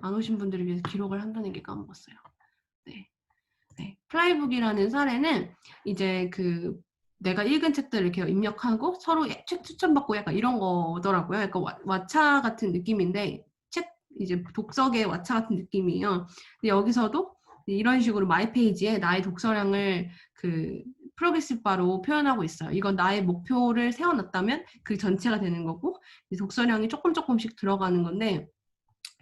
안 오신 분들을 위해서 기록을 한다는 게 까먹었어요. 네. 네. 플라이북이라는 사례는 이제 그 내가 읽은 책들을 이렇게 입력하고 서로 책 추천받고 약간 이런 거더라고요. 약간 왓챠 같은 느낌인데 책 이제 독서계 왓챠 같은 느낌이에요. 근데 여기서도 이런 식으로 마이 페이지에 나의 독서량을 그 프로그레시브 바로 표현하고 있어요. 이건 나의 목표를 세워놨다면 그 전체가 되는 거고 독서량이 조금씩 들어가는 건데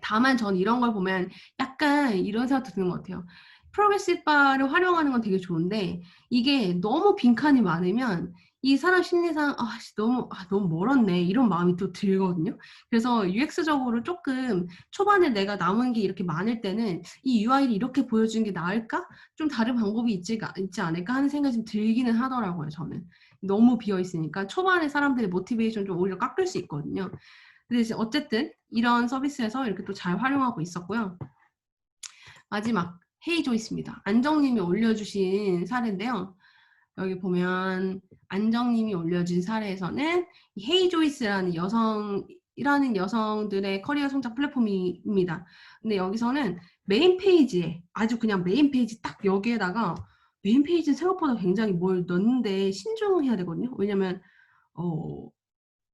다만 전 이런 걸 보면 약간 이런 생각도 드는 것 같아요. 프로그레시브 바를 활용하는 건 되게 좋은데 이게 너무 빈칸이 많으면 이 사람 심리상 너무 멀었네 이런 마음이 또 들거든요. 그래서 UX적으로 조금 초반에 내가 남은 게 이렇게 많을 때는 이 UI를 이렇게 보여주는 게 나을까? 좀 다른 방법이 있지 않을까 하는 생각이 좀 들기는 하더라고요. 저는 너무 비어있으니까 초반에 사람들의 모티베이션 좀 오히려 깎을 수 있거든요. 근데 이제 어쨌든 이런 서비스에서 이렇게 또 잘 활용하고 있었고요. 마지막 헤이조이스입니다. 안정님이 올려주신 사례인데요. 여기 보면 안정님이 올려준 사례에서는 헤이조이스라는 여성들의 커리어 성장 플랫폼입니다. 근데 여기서는 메인 페이지에 아주 그냥 메인 페이지 딱 여기에다가 메인 페이지는 생각보다 굉장히 뭘 넣는데 신중해야 되거든요. 왜냐면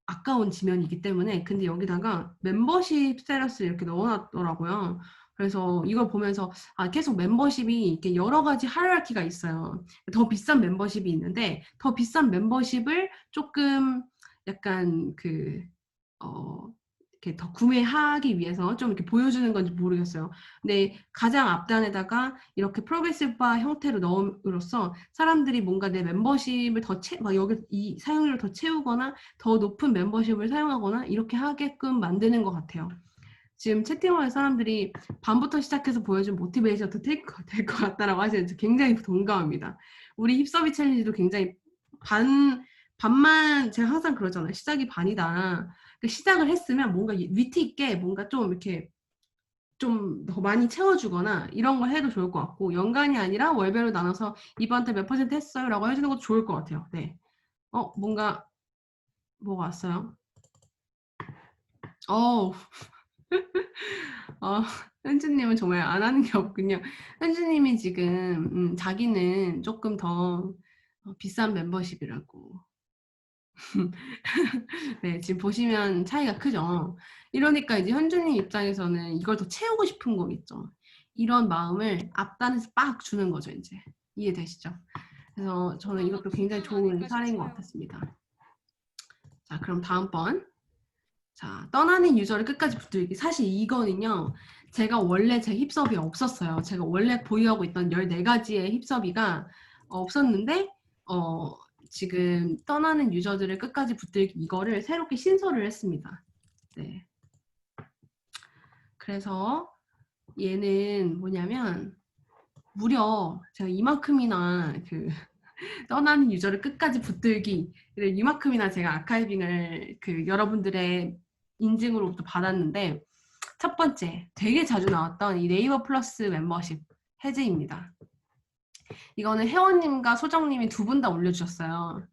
아까운 지면이기 때문에. 근데 여기다가 멤버십 스테러스를 이렇게 넣어놨더라고요. 그래서 이걸 보면서 계속 멤버십이 이렇게 여러 가지 하이라키가 있어요. 더 비싼 멤버십이 있는데 더 비싼 멤버십을 조금 약간 이렇게 더 구매하기 위해서 좀 이렇게 보여주는 건지 모르겠어요. 근데 가장 앞단에다가 이렇게 프로그레시브 바 형태로 넣음으로써 사람들이 뭔가 내 멤버십을 막 여기 이 사용료를 더 채우거나 더 높은 멤버십을 사용하거나 이렇게 하게끔 만드는 것 같아요. 지금 채팅방에 사람들이 밤부터 시작해서 보여준 모티베이션도 될 것 같다라고 하시는데 굉장히 동감합니다. 우리 힙서비 챌린지도 굉장히 반만 제가 항상 그러잖아요. 시작이 반이다. 시작을 했으면 뭔가 위트 있게 뭔가 좀 이렇게 좀 더 많이 채워주거나 이런 걸 해도 좋을 것 같고 연간이 아니라 월별로 나눠서 이번 달 몇 % 했어요 라고 해주는 것도 좋을 것 같아요. 네. 뭐가 왔어요? 현주님은 정말 안 하는 게 없군요. 현주님이 지금 자기는 조금 더 비싼 멤버십이라고. 네, 지금 보시면 차이가 크죠. 이러니까 이제 현주님 입장에서는 이걸 더 채우고 싶은 거겠죠. 이런 마음을 앞단에서 빡 주는 거죠, 이제. 이해되시죠? 그래서 저는 이것도 굉장히 좋은 사례인 것 같았습니다. 자, 그럼 다음번. 자, 떠나는 유저를 끝까지 붙들기. 사실 이거는요, 제가 원래 제 힙서비에 없었어요. 제가 원래 보유하고 있던 14가지의 힙서비가 없었는데, 지금 떠나는 유저들을 끝까지 붙들기 이거를 새롭게 신설을 했습니다. 네. 그래서 얘는 뭐냐면, 무려 제가 이만큼이나 떠나는 유저를 끝까지 붙들기 이만큼이나 제가 아카이빙을 여러분들의 인증으로부터 받았는데 첫 번째 되게 자주 나왔던 이 네이버 플러스 멤버십 해제입니다. 이거는 혜원님과 소정님이 두 분 다 올려주셨어요.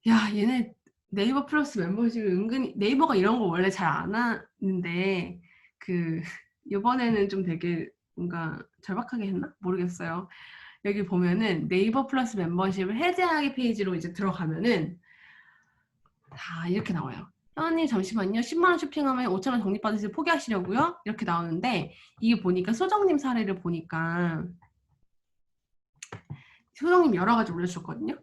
야 얘네 네이버 플러스 멤버십을 은근히 네이버가 이런 거 원래 잘 안 하는데 이번에는 좀 되게 뭔가 절박하게 했나? 모르겠어요. 여기 보면은 네이버 플러스 멤버십을 해제하기 페이지로 이제 들어가면은 다 이렇게 나와요. 현님 잠시만요. 10만원 쇼핑하면 5,000원 적립받으실 포기하시려고요? 이렇게 나오는데 이게 보니까 소정님 사례를 보니까 소정님 여러 가지 올려주셨거든요.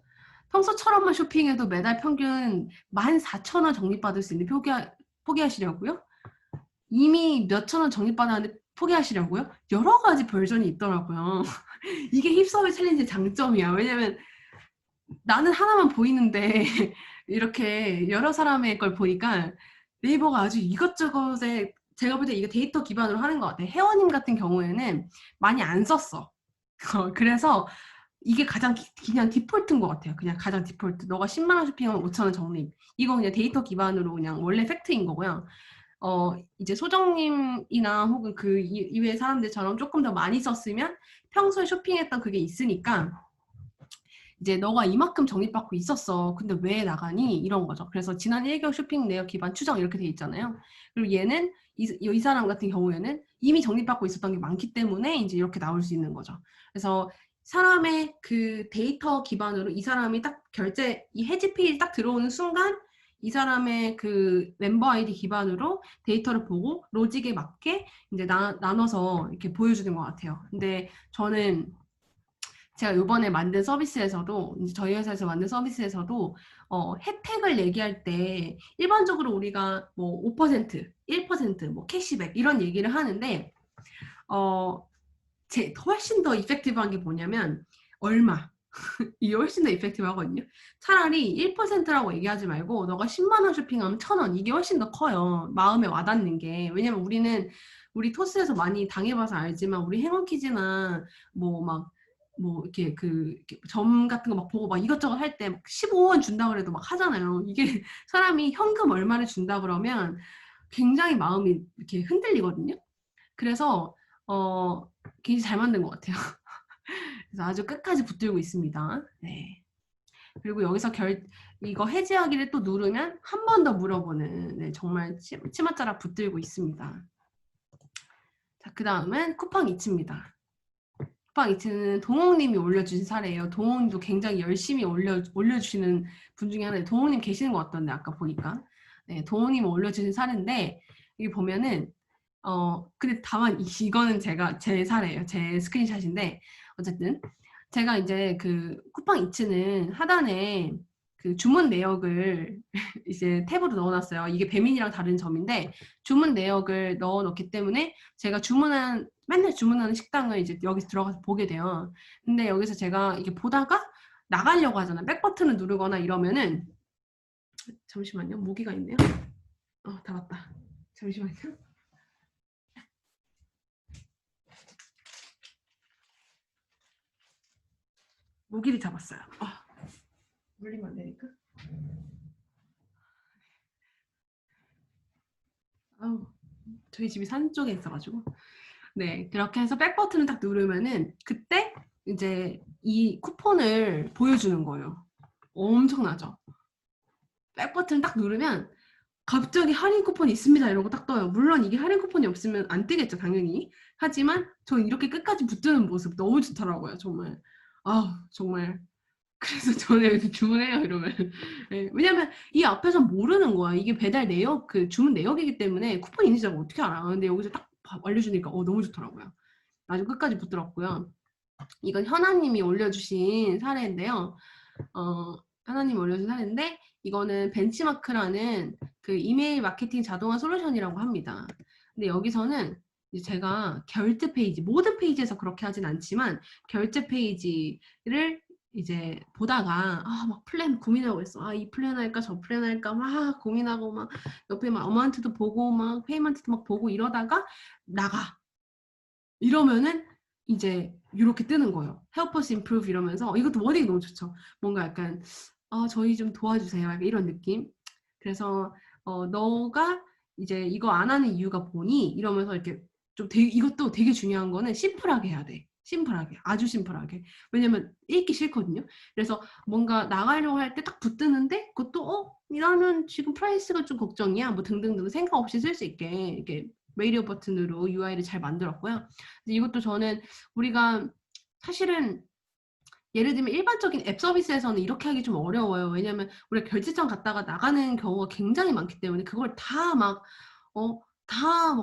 평소처럼만 쇼핑해도 매달 평균 14,000원 적립받을 수 있는데 포기하시려고요? 이미 몇천 원 적립받았는데 포기하시려고요? 여러 가지 버전이 있더라고요. 이게 힙서비 챌린지의 장점이야. 왜냐면 나는 하나만 보이는데 이렇게 여러 사람의 걸 보니까 네이버가 아주 이것저것에 제가 볼 때 이거 데이터 기반으로 하는 것 같아요. 혜원님 같은 경우에는 많이 안 썼어. 그래서 이게 가장 그냥 디폴트인 것 같아요. 그냥 가장 디폴트. 너가 10만원 쇼핑하면 5,000원 적립. 이거 그냥 데이터 기반으로 그냥 원래 팩트인 거고요. 이제 소정님이나 혹은 그 이외의 사람들처럼 조금 더 많이 썼으면 평소에 쇼핑했던 그게 있으니까 이제 너가 이만큼 적립받고 있었어. 근데 왜 나가니? 이런 거죠. 그래서 지난 1개월 쇼핑 내역 기반 추정 이렇게 돼 있잖아요. 그리고 얘는 이 사람 같은 경우에는 이미 적립받고 있었던 게 많기 때문에 이제 이렇게 나올 수 있는 거죠. 그래서 사람의 그 데이터 기반으로 이 사람이 딱 이 해지 페이지 딱 들어오는 순간 이 사람의 그 멤버 아이디 기반으로 데이터를 보고 로직에 맞게 이제 나눠서 이렇게 보여주는 것 같아요. 근데 저는 제가 이번에 만든 서비스에서도 이제 저희 회사에서 만든 서비스에서도 혜택을 얘기할 때 일반적으로 우리가 뭐 5%, 1%, 뭐 캐시백 이런 얘기를 하는데 훨씬 더 이펙티브한 게 뭐냐면 얼마 이게 훨씬 더 이펙티브 하거든요. 차라리 1%라고 얘기하지 말고 너가 10만 원 쇼핑하면 1,000원 이게 훨씬 더 커요. 마음에 와닿는 게. 왜냐면 우리 토스에서 많이 당해봐서 알지만 우리 행운퀴즈나 뭐 이렇게 점 같은 거 막 보고 막 이것저것 할 때 15원 준다 그래도 막 하잖아요. 이게 사람이 현금 얼마를 준다 그러면 굉장히 마음이 이렇게 흔들리거든요. 그래서 굉장히 잘 만든 것 같아요. 그래서 아주 끝까지 붙들고 있습니다. 네. 그리고 여기서 이거 해지하기를 또 누르면 한 번 더 물어보는 네, 정말 치맛자락 붙들고 있습니다. 자, 그 다음은 쿠팡 이츠입니다. 쿠팡 이츠는 동홍님이 올려주신 사례예요. 동홍님도 굉장히 열심히 올려주시는 분 중에 하나예요. 동홍님 계시는 것 같던데 아까 보니까. 네, 동홍님 올려주신 사례인데 여기 보면은 근데 다만 이거는 제 사례예요. 제 스크린샷인데 어쨌든 제가 이제 그 쿠팡 이츠는 하단에 그 주문 내역을 이제 탭으로 넣어놨어요. 이게 배민이랑 다른 점인데 주문 내역을 넣어놓기 때문에 제가 맨날 주문하는 식당을 이제 여기서 들어가서 보게 돼요. 근데 여기서 제가 이게 보다가 나가려고 하잖아. 백 버튼을 누르거나 이러면은 잠시만요. 모기가 있네요. 다 왔다. 잠시만요. 모기를 잡았어요. 물리면 안 되니까. 저희 집이 산 쪽에 있어가지고. 네, 그렇게 해서 백 버튼을 딱 누르면은 그때 이제 이 쿠폰을 보여주는 거예요. 엄청나죠? 백 버튼을 딱 누르면 갑자기 할인 쿠폰이 있습니다 이러고 딱 떠요. 물론 이게 할인 쿠폰이 없으면 안 뜨겠죠, 당연히. 하지만 저 이렇게 끝까지 붙드는 모습 너무 좋더라고요, 정말. 정말. 그래서 저는 여기서 주문해요 이러면. 네, 왜냐면 이 앞에서 모르는 거야. 이게 배달 내역 그 주문 내역이기 때문에 쿠폰 있는지 어떻게 알아. 근데 여기서 딱 알려주니까 너무 좋더라고요. 아주 끝까지 붙들었고요. 이건 현아님이 올려주신 사례인데요. 현아님이 올려주신 사례인데 이거는 벤치마크라는 그 이메일 마케팅 자동화 솔루션이라고 합니다. 근데 여기서는 제가 결제 페이지, 모든 페이지에서 그렇게 하진 않지만 결제 페이지를 이제 보다가 막 플랜 고민하고 있어. 이 플랜 할까 저 플랜 할까 막 고민하고 막 옆에 막 어마운트도 보고 막 페이먼트도 막 보고 이러다가 나가. 이러면은 이제 이렇게 뜨는 거예요. Help us improve 이러면서 이것도 워딩이 너무 좋죠. 뭔가 약간 저희 좀 도와주세요. 약간 이런 느낌. 그래서 너가 이제 이거 안 하는 이유가 뭐니? 이러면서 이렇게 좀 이것도 되게 중요한 거는 심플하게 해야 돼. 심플하게. 아주 심플하게. 왜냐면 읽기 싫거든요. 그래서 뭔가 나가려고 할 때 딱 붙드는데 그것도 나는 지금 프라이스가 좀 걱정이야. 뭐 등등등 생각 없이 쓸 수 있게 이렇게 레이디오 버튼으로 UI를 잘 만들었고요. 이것도 저는 우리가 사실은 예를 들면 일반적인 앱 서비스에서는 이렇게 하기 좀 어려워요. 왜냐하면 우리가 결제장 갔다가 나가는 경우가 굉장히 많기 때문에 그걸 다 막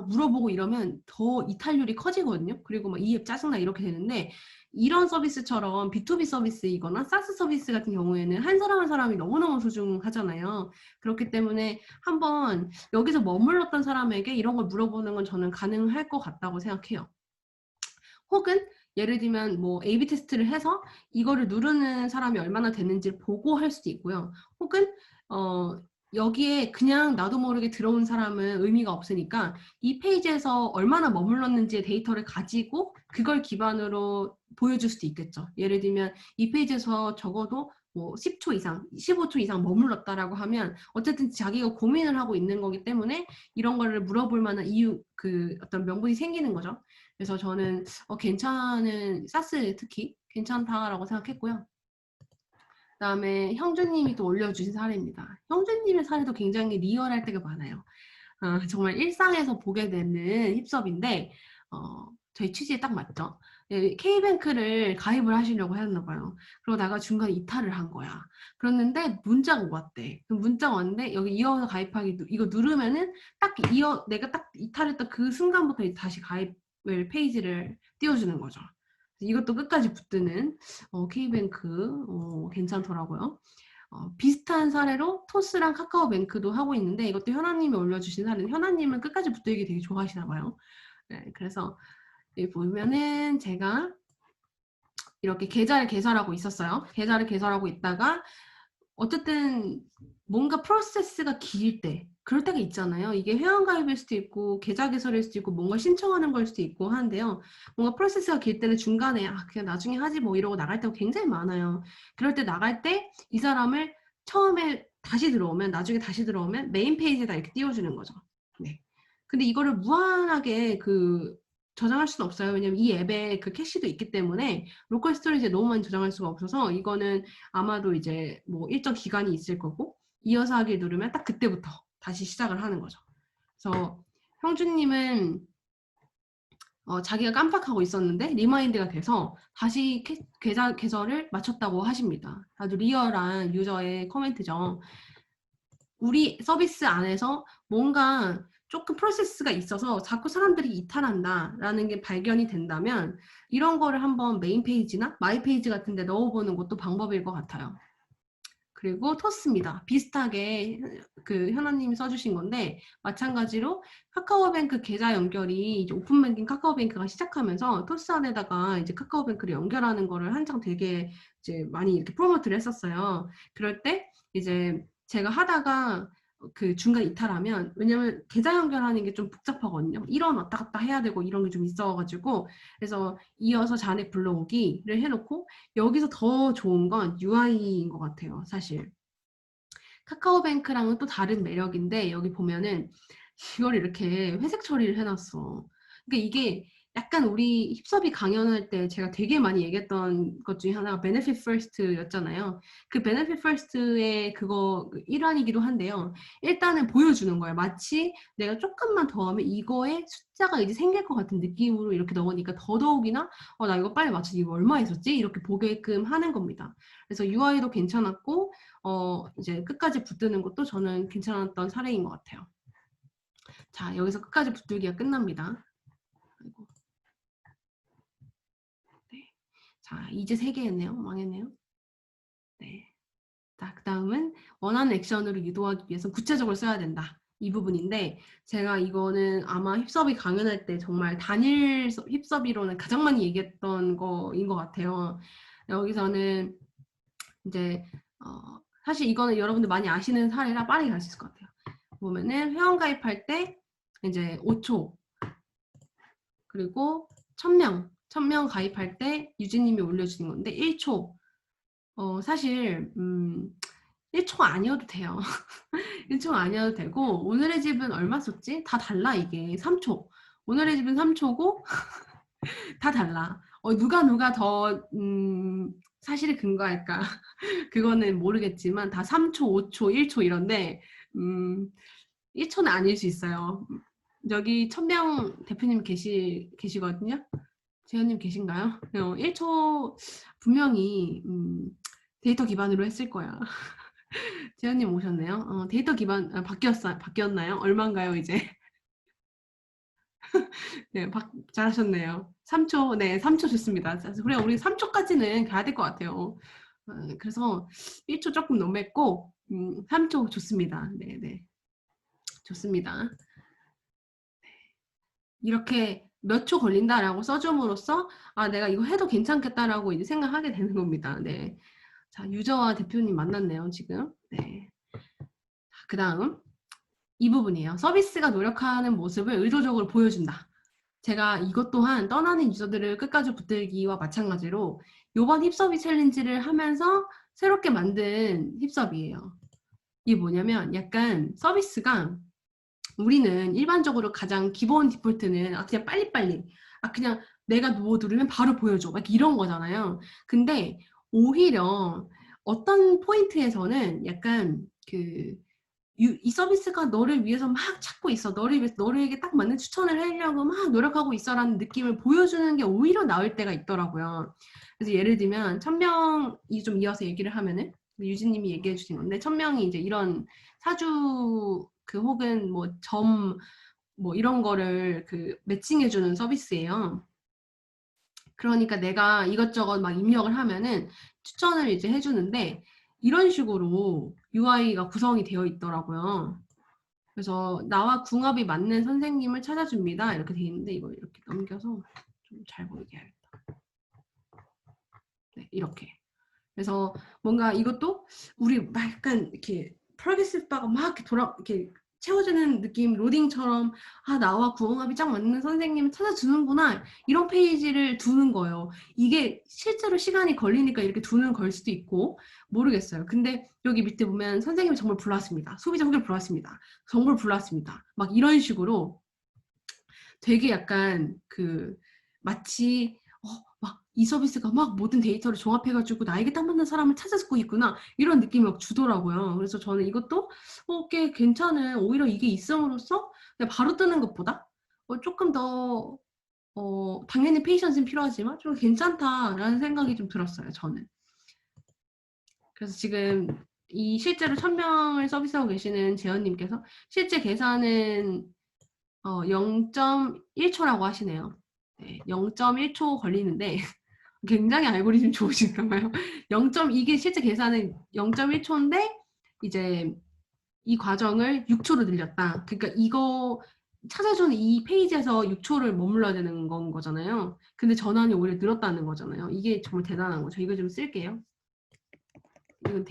물어보고 이러면 더 이탈률이 커지거든요. 그리고 막 이 앱 짜증나 이렇게 되는데 이런 서비스처럼 B2B 서비스이거나 사스 서비스 같은 경우에는 한 사람 한 사람이 너무너무 소중하잖아요. 그렇기 때문에 한번 여기서 머물렀던 사람에게 이런 걸 물어보는 건 저는 가능할 것 같다고 생각해요. 혹은 예를 들면 뭐 A/B 테스트를 해서 이거를 누르는 사람이 얼마나 되는지를 보고 할 수도 있고요. 혹은 여기에 그냥 나도 모르게 들어온 사람은 의미가 없으니까 이 페이지에서 얼마나 머물렀는지의 데이터를 가지고 그걸 기반으로 보여줄 수도 있겠죠. 예를 들면 이 페이지에서 적어도 뭐 10초 이상, 15초 이상 머물렀다라고 하면 어쨌든 자기가 고민을 하고 있는 거기 때문에 이런 거를 물어볼 만한 어떤 명분이 생기는 거죠. 그래서 저는 괜찮은 사스 특히 괜찮다라고 생각했고요. 그다음에 형주님이 또 올려주신 사례입니다. 형주님의 사례도 굉장히 리얼할 때가 많아요. 정말 일상에서 보게 되는 힙섭인데 저희 취지에 딱 맞죠. K뱅크를 가입을 하시려고 했나 봐요. 그러다가 중간에 이탈을 한 거야. 그랬는데 문자가 왔대. 그럼 문자가 왔는데 여기 이어서 가입하기 이거 누르면은 딱 내가 딱 이탈했던 그 순간부터 다시 가입을 페이지를 띄워주는 거죠. 이것도 끝까지 붙드는 K뱅크 괜찮더라고요. 비슷한 사례로 토스랑 카카오뱅크도 하고 있는데 이것도 현아님이 올려주신 사례는 현아님은 끝까지 붙들기 되게 좋아하시나 봐요. 네, 그래서 여기 보면은 제가 이렇게 계좌를 개설하고 있었어요. 계좌를 개설하고 있다가 어쨌든 뭔가 프로세스가 길 때 그럴 때가 있잖아요. 이게 회원가입일 수도 있고 계좌 개설일 수도 있고 뭔가 신청하는 걸 수도 있고 하는데요. 뭔가 프로세스가 길 때는 중간에 그냥 나중에 하지 뭐 이러고 나갈 때가 굉장히 많아요. 그럴 때 나갈 때 이 사람을 처음에 다시 들어오면 나중에 다시 들어오면 메인 페이지에다 이렇게 띄워주는 거죠. 네. 근데 이거를 무한하게 저장할 수는 없어요. 왜냐면 이 앱에 그 캐시도 있기 때문에 로컬 스토리지에 너무 많이 저장할 수가 없어서 이거는 아마도 이제 뭐 일정 기간이 있을 거고 이어서 하기 누르면 딱 그때부터 다시 시작을 하는 거죠. 그래서 형주님은 자기가 깜빡하고 있었는데 리마인드가 돼서 다시 계좌 개설을 마쳤다고 하십니다. 아주 리얼한 유저의 코멘트죠. 우리 서비스 안에서 뭔가 조금 프로세스가 있어서 자꾸 사람들이 이탈한다라는 게 발견이 된다면 이런 거를 한번 메인 페이지나 마이 페이지 같은 데 넣어보는 것도 방법일 것 같아요. 그리고 토스입니다. 비슷하게 현아님이 써주신 건데 마찬가지로 카카오뱅크 계좌 연결이 이제 오픈뱅킹 카카오뱅크가 시작하면서 토스 안에다가 이제 카카오뱅크를 연결하는 거를 한창 되게 이제 많이 이렇게 프로모트를 했었어요. 그럴 때 이제 제가 하다가 그 중간 이탈하면 왜냐면 계좌 연결하는 게 좀 복잡하거든요. 1원 왔다 갔다 해야 되고 이런 게 좀 있어가지고 그래서 이어서 잔액 불러오기를 해놓고 여기서 더 좋은 건 UI인 것 같아요. 사실 카카오뱅크랑은 또 다른 매력인데 여기 보면은 이걸 이렇게 회색 처리를 해놨어. 그러니까 이게 약간 우리 힙섭이 강연할 때 제가 되게 많이 얘기했던 것 중에 하나가 Benefit First였잖아요. 그 Benefit First의 그거 일환이기도 한데요. 일단은 보여주는 거예요. 마치 내가 조금만 더 하면 이거에 숫자가 이제 생길 것 같은 느낌으로 이렇게 넣으니까 더더욱이나 나 이거 빨리 맞춰 이거 얼마 있었지? 이렇게 보게끔 하는 겁니다. 그래서 UI도 괜찮았고 이제 끝까지 붙드는 것도 저는 괜찮았던 사례인 것 같아요. 자, 여기서 끝까지 붙들기가 끝납니다. 아이고. 네. 자, 이제 3개 했네요. 망했네요. 네. 자, 그 다음은 원하는 액션으로 유도하기 위해서 구체적으로 써야 된다. 이 부분인데 제가 이거는 아마 힙섭이 강연할 때 정말 단일 힙섭이로는 가장 많이 얘기했던 거인 것 같아요. 여기서는 이제 사실 이거는 여러분들 많이 아시는 사례라 빠르게 갈 수 있을 것 같아요. 보면은 회원 가입할 때 이제 5초 그리고 1000명 가입할 때 유진님이 올려주신 건데 1초 사실 1초 아니어도 돼요. 1초 아니어도 되고 오늘의 집은 얼마 썼지? 다 달라 이게 3초 오늘의 집은 3초고 다 달라 누가 더 사실에 근거할까 그거는 모르겠지만 다 3초 5초 1초 이런데 1초는 아닐 수 있어요. 여기 1000명 대표님 계시거든요. 재현님 계신가요? 1초 분명히 데이터 기반으로 했을 거야. 재현님 오셨네요. 데이터 기반 바뀌었나요? 얼마인가요 이제? 네, 잘하셨네요. 3초, 네, 3초 좋습니다. 그래, 우리 3초까지는 가야 될 것 같아요. 그래서 1초 조금 너무했고 3초 좋습니다. 네, 네, 좋습니다. 이렇게 몇 초 걸린다라고 써줌으로써 내가 이거 해도 괜찮겠다라고 이제 생각하게 되는 겁니다. 네. 자, 유저와 대표님 만났네요, 지금. 네. 그 다음 이 부분이에요. 서비스가 노력하는 모습을 의도적으로 보여준다. 제가 이것 또한 떠나는 유저들을 끝까지 붙들기와 마찬가지로 이번 힙서비 챌린지를 하면서 새롭게 만든 힙서비예요. 이게 뭐냐면 약간 서비스가 우리는 일반적으로 가장 기본 디폴트는 그냥 빨리빨리 그냥 내가 뭐 누르면 바로 보여줘 막 이런 거잖아요. 근데 오히려 어떤 포인트에서는 약간 이 서비스가 너를 위해서 막 찾고 있어. 너를 위해서 너에게 딱 맞는 추천을 하려고 막 노력하고 있어 라는 느낌을 보여주는 게 오히려 나을 때가 있더라고요. 그래서 예를 들면 1000명이 좀 이어서 얘기를 하면은 유진님이 얘기해 주신 건데 1000명이 이제 이런 사주 혹은 뭐 뭐 이런 거를 매칭해 주는 서비스예요. 그러니까 내가 이것저것 막 입력을 하면은 추천을 이제 해주는데 이런 식으로 UI가 구성이 되어 있더라고요. 그래서 나와 궁합이 맞는 선생님을 찾아줍니다. 이렇게 돼 있는데 이거 이렇게 넘겨서 좀 잘 보이게 해야겠다. 네, 이렇게. 그래서 뭔가 이것도 우리 막 약간 이렇게 프로그레스 바가 막 이렇게 채워지는 느낌, 로딩처럼 나와 궁합이 딱 맞는 선생님을 찾아주는구나 이런 페이지를 두는 거예요. 이게 실제로 시간이 걸리니까 이렇게 두는 걸 수도 있고 모르겠어요. 근데 여기 밑에 보면 선생님이 정말 불났습니다. 소비자 후기를 불났습니다. 정보를 불났습니다. 막 이런 식으로 되게 약간 마치 막 이 서비스가 막 모든 데이터를 종합해가지고 나에게 딱 맞는 사람을 찾아주고 있구나 이런 느낌이 막 주더라고요. 그래서 저는 이것도 꽤 괜찮은 오히려 이게 있음으로써 그냥 바로 뜨는 것보다 조금 더 당연히 페이션스는 필요하지만 좀 괜찮다라는 생각이 좀 들었어요. 저는. 그래서 지금 이 실제로 1000명을 서비스하고 계시는 재현님께서 실제 계산은 0.1초라고 하시네요. 네, 0.1초 걸리는데 굉장히 알고리즘 좋으신가 봐요. 이게 실제 계산은 0.1초인데 이제 이 과정을 6초로 늘렸다. 그러니까 이거 찾아주는 이 페이지에서 6초를 머물러야 되는 건 거잖아요. 근데 전환이 오히려 늘었다는 거잖아요. 이게 정말 대단한 거죠. 이거 좀 쓸게요. 이건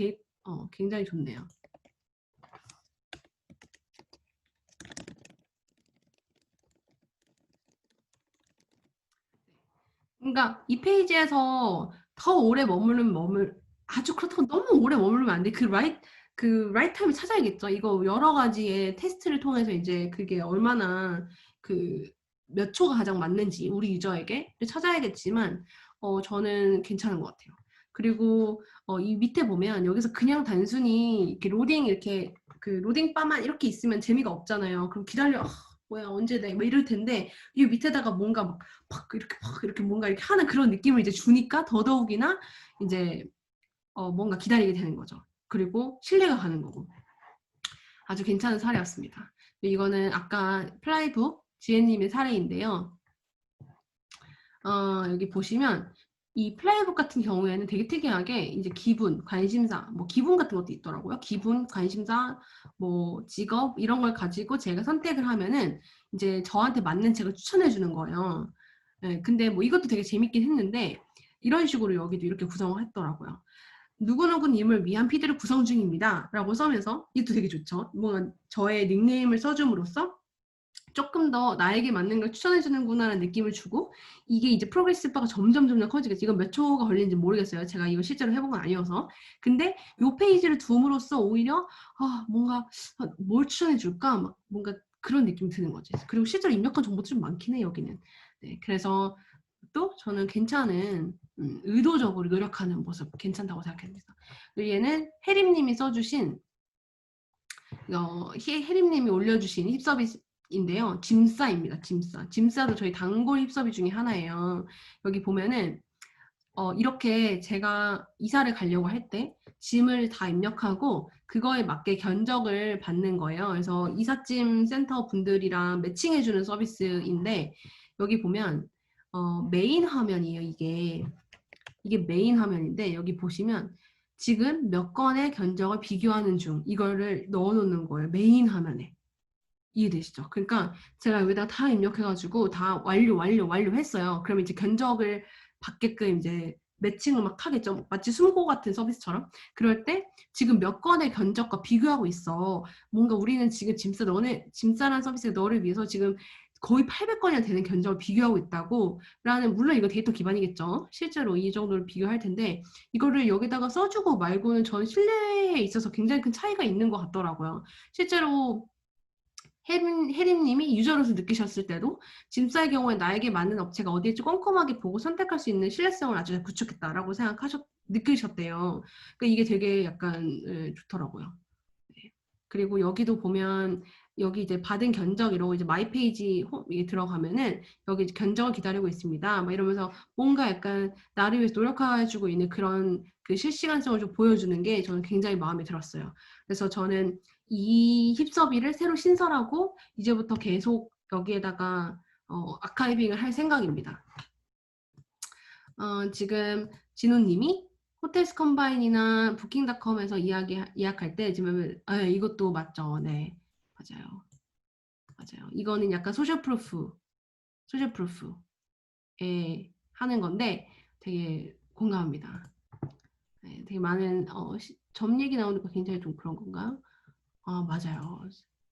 굉장히 좋네요. 그러니까 이 페이지에서 더 오래 아주 그렇다고 너무 오래 머무르면 안 돼. 라이트 타임을 찾아야겠죠. 이거 여러 가지의 테스트를 통해서 이제 그게 얼마나 몇 초가 가장 맞는지 우리 유저에게 찾아야겠지만 저는 괜찮은 것 같아요. 그리고 이 밑에 보면 여기서 그냥 단순히 이렇게 로딩 바만 이렇게 있으면 재미가 없잖아요. 그럼 기다려. 뭐야 언제 돼? 뭐 이럴 텐데 이 밑에다가 뭔가 막 이렇게 뭔가 이렇게 하는 그런 느낌을 이제 주니까 더더욱이나 이제 뭔가 기다리게 되는 거죠. 그리고 신뢰가 가는 거고. 아주 괜찮은 사례였습니다. 이거는 아까 플라이북 지혜님의 사례인데요. 여기 보시면 이 플라이북 같은 경우에는 되게 특이하게 이제 기분, 관심사, 뭐 기분 같은 것도 있더라고요. 기분, 관심사, 뭐 직업 이런 걸 가지고 제가 선택을 하면은 이제 저한테 맞는 책을 추천해 주는 거예요. 네, 근데 뭐 이것도 되게 재밌긴 했는데 이런 식으로 여기도 이렇게 구성을 했더라고요. 누구누구님을 위한 피드를 구성 중입니다. 라고 써면서 이것도 되게 좋죠. 뭔가 저의 닉네임을 써줌으로써 조금 더 나에게 맞는 걸 추천해주는구나라는 느낌을 주고 이게 이제 프로그레스 바가 점점 커지겠지. 이건 몇 초가 걸리는지 모르겠어요. 제가 이거 실제로 해본 건 아니어서. 근데 이 페이지를 둠으로써 오히려 뭔가 뭘 추천해줄까? 막 뭔가 그런 느낌이 드는 거지. 그리고 실제로 입력한 정보도 좀 많긴 해 여기는. 네, 그래서 또 저는 괜찮은 의도적으로 노력하는 모습 괜찮다고 생각합니다. 얘는 혜림님이 써주신 혜림님이 올려주신 힙서비스인데요. 짐싸입니다. 짐싸도 저희 단골 힙서비 중에 하나예요. 여기 보면은 이렇게 제가 이사를 가려고 할 때 짐을 다 입력하고 그거에 맞게 견적을 받는 거예요. 그래서 이삿짐 센터 분들이랑 매칭해주는 서비스인데 여기 보면 메인 화면이에요. 이게 메인 화면인데 여기 보시면 지금 몇 건의 견적을 비교하는 중 이거를 넣어놓는 거예요. 메인 화면에. 이해되시죠? 그러니까 제가 여기다 다 입력해가지고 다 완료 했어요. 그러면 이제 견적을 받게끔 이제 매칭을 막 하겠죠. 마치 숨고 같은 서비스처럼. 그럴 때 지금 몇 건의 견적과 비교하고 있어. 뭔가 우리는 지금 짐싸라는 서비스가 너를 위해서 지금 거의 800건이나 되는 견적을 비교하고 있다고 라는 물론 이거 데이터 기반이겠죠. 실제로 이 정도를 비교할 텐데 이거를 여기다가 써주고 말고는 저는 신뢰에 있어서 굉장히 큰 차이가 있는 것 같더라고요. 실제로 혜림님이 유저로서 느끼셨을 때도 짐싸의 경우에 나에게 맞는 업체가 어디일지 꼼꼼하게 보고 선택할 수 있는 신뢰성을 아주 잘 구축했다라고 느끼셨대요. 그러니까 이게 되게 약간 좋더라고요. 네. 그리고 여기도 보면 여기 이제 받은 견적 이러고 이제 마이 페이지 홈에 들어가면은 여기 견적을 기다리고 있습니다. 막 이러면서 뭔가 약간 나를 위해서 노력해주고 있는 그런 그 실시간성을 좀 보여주는 게 저는 굉장히 마음에 들었어요. 그래서 저는 이 힙서비를 새로 신설하고 이제부터 계속 여기에다가 아카이빙을 할 생각입니다. 지금 진호님이 호텔스 컴바인이나 부킹닷컴에서 예약할 때 지금 이것도 맞죠. 네, 맞아요. 맞아요. 이거는 약간 소셜 프루프에 하는 건데 되게 공감합니다. 네, 되게 많은 점 얘기 나오니까 굉장히 좀 그런 건가요? 아, 맞아요.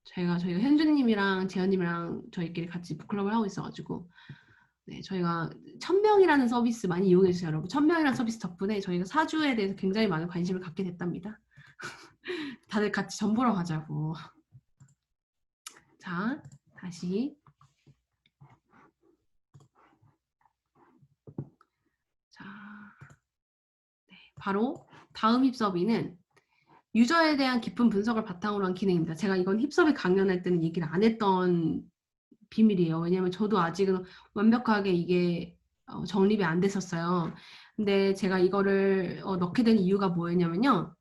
저희가 현주님이랑 재현님이랑 저희끼리 같이 북클럽을 하고 있어가지고 네, 저희가 1000명이라는 서비스 많이 이용해주세요, 여러분. 1000명이라는 서비스 덕분에 저희가 사주에 대해서 굉장히 많은 관심을 갖게 됐답니다. 다들 같이 점 보러 가자고. 자, 다시. 자, 네, 바로 다음 힙서비는 유저에 대한 깊은 분석을 바탕으로 한 기능입니다. 제가 이건 힙서비 강연할 때는 얘기를 안 했던 비밀이에요. 왜냐면 저도 아직은 완벽하게 이게 정립이 안 됐었어요. 근데 제가 이거를 넣게 된 이유가 뭐였냐면요.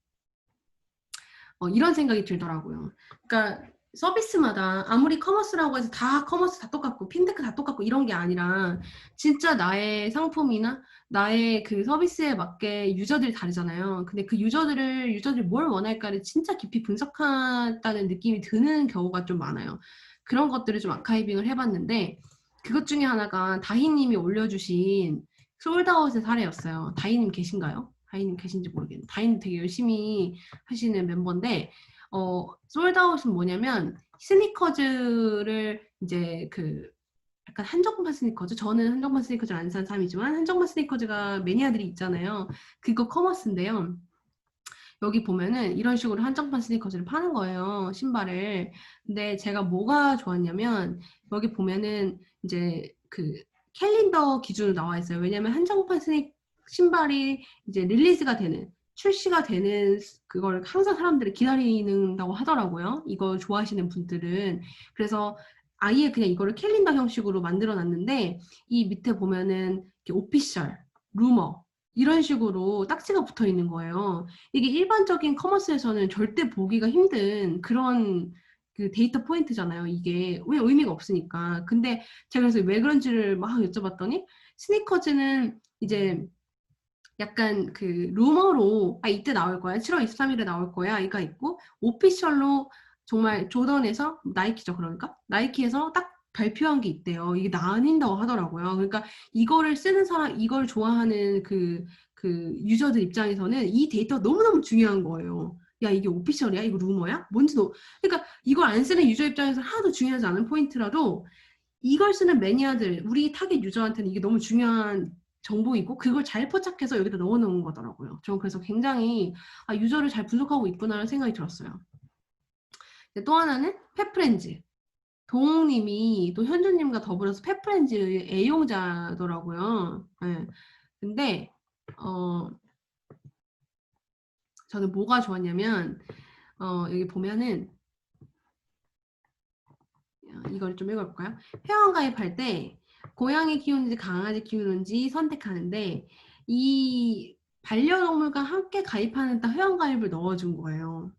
이런 생각이 들더라고요. 그러니까 서비스마다 아무리 커머스라고 해서 다 커머스 다 똑같고 핀테크 다 똑같고 이런 게 아니라 진짜 나의 상품이나 나의 그 서비스에 맞게 유저들이 다르잖아요. 근데 그 유저들이 뭘 원할까를 진짜 깊이 분석한다는 느낌이 드는 경우가 좀 많아요. 그런 것들을 좀 아카이빙을 해봤는데 그것 중에 하나가 다희님이 올려주신 솔드아웃의 사례였어요. 다희님 계신가요? 다희님 계신지 모르겠는데 다희님 되게 열심히 하시는 멤버인데 솔드아웃은 뭐냐면 스니커즈를 이제 그 약간 한정판 스니커즈, 저는 한정판 스니커즈를 안 산 사람이지만 한정판 스니커즈가 매니아들이 있잖아요. 그거 커머스인데요. 여기 보면은 이런 식으로 한정판 스니커즈를 파는 거예요, 신발을. 근데 제가 뭐가 좋았냐면 여기 보면은 이제 그 캘린더 기준으로 나와 있어요. 왜냐면 한정판 신발이 이제 릴리즈가 되는, 출시가 되는 그걸 항상 사람들이 기다린다고 하더라고요. 이거 좋아하시는 분들은. 그래서 아예 그냥 이거를 캘린더 형식으로 만들어 놨는데 이 밑에 보면은 이렇게 오피셜, 루머 이런 식으로 딱지가 붙어 있는 거예요. 이게 일반적인 커머스에서는 절대 보기가 힘든 그런 그 데이터 포인트잖아요. 이게 왜 의미가 없으니까. 근데 제가 그래서 왜 그런지를 막 여쭤봤더니 스니커즈는 이제 약간 그 루머로 이때 나올 거야. 7월 23일에 나올 거야. 이가 있고 오피셜로 정말 조던에서 나이키죠. 그러니까 나이키에서 딱 발표한 게 있대요. 이게 나뉜다고 하더라고요. 그러니까 이거를 쓰는 사람, 이걸 좋아하는 그 유저들 입장에서는 이 데이터가 너무너무 중요한 거예요. 야, 이게 오피셜이야? 이거 루머야? 뭔지도. 그러니까 이걸 안 쓰는 유저 입장에서 하나도 중요하지 않은 포인트라도 이걸 쓰는 매니아들, 우리 타겟 유저한테는 이게 너무 중요한 정보이고 그걸 잘 포착해서 여기다 넣어놓은 거더라고요. 저는 그래서 굉장히 유저를 잘 분석하고 있구나라는 생각이 들었어요. 또 하나는 펫프렌즈. 동욱님이 또 현주님과 더불어서 펫프렌즈 애용자더라고요. 네. 근데 저는 뭐가 좋았냐면 여기 보면은 이걸 좀 읽어볼까요? 회원 가입할 때 고양이 키우는지 강아지 키우는지 선택하는데 이 반려동물과 함께 가입하는 딱 회원 가입을 넣어준 거예요.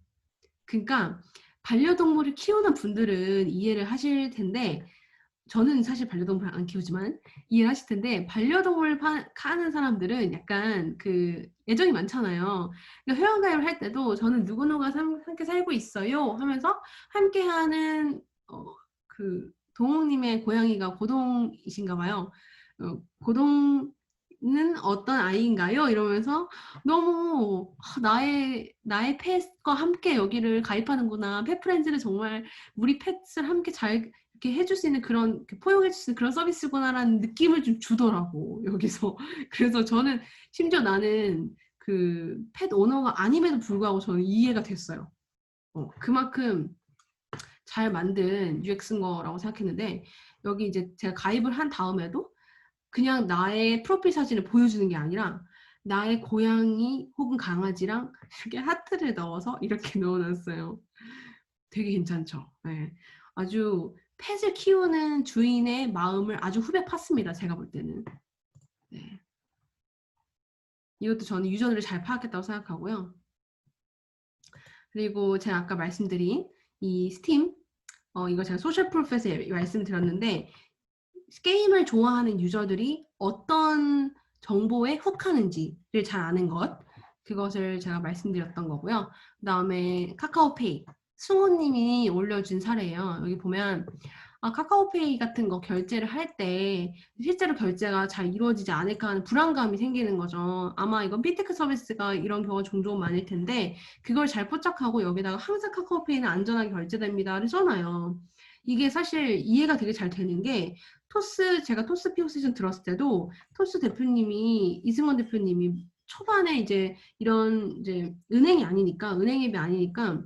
그러니까 반려동물을 키우는 분들은 이해를 하실 텐데 저는 사실 반려동물 안 키우지만 이해를 하실 텐데 반려동물 하는 사람들은 약간 그 애정이 많잖아요. 그러니까 회원가입을 할 때도 저는 누구누가 함께 살고 있어요 하면서 함께하는 그 동욱님의 고양이가 고동이신가 봐요. 고동은 어떤 아이인가요? 이러면서 너무 나의 펫과 함께 여기를 가입하는구나. 펫프렌즈를 정말 우리 펫을 함께 잘 이렇게 해줄 수 있는 그런 포용해줄 수 있는 그런 서비스구나라는 느낌을 좀 주더라고 여기서. 그래서 저는 심지어 나는 그 펫 오너가 아님에도 불구하고 저는 이해가 됐어요. 그만큼 잘 만든 UX인 거라고 생각했는데 여기 이제 제가 가입을 한 다음에도 그냥 나의 프로필 사진을 보여주는 게 아니라 나의 고양이 혹은 강아지랑 이렇게 하트를 넣어서 이렇게 넣어놨어요. 되게 괜찮죠? 네. 아주 펫을 키우는 주인의 마음을 아주 후벼 팠습니다. 제가 볼 때는. 네. 이것도 저는 유저들을 잘 파악했다고 생각하고요. 그리고 제가 아까 말씀드린 이 스팀, 이거 제가 소셜 프로필에서 말씀드렸는데 게임을 좋아하는 유저들이 어떤 정보에 훅하는지를 잘 아는 것, 그것을 제가 말씀드렸던 거고요. 그 다음에 카카오페이, 승호님이 올려준 사례예요. 여기 보면 카카오페이 같은 거 결제를 할 때 실제로 결제가 잘 이루어지지 않을까 하는 불안감이 생기는 거죠. 아마 이건 피테크 서비스가 이런 경우가 종종 많을 텐데 그걸 잘 포착하고 여기다가 항상 카카오페이는 안전하게 결제됩니다를 써놔요. 이게 사실 이해가 되게 잘 되는 게 제가 토스 피오시즌 들었을 때도 토스 대표님이 이승원 대표님이 초반에 이제 이런 이제 은행 앱이 아니니까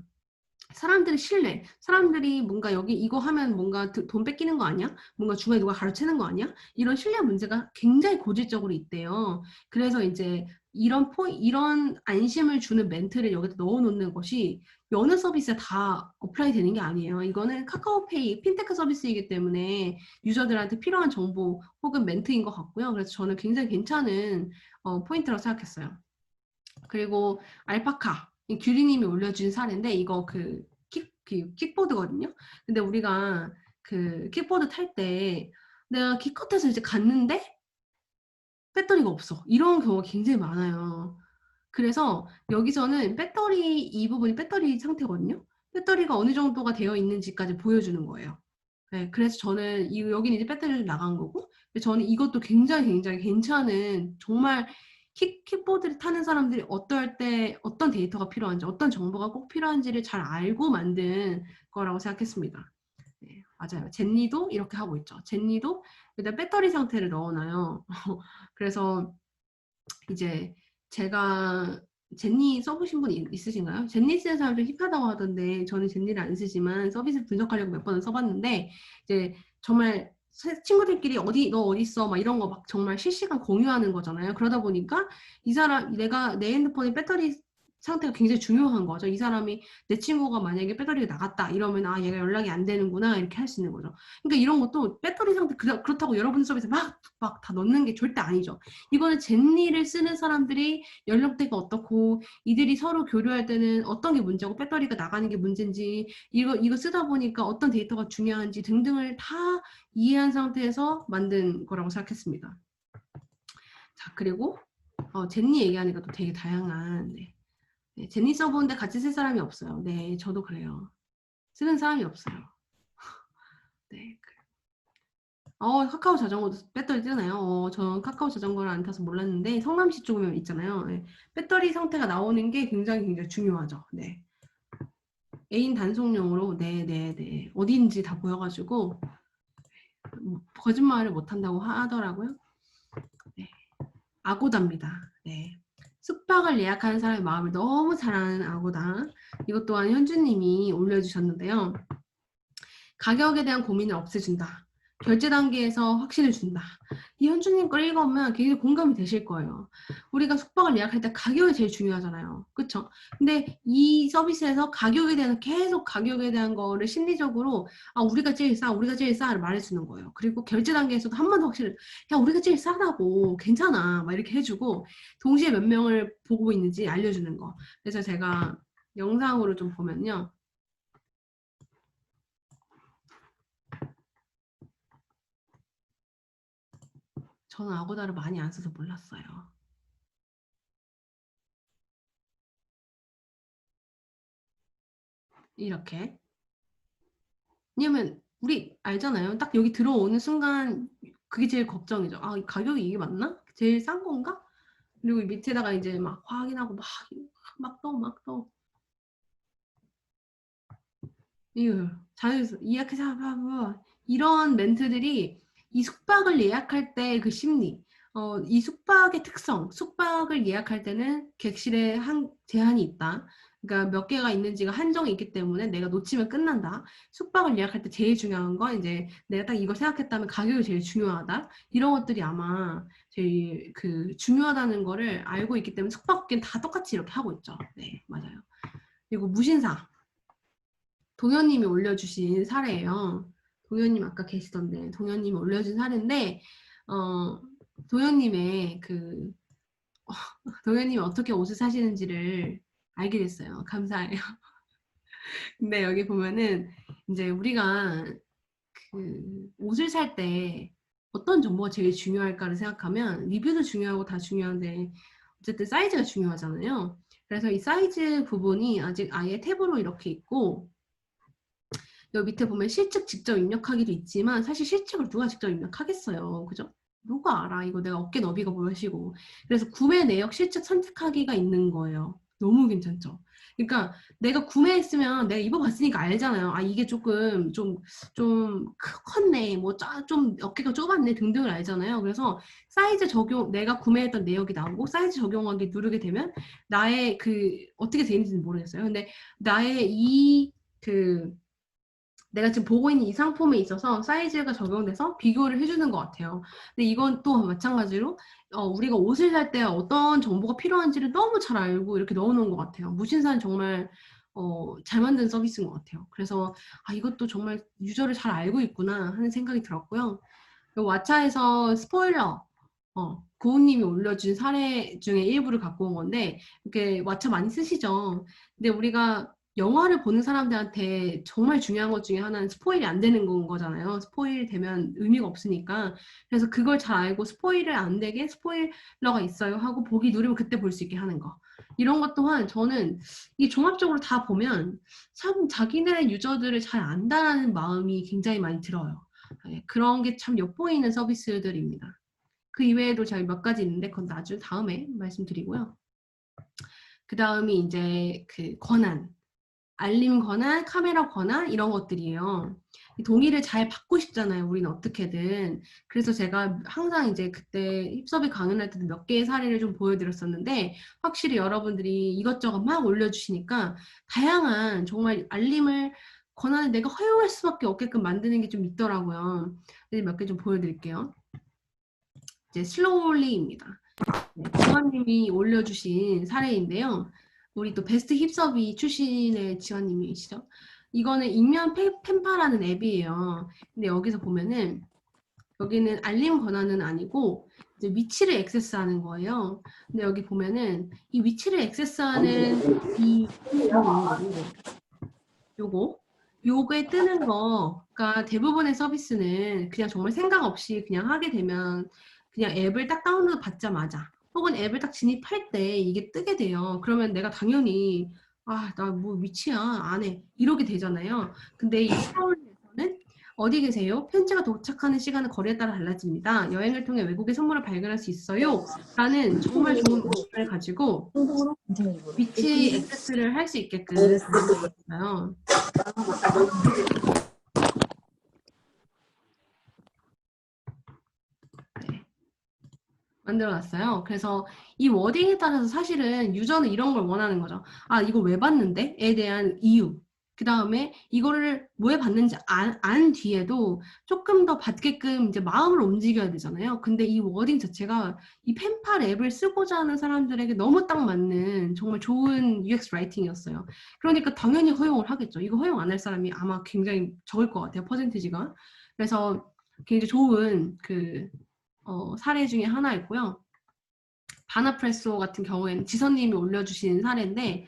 사람들의 신뢰, 사람들이 뭔가 여기 이거 하면 뭔가 돈 뺏기는 거 아니야? 뭔가 중간에 누가 가로채는 거 아니야? 이런 신뢰 문제가 굉장히 고질적으로 있대요. 그래서 이제 이런 안심을 주는 멘트를 여기다 넣어놓는 것이 여느 서비스에 다 어플라이 되는 게 아니에요. 이거는 카카오페이, 핀테크 서비스이기 때문에 유저들한테 필요한 정보 혹은 멘트인 것 같고요. 그래서 저는 굉장히 괜찮은 포인트라고 생각했어요. 그리고 알파카, 규리님이 올려준 사례인데 이거 킥보드거든요. 근데 우리가 그 킥보드 탈 때 내가 기껏해서 이제 갔는데 배터리가 없어. 이런 경우가 굉장히 많아요. 그래서 여기서는 이 부분이 배터리 상태거든요. 배터리가 어느 정도가 되어 있는지까지 보여주는 거예요. 네, 그래서 저는 여기는 이제 배터리를 나간 거고, 저는 이것도 굉장히 괜찮은 정말 킥보드를 타는 사람들이 어떨 때 어떤 데이터가 필요한지, 어떤 정보가 꼭 필요한지를 잘 알고 만든 거라고 생각했습니다. 네, 맞아요. 젠니도 이렇게 하고 있죠. 젠니도 일단 배터리 상태를 넣어놔요. 그래서 이제 제가 젠니 써보신 분 있으신가요? 젠니 쓰는 사람 좀 힙하다고 하던데 저는 젠니를 안 쓰지만 서비스 분석하려고 몇 번은 써봤는데 이제 정말 친구들끼리 너 어디 있어 막 이런 거 막 정말 실시간 공유하는 거잖아요. 그러다 보니까 내 핸드폰의 배터리 상태가 굉장히 중요한 거죠. 이 사람이 내 친구가 만약에 배터리가 나갔다 이러면 얘가 연락이 안 되는구나 이렇게 할 수 있는 거죠. 그러니까 이런 것도 배터리 상태 그렇다고 여러분 서비스에 막 다 넣는 게 절대 아니죠. 이거는 젠니를 쓰는 사람들이 연령대가 어떻고 이들이 서로 교류할 때는 어떤 게 문제고 배터리가 나가는 게 문제인지 이거 쓰다 보니까 어떤 데이터가 중요한지 등등을 다 이해한 상태에서 만든 거라고 생각했습니다. 자, 그리고 젠니 얘기하니까 또 되게 다양한 네, 젠니 써보는데 같이 쓸 사람이 없어요. 네, 저도 그래요. 쓰는 사람이 없어요. 네. 카카오 자전거도 배터리 뜨나요? 저는 카카오 자전거를 안 타서 몰랐는데 성남시 쪽에 있잖아요. 네. 배터리 상태가 나오는 게 굉장히 중요하죠. 네. 애인 단속용으로 네. 어디인지 다 보여가지고 거짓말을 못한다고 하더라고요. 네. 아고다입니다. 네. 숙박을 예약하는 사람의 마음을 너무 잘 아는 아고다. 이것 또한 현주님이 올려주셨는데요. 가격에 대한 고민을 없애준다. 결제 단계에서 확신을 준다. 이 현주님 걸 읽으면 굉장히 공감이 되실 거예요. 우리가 숙박을 예약할 때 가격이 제일 중요하잖아요. 그쵸? 근데 이 서비스에서 계속 가격에 대한 거를 심리적으로 우리가 제일 싸를 말해주는 거예요. 그리고 결제 단계에서도 한 번 더 확실히 우리가 제일 싸다고 괜찮아 막 이렇게 해주고 동시에 몇 명을 보고 있는지 알려주는 거. 그래서 제가 영상으로 좀 보면요. 저는 아고다를 많이 안 써서 몰랐어요. 이렇게. 왜냐면 우리 알잖아요. 딱 여기 들어오는 순간 그게 제일 걱정이죠. 가격이 이게 맞나? 제일 싼 건가? 그리고 밑에다가 이제 막 확인하고 막 떠. 이거 자연스 예약해서 이런 멘트들이 이 숙박을 예약할 때 그 심리, 이 숙박의 특성, 숙박을 예약할 때는 객실에 제한이 있다. 그러니까 몇 개가 있는지가 한정이 있기 때문에 내가 놓치면 끝난다. 숙박을 예약할 때 제일 중요한 건 이제 내가 딱 이거 생각했다면 가격이 제일 중요하다. 이런 것들이 아마 제일 그 중요하다는 거를 알고 있기 때문에 숙박업계는 다 똑같이 이렇게 하고 있죠. 네, 맞아요. 그리고 무신사. 동현님이 올려주신 사례예요. 동현님 아까 계시던데 동현님이 올려준 사례인데 동현님의 그 동현님이 어떻게 옷을 사시는지를 알게 됐어요. 감사해요. 근데 여기 보면은 이제 우리가 그 옷을 살 때 어떤 정보가 제일 중요할까를 생각하면 리뷰도 중요하고 다 중요한데 어쨌든 사이즈가 중요하잖아요. 그래서 이 사이즈 부분이 아직 아예 탭으로 이렇게 있고 여기 밑에 보면 실측 직접 입력하기도 있지만 사실 실측을 누가 직접 입력하겠어요. 그죠? 누가 알아? 이거 내가 어깨 너비가 보여지고. 그래서 구매 내역 실측 선택하기가 있는 거예요. 너무 괜찮죠? 그러니까 내가 구매했으면 내가 입어봤으니까 알잖아요. 아 이게 조금 좀 컸네, 뭐 좀 어깨가 좁았네 등등을 알잖아요. 그래서 사이즈 적용, 내가 구매했던 내역이 나오고 사이즈 적용하기 누르게 되면 나의 그 어떻게 되는지는 모르겠어요. 근데 나의 내가 지금 보고 있는 이 상품에 있어서 사이즈가 적용돼서 비교를 해주는 것 같아요. 근데 이건 또 마찬가지로 우리가 옷을 살 때 어떤 정보가 필요한지를 너무 잘 알고 이렇게 넣어놓은 것 같아요. 무신사는 정말 잘 만든 서비스인 것 같아요. 그래서 아 이것도 정말 유저를 잘 알고 있구나 하는 생각이 들었고요. 왓챠에서 스포일러 고은님이 올려준 사례 중에 일부를 갖고 온 건데 이렇게 왓챠 많이 쓰시죠. 근데 우리가 영화를 보는 사람들한테 정말 중요한 것 중에 하나는 스포일이 안 되는 건 거잖아요. 스포일 되면 의미가 없으니까. 그래서 그걸 잘 알고 스포일을 안 되게 스포일러가 있어요 하고 보기 누르면 그때 볼 수 있게 하는 거. 이런 것 또한 저는 이 종합적으로 다 보면 참 자기네 유저들을 잘 안다라는 마음이 굉장히 많이 들어요. 네, 그런 게 참 엿보이는 서비스들입니다. 그 이외에도 저희 몇 가지 있는데 그건 나중에 다음에 말씀드리고요. 그 다음이 이제 그 권한, 알림 권한, 카메라 권한 이런 것들이에요. 동의를 잘 받고 싶잖아요. 우리는 어떻게든. 그래서 제가 항상 이제 그때 힙서비 강연할 때도 몇 개의 사례를 좀 보여드렸었는데 확실히 여러분들이 이것저것 막 올려주시니까 다양한 정말 알림을 권한을 내가 허용할 수밖에 없게끔 만드는 게 좀 있더라고요. 몇 개 좀 보여드릴게요. 이제 슬로울리입니다. 지원님이 올려주신 사례인데요. 우리 또 베스트 힙서비 출신의 지원님이시죠. 이거는 익명 펜파라는 앱이에요. 근데 여기서 보면은 여기는 알림 권한은 아니고 이제 위치를 액세스하는 거예요. 근데 여기 보면은 이 위치를 액세스하는 이 요거에 뜨는 거가 대부분의 서비스는 그냥 정말 생각 없이 그냥 하게 되면 그냥 앱을 딱 다운로드 받자마자 혹은 앱을 딱 진입할 때 이게 뜨게 돼요. 그러면 내가 당연히 아, 나 뭐 위치야 안 해 이러게 되잖아요. 근데 이 스타울에서는 어디 계세요? 편지가 도착하는 시간은 거리에 따라 달라집니다. 여행을 통해 외국의 선물을 발견할 수 있어요. 라는 정말 좋은 옵션을 가지고 위치 액세스를 할 수 있게끔 만들어놨어요. 만들어놨어요. 그래서 이 워딩에 따라서 사실은 유저는 이런 걸 원하는 거죠. 아, 이거 왜 봤는데? 에 대한 이유. 그 다음에 이거를 왜 봤는지 안 뒤에도 조금 더 받게끔 이제 마음을 움직여야 되잖아요. 근데 이 워딩 자체가 이 펜팔 앱을 쓰고자 하는 사람들에게 너무 딱 맞는 정말 좋은 UX 라이팅이었어요. 그러니까 당연히 허용을 하겠죠. 이거 허용 안 할 사람이 아마 굉장히 적을 것 같아요. 퍼센티지가. 그래서 굉장히 좋은 사례 중에 하나였고요. 바나프레소 같은 경우에는 지선님이 올려주신 사례인데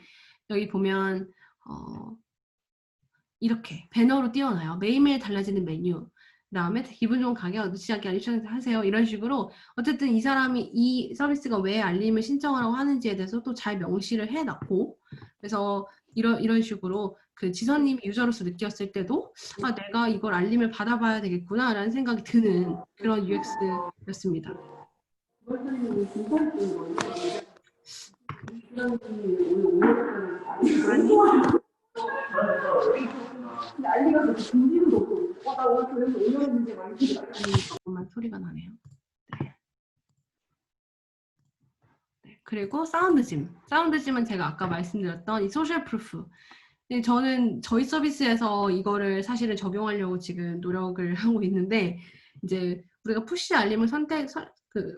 여기 보면 이렇게 배너로 띄워놔요. 매일매일 달라지는 메뉴, 그 다음에 기분 좋은 가격, 놓치지 않게 알림 하세요. 이런 식으로 어쨌든 이 사람이 이 서비스가 왜 알림을 신청하라고 하는지에 대해서 또 잘 명시를 해놨고 그래서 이런 식으로 그 지선님이 유저로서 느꼈을 때도 아 내가 이걸 알림을 받아봐야 되겠구나 라는 생각이 드는 그런 UX였습니다. 정말 소리가 나네요. 네. 그리고 사운드짐. 사운드짐은 제가 아까 말씀드렸던 이 소셜 프루프. 저는 저희 서비스에서 이거를 사실은 적용하려고 지금 노력을 하고 있는데, 이제 우리가 푸시 알림을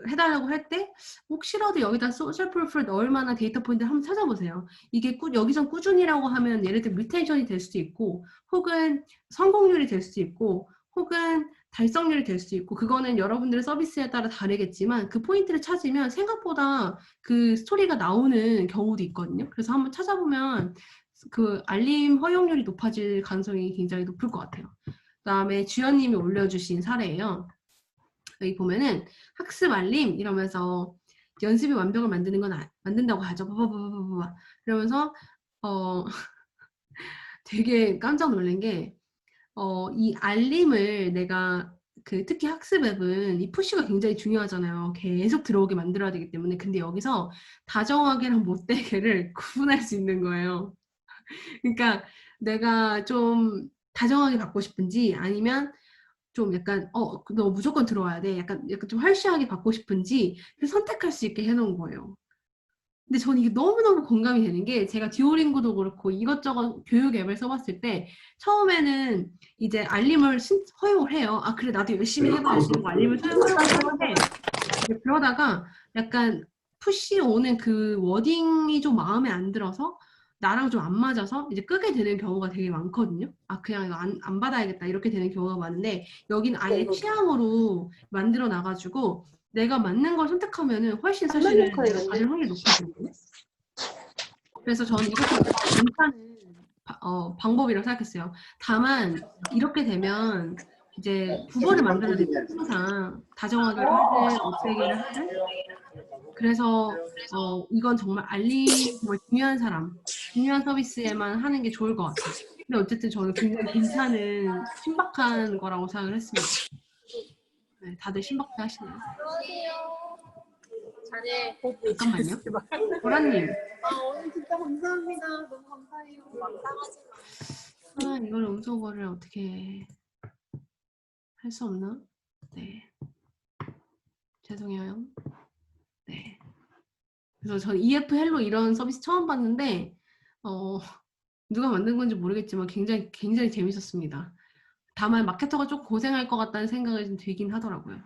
해달라고 할 때 혹시라도 여기다 소셜 프루프를 넣을 만한 데이터 포인트를 한번 찾아보세요. 이게 여기선 꾸준히라고 하면 예를 들어 리텐션이 될 수도 있고, 혹은 성공률이 될 수도 있고, 혹은 달성률이 될 수도 있고, 그거는 여러분들의 서비스에 따라 다르겠지만 그 포인트를 찾으면 생각보다 그 스토리가 나오는 경우도 있거든요. 그래서 한번 찾아보면 그 알림 허용률이 높아질 가능성이 굉장히 높을 것 같아요. 그 다음에 주연님이 올려주신 사례예요. 여기 보면은 학습 알림 이러면서 연습이 완벽을 만든다고 하죠. 이러면서 되게 깜짝 놀란 게 이 알림을 내가 특히 학습 앱은 이 푸시가 굉장히 중요하잖아요. 계속 들어오게 만들어야 되기 때문에. 근데 여기서 다정하게랑 못되게를 구분할 수 있는 거예요. 그러니까 내가 좀 다정하게 받고 싶은지 아니면 좀 약간 너 무조건 들어와야 돼. 약간 좀 활시하게 받고 싶은지 선택할 수 있게 해놓은 거예요. 근데 저는 이게 너무너무 공감이 되는 게 제가 듀오링고도 그렇고 이것저것 교육 앱을 써봤을 때 처음에는 이제 알림을 허용을 해요. 아 그래 나도 열심히 해봐야지 이런 거 알림을 허용을 하는데 그러다가 약간 푸시 오는 그 워딩이 좀 마음에 안 들어서 나랑 좀 안 맞아서 이제 끄게 되는 경우가 되게 많거든요. 아 그냥 이거 안 받아야겠다 이렇게 되는 경우가 많은데 여기는 아예 취향으로 만들어 놔가지고 내가 맞는 걸 선택하면은 훨씬 사실은 내가 받을 확률이 높아지거든요. 그래서 저는 이것도 괜찮은 방법이라고 생각했어요. 다만 이렇게 되면 이제 부분을 만들어야 되죠. 항상 다정하게를 하든 못되게를 하든. 그래서 이건 정말 알림이 정말 중요한 사람, 중요한 서비스에만 하는 게 좋을 것 같아요. 근데 어쨌든 저는 굉장히 괜찮은 신박한 거라고 생각을 했습니다. 네, 다들 신박해 하시네요. 자네 잠깐만요. 보라님. 오늘 진짜 감사합니다. 너무 감사해요. 감사하지 마. 이걸 음소거를 어떻게 할 수 없나? 네. 죄송해요. 네. 그래서 저는 EF 헬로 이런 서비스 처음 봤는데 누가 만든 건지 모르겠지만 굉장히 재밌었습니다. 다만 마케터가 좀 고생할 것 같다는 생각이 좀 들긴 하더라고요.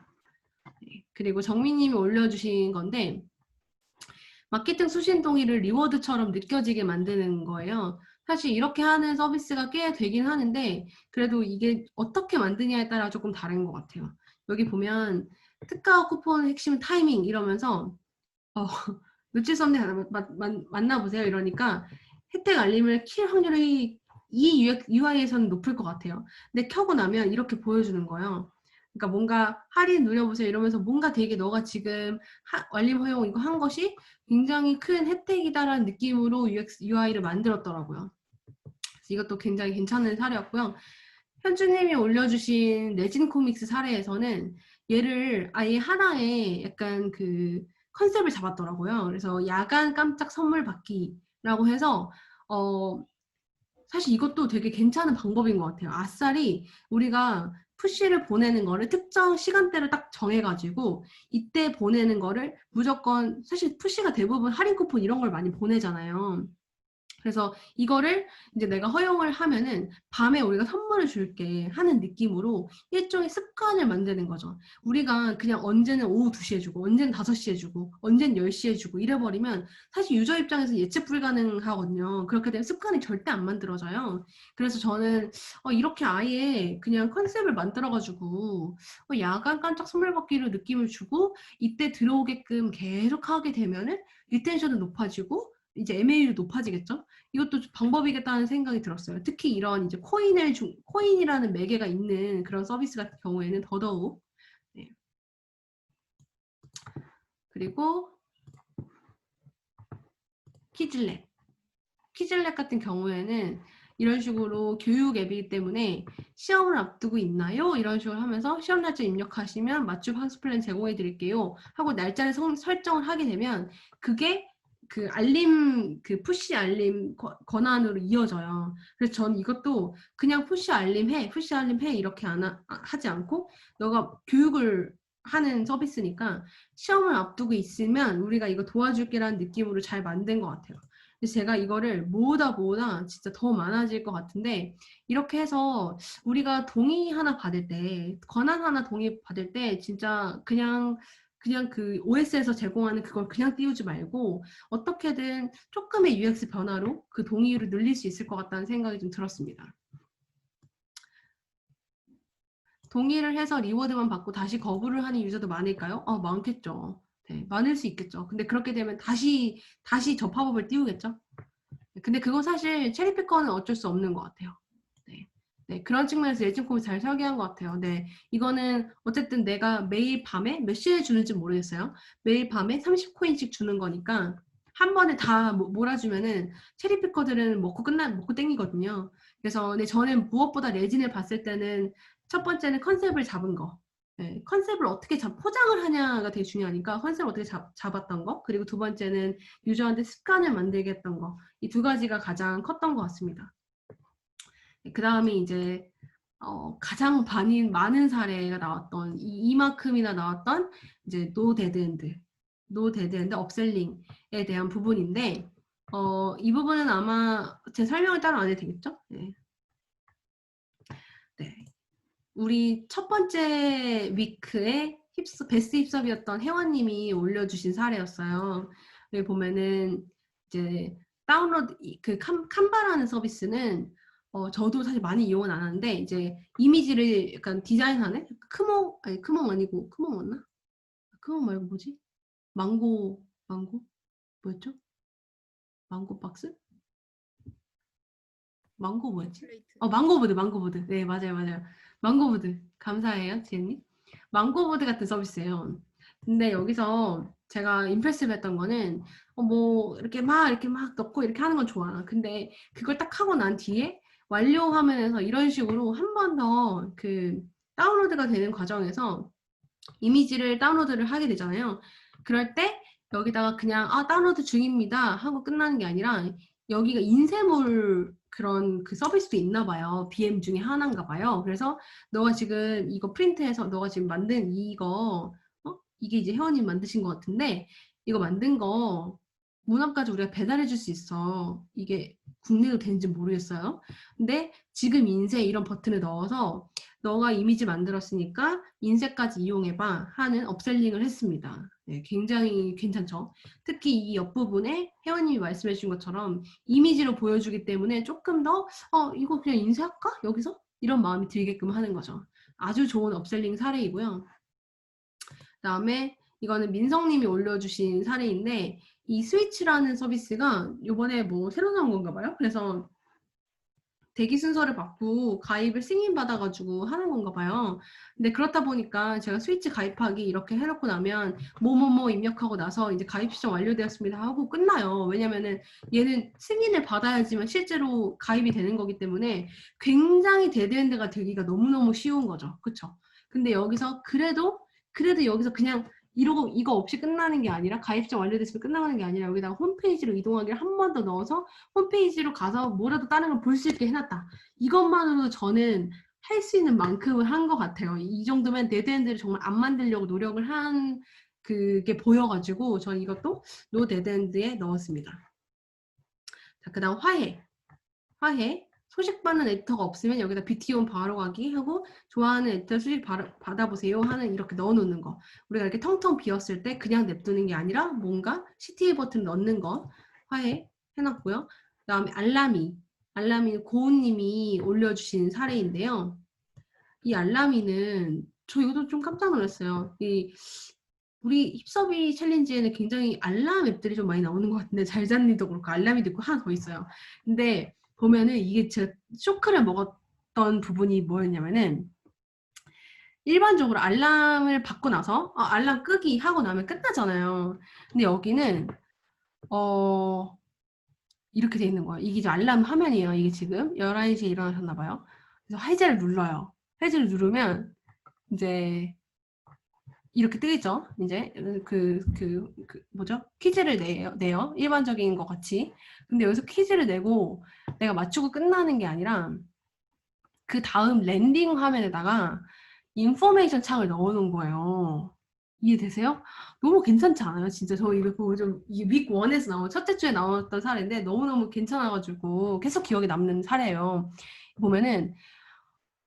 네. 그리고 정민님이 올려주신 건데 마케팅 수신 동의를 리워드처럼 느껴지게 만드는 거예요. 사실 이렇게 하는 서비스가 꽤 되긴 하는데 그래도 이게 어떻게 만드냐에 따라 조금 다른 것 같아요. 여기 보면 특가 쿠폰 핵심 타이밍 이러면서 며칠 썸네 만나보세요 이러니까 혜택 알림을 킬 확률이 이 UI에서는 높을 것 같아요. 근데 켜고 나면 이렇게 보여주는 거예요. 그러니까 뭔가 할인 누려보세요 이러면서 뭔가 되게 너가 지금 알림 허용 이거 한 것이 굉장히 큰 혜택이다라는 느낌으로 UI를 만들었더라고요. 그래서 이것도 굉장히 괜찮은 사례였고요. 현주님이 올려주신 레진 코믹스 사례에서는 얘를 아예 하나의 약간 그 컨셉을 잡았더라고요. 그래서 야간 깜짝 선물 받기라고 해서 사실 이것도 되게 괜찮은 방법인 것 같아요. 아싸리 우리가 푸시를 보내는 거를 특정 시간대를 딱 정해가지고 이때 보내는 거를 무조건 사실 푸시가 대부분 할인 쿠폰 이런 걸 많이 보내잖아요. 그래서 이거를 이제 내가 허용을 하면은 밤에 우리가 선물을 줄게 하는 느낌으로 일종의 습관을 만드는 거죠. 우리가 그냥 언제는 오후 2시에 주고 언제는 5시에 주고 언제는 10시에 주고 이래버리면 사실 유저 입장에서 예측 불가능하거든요. 그렇게 되면 습관이 절대 안 만들어져요. 그래서 저는 이렇게 아예 그냥 컨셉을 만들어가지고 야간 깜짝 선물 받기로 느낌을 주고 이때 들어오게끔 계속 하게 되면은 리텐션은 높아지고 이제 MAU도 높아지겠죠? 이것도 방법이겠다는 생각이 들었어요. 특히 이런 이제 코인이라는 매개가 있는 그런 서비스 같은 경우에는 더더욱. 네. 그리고 키즐랩 같은 경우에는 이런 식으로 교육 앱이기 때문에 시험을 앞두고 있나요? 이런 식으로 하면서 시험 날짜 입력하시면 맞춤 학습 플랜 제공해 드릴게요 하고 날짜를 설정을 하게 되면 그게 그 알림 그 푸시 알림 권한으로 이어져요. 그래서 저는 이것도 그냥 푸시 알림 해 이렇게 하지 않고 너가 교육을 하는 서비스니까 시험을 앞두고 있으면 우리가 이거 도와줄게라는 느낌으로 잘 만든 것 같아요. 그래서 제가 이거를 모으다 진짜 더 많아질 것 같은데 이렇게 해서 우리가 동의 하나 받을 때 권한 하나 동의 받을 때 진짜 그냥 그 OS에서 제공하는 그걸 그냥 띄우지 말고 어떻게든 조금의 UX 변화로 그 동의율을 늘릴 수 있을 것 같다는 생각이 좀 들었습니다. 동의를 해서 리워드만 받고 다시 거부를 하는 유저도 많을까요? 많겠죠. 네, 많을 수 있겠죠. 근데 그렇게 되면 다시 저 팝업을 띄우겠죠. 근데 그건 사실 체리피커는 어쩔 수 없는 것 같아요. 네. 네, 그런 측면에서 예진콤이 잘 설계한 것 같아요. 네, 이거는 어쨌든 내가 매일 밤에 몇 시에 주는지 모르겠어요. 매일 밤에 30코인씩 주는 거니까 한 번에 다 몰아주면은 체리피커들은 먹고 땡기거든요. 그래서 근데 저는 무엇보다 레진을 봤을 때는 첫 번째는 컨셉을 잡은 거. 네, 컨셉을 어떻게 포장을 하냐가 되게 중요하니까 컨셉을 어떻게 잡았던 거. 그리고 두 번째는 유저한테 습관을 만들게 했던 거. 이 두 가지가 가장 컸던 것 같습니다. 그 다음에 이제 가장 많은 사례가 나왔던 이만큼이나 나왔던 이제 노 데드엔드 업셀링에 대한 부분인데 이 부분은 아마 제 설명을 따로 안 해도 되겠죠? 네. 네. 우리 첫 번째 위크에 베스트 힙섭이었던 혜원님이 올려주신 사례였어요. 여기 보면은 이제 다운로드 그 칸바라는 서비스는 저도 사실 많이 이용은 안 하는데 이제 이미지를 약간 디자인하는 크몽 아니고 크몽 맞나? 크몽 말고 뭐지? 망고 뭐였죠? 망고 박스? 망고 뭐였지? 망고보드. 네, 맞아요. 망고보드. 감사해요, 지은님. 망고보드 같은 서비스예요. 근데 여기서 제가 임프레시브 했던 거는 뭐 이렇게 막 넣고 이렇게 하는 건 좋아. 근데 그걸 딱 하고 난 뒤에 완료 화면에서 이런 식으로 한 번 더 그 다운로드가 되는 과정에서 이미지를 다운로드를 하게 되잖아요. 그럴 때 여기다가 그냥 다운로드 중입니다 하고 끝나는 게 아니라 여기가 인쇄물 그런 그 서비스도 있나 봐요. BM 중에 하나인가 봐요. 그래서 너가 지금 이거 프린트해서 너가 지금 만든 이거 이게 이제 회원님 만드신 것 같은데 이거 만든 거 문 앞까지 우리가 배달해 줄 수 있어. 이게 국내도 되는지 모르겠어요. 근데 지금 인쇄 이런 버튼을 넣어서 너가 이미지 만들었으니까 인쇄까지 이용해봐 하는 업셀링을 했습니다. 네, 굉장히 괜찮죠. 특히 이 옆부분에 회원님이 말씀해 주신 것처럼 이미지로 보여주기 때문에 조금 더 이거 그냥 인쇄할까? 여기서? 이런 마음이 들게끔 하는 거죠. 아주 좋은 업셀링 사례이고요. 그다음에 이거는 민성님이 올려주신 사례인데 이 스위치라는 서비스가 이번에 뭐 새로 나온 건가 봐요. 그래서 대기 순서를 받고 가입을 승인받아가지고 하는 건가 봐요. 근데 그렇다 보니까 제가 스위치 가입하기 이렇게 해놓고 나면 뭐뭐뭐 입력하고 나서 이제 가입 시점 완료되었습니다 하고 끝나요. 왜냐면은 얘는 승인을 받아야지만 실제로 가입이 되는 거기 때문에 굉장히 데드엔드가 되기가 너무너무 쉬운 거죠. 그쵸? 근데 여기서 그래도 여기서 그냥 이러고 이거 없이 끝나는 게 아니라 가입자 완료됐으면 끝나는 게 아니라 여기다가 홈페이지로 이동하기를 한 번 더 넣어서 홈페이지로 가서 뭐라도 다른 걸 볼 수 있게 해놨다. 이것만으로도 저는 할 수 있는 만큼은 한 것 같아요. 이 정도면 데드엔드를 정말 안 만들려고 노력을 한 그게 보여가지고 저는 이것도 노 데드엔드에 넣었습니다. 자, 그 다음 화해. 소식받는 에디터가 없으면 여기다 BT온 바로 가기 하고 좋아하는 에디터 소식 받아보세요 하는 이렇게 넣어놓는 거. 우리가 이렇게 텅텅 비었을 때 그냥 냅두는 게 아니라 뭔가 CTA 버튼 넣는 거 화해 해놨고요. 그 다음에 알라미는 고은님이 올려주신 사례인데요. 이 알라미는 저 이것도 좀 깜짝 놀랐어요. 우리 힙서비 챌린지에는 굉장히 알람 앱들이 좀 많이 나오는 것 같은데 잘잔니도 그렇고 알람이도 있고 하나 더 있어요. 근데 보면은 이게 제가 쇼크를 먹었던 부분이 뭐였냐면은 일반적으로 알람을 받고 나서 알람 끄기 하고 나면 끝나잖아요. 근데 여기는 이렇게 돼 있는 거예요. 이게 이제 알람 화면이에요. 이게 지금 11시에 일어나셨나 봐요. 그래서 해제를 눌러요. 해제를 누르면 이제 이렇게 뜨겠죠. 이제 뭐죠? 퀴즈를 내요. 일반적인 것 같이. 근데 여기서 퀴즈를 내고 내가 맞추고 끝나는 게 아니라 그 다음 랜딩 화면에다가 인포메이션 창을 넣어놓은 거예요. 이해되세요? 너무 괜찮지 않아요? 진짜 저 이거 보고 윅 1에서 나온 첫째 주에 나왔던 사례인데 너무너무 괜찮아가지고 계속 기억에 남는 사례예요. 보면은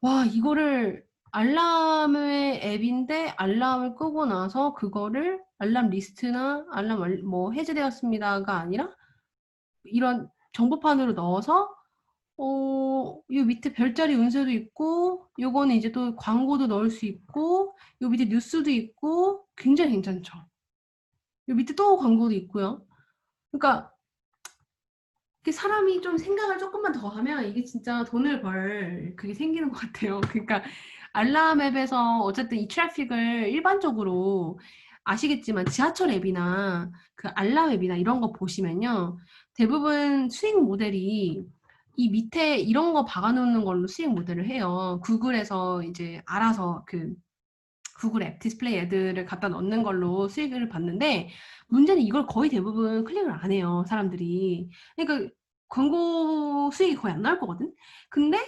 와 이거를 알람의 앱인데 알람을 끄고 나서 그거를 알람 리스트나 알람 뭐 해제되었습니다가 아니라 이런 정보판으로 넣어서 요 밑에 별자리 운세도 있고 요거는 이제 또 광고도 넣을 수 있고 요 밑에 뉴스도 있고 굉장히 괜찮죠. 요 밑에 또 광고도 있고요. 그러니까 이게 사람이 좀 생각을 조금만 더 하면 이게 진짜 돈을 벌 그게 생기는 것 같아요. 그러니까 알람 앱에서 어쨌든 이 트래픽을 일반적으로 아시겠지만 지하철 앱이나 그 알람 앱이나 이런 거 보시면요. 대부분 수익 모델이 이 밑에 이런 거 박아놓는 걸로 수익 모델을 해요. 구글에서 이제 알아서 그 구글 앱 디스플레이 애들을 갖다 넣는 걸로 수익을 받는데 문제는 이걸 거의 대부분 클릭을 안 해요, 사람들이. 그러니까 광고 수익이 거의 안 나올 거거든. 근데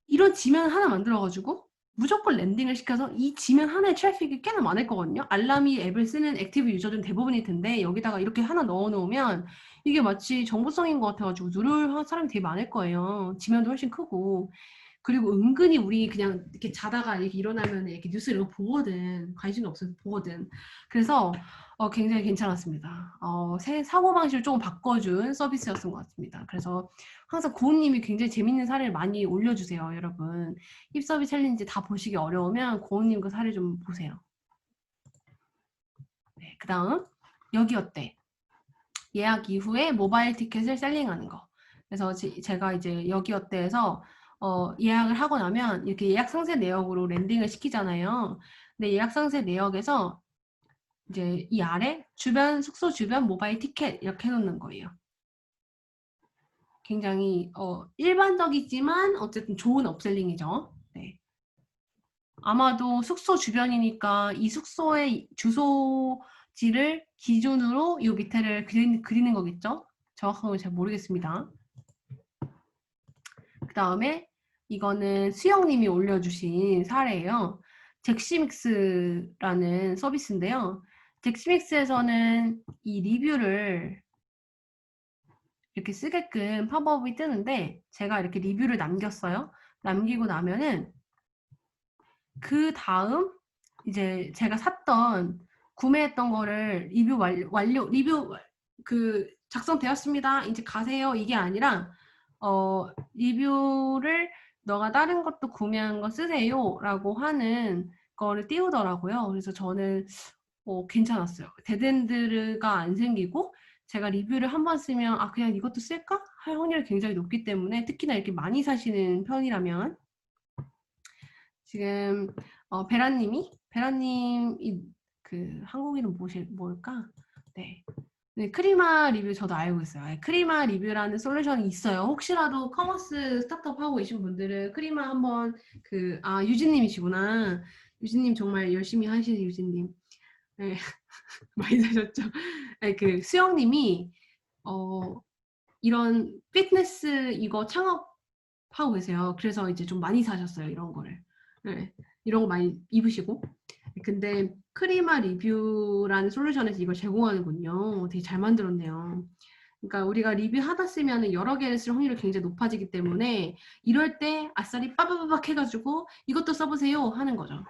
이런 지면 하나 만들어 가지고 무조건 랜딩을 시켜서 이 지면 하나의 트래픽이 꽤나 많을 거거든요. 알람이 앱을 쓰는 액티브 유저들은 대부분일 텐데 여기다가 이렇게 하나 넣어 놓으면 이게 마치 정보성인 것 같아 가지고 누를 사람이 되게 많을 거예요. 지면도 훨씬 크고. 그리고 은근히 우리 그냥 이렇게 자다가 이렇게 일어나면 이렇게 뉴스 이런 거 보거든. 관심이 없어서 보거든. 그래서 굉장히 괜찮았습니다. 사고방식을 조금 바꿔준 서비스였던 것 같습니다. 그래서 항상 고은님이 굉장히 재밌는 사례를 많이 올려주세요, 여러분. 힙서비 챌린지 다 보시기 어려우면 고은님 그 사례 좀 보세요. 네, 그 다음 여기 어때? 예약 이후에 모바일 티켓을 셀링하는 거. 그래서 제가 이제 여기 어때에서 예약을 하고 나면 이렇게 예약 상세 내역으로 랜딩을 시키잖아요. 근데 예약 상세 내역에서 이제 이 아래 주변 숙소 주변 모바일 티켓 이렇게 해놓는 거예요. 굉장히 일반적이지만 어쨌든 좋은 업셀링이죠. 네. 아마도 숙소 주변이니까 이 숙소의 주소지를 기준으로 이 밑에를 그리는 거겠죠? 정확한 건 잘 모르겠습니다. 그 다음에 이거는 수영님이 올려주신 사례예요. 잭시믹스라는 서비스인데요. 잭시믹스에서는 이 리뷰를 이렇게 쓰게끔 팝업이 뜨는데 제가 이렇게 리뷰를 남겼어요. 남기고 나면은 그 다음 이제 제가 샀던 구매했던 거를 리뷰 완료 리뷰 그 작성되었습니다. 이제 가세요. 이게 아니라 리뷰를 너가 다른 것도 구매한 거 쓰세요라고 하는 거를 띄우더라고요. 그래서 저는 괜찮았어요. 데드엔드가 안 생기고 제가 리뷰를 한 번 쓰면 아 그냥 이것도 쓸까? 할 확률이 굉장히 높기 때문에 특히나 이렇게 많이 사시는 편이라면 지금 베라님이 그 한국 이름 뭘까? 네. 네, 크리마 리뷰 저도 알고 있어요. 네, 크리마 리뷰라는 솔루션이 있어요. 혹시라도 커머스 스타트업 하고 계신 분들은 크리마 한번 유진님이시구나. 유진님 정말 열심히 하시는 유진님. 네, 많이 사셨죠. 네, 그 수영님이 이런 피트니스 이거 창업하고 계세요. 그래서 이제 좀 많이 사셨어요. 이런 거를. 네, 이런 거 많이 입으시고. 근데 크리마 리뷰라는 솔루션에서 이걸 제공하는군요. 되게 잘 만들었네요. 그러니까 우리가 리뷰하다 쓰면 여러 개를 쓸 확률이 굉장히 높아지기 때문에 이럴 때 아싸리 빠바바박 해가지고 이것도 써보세요 하는 거죠.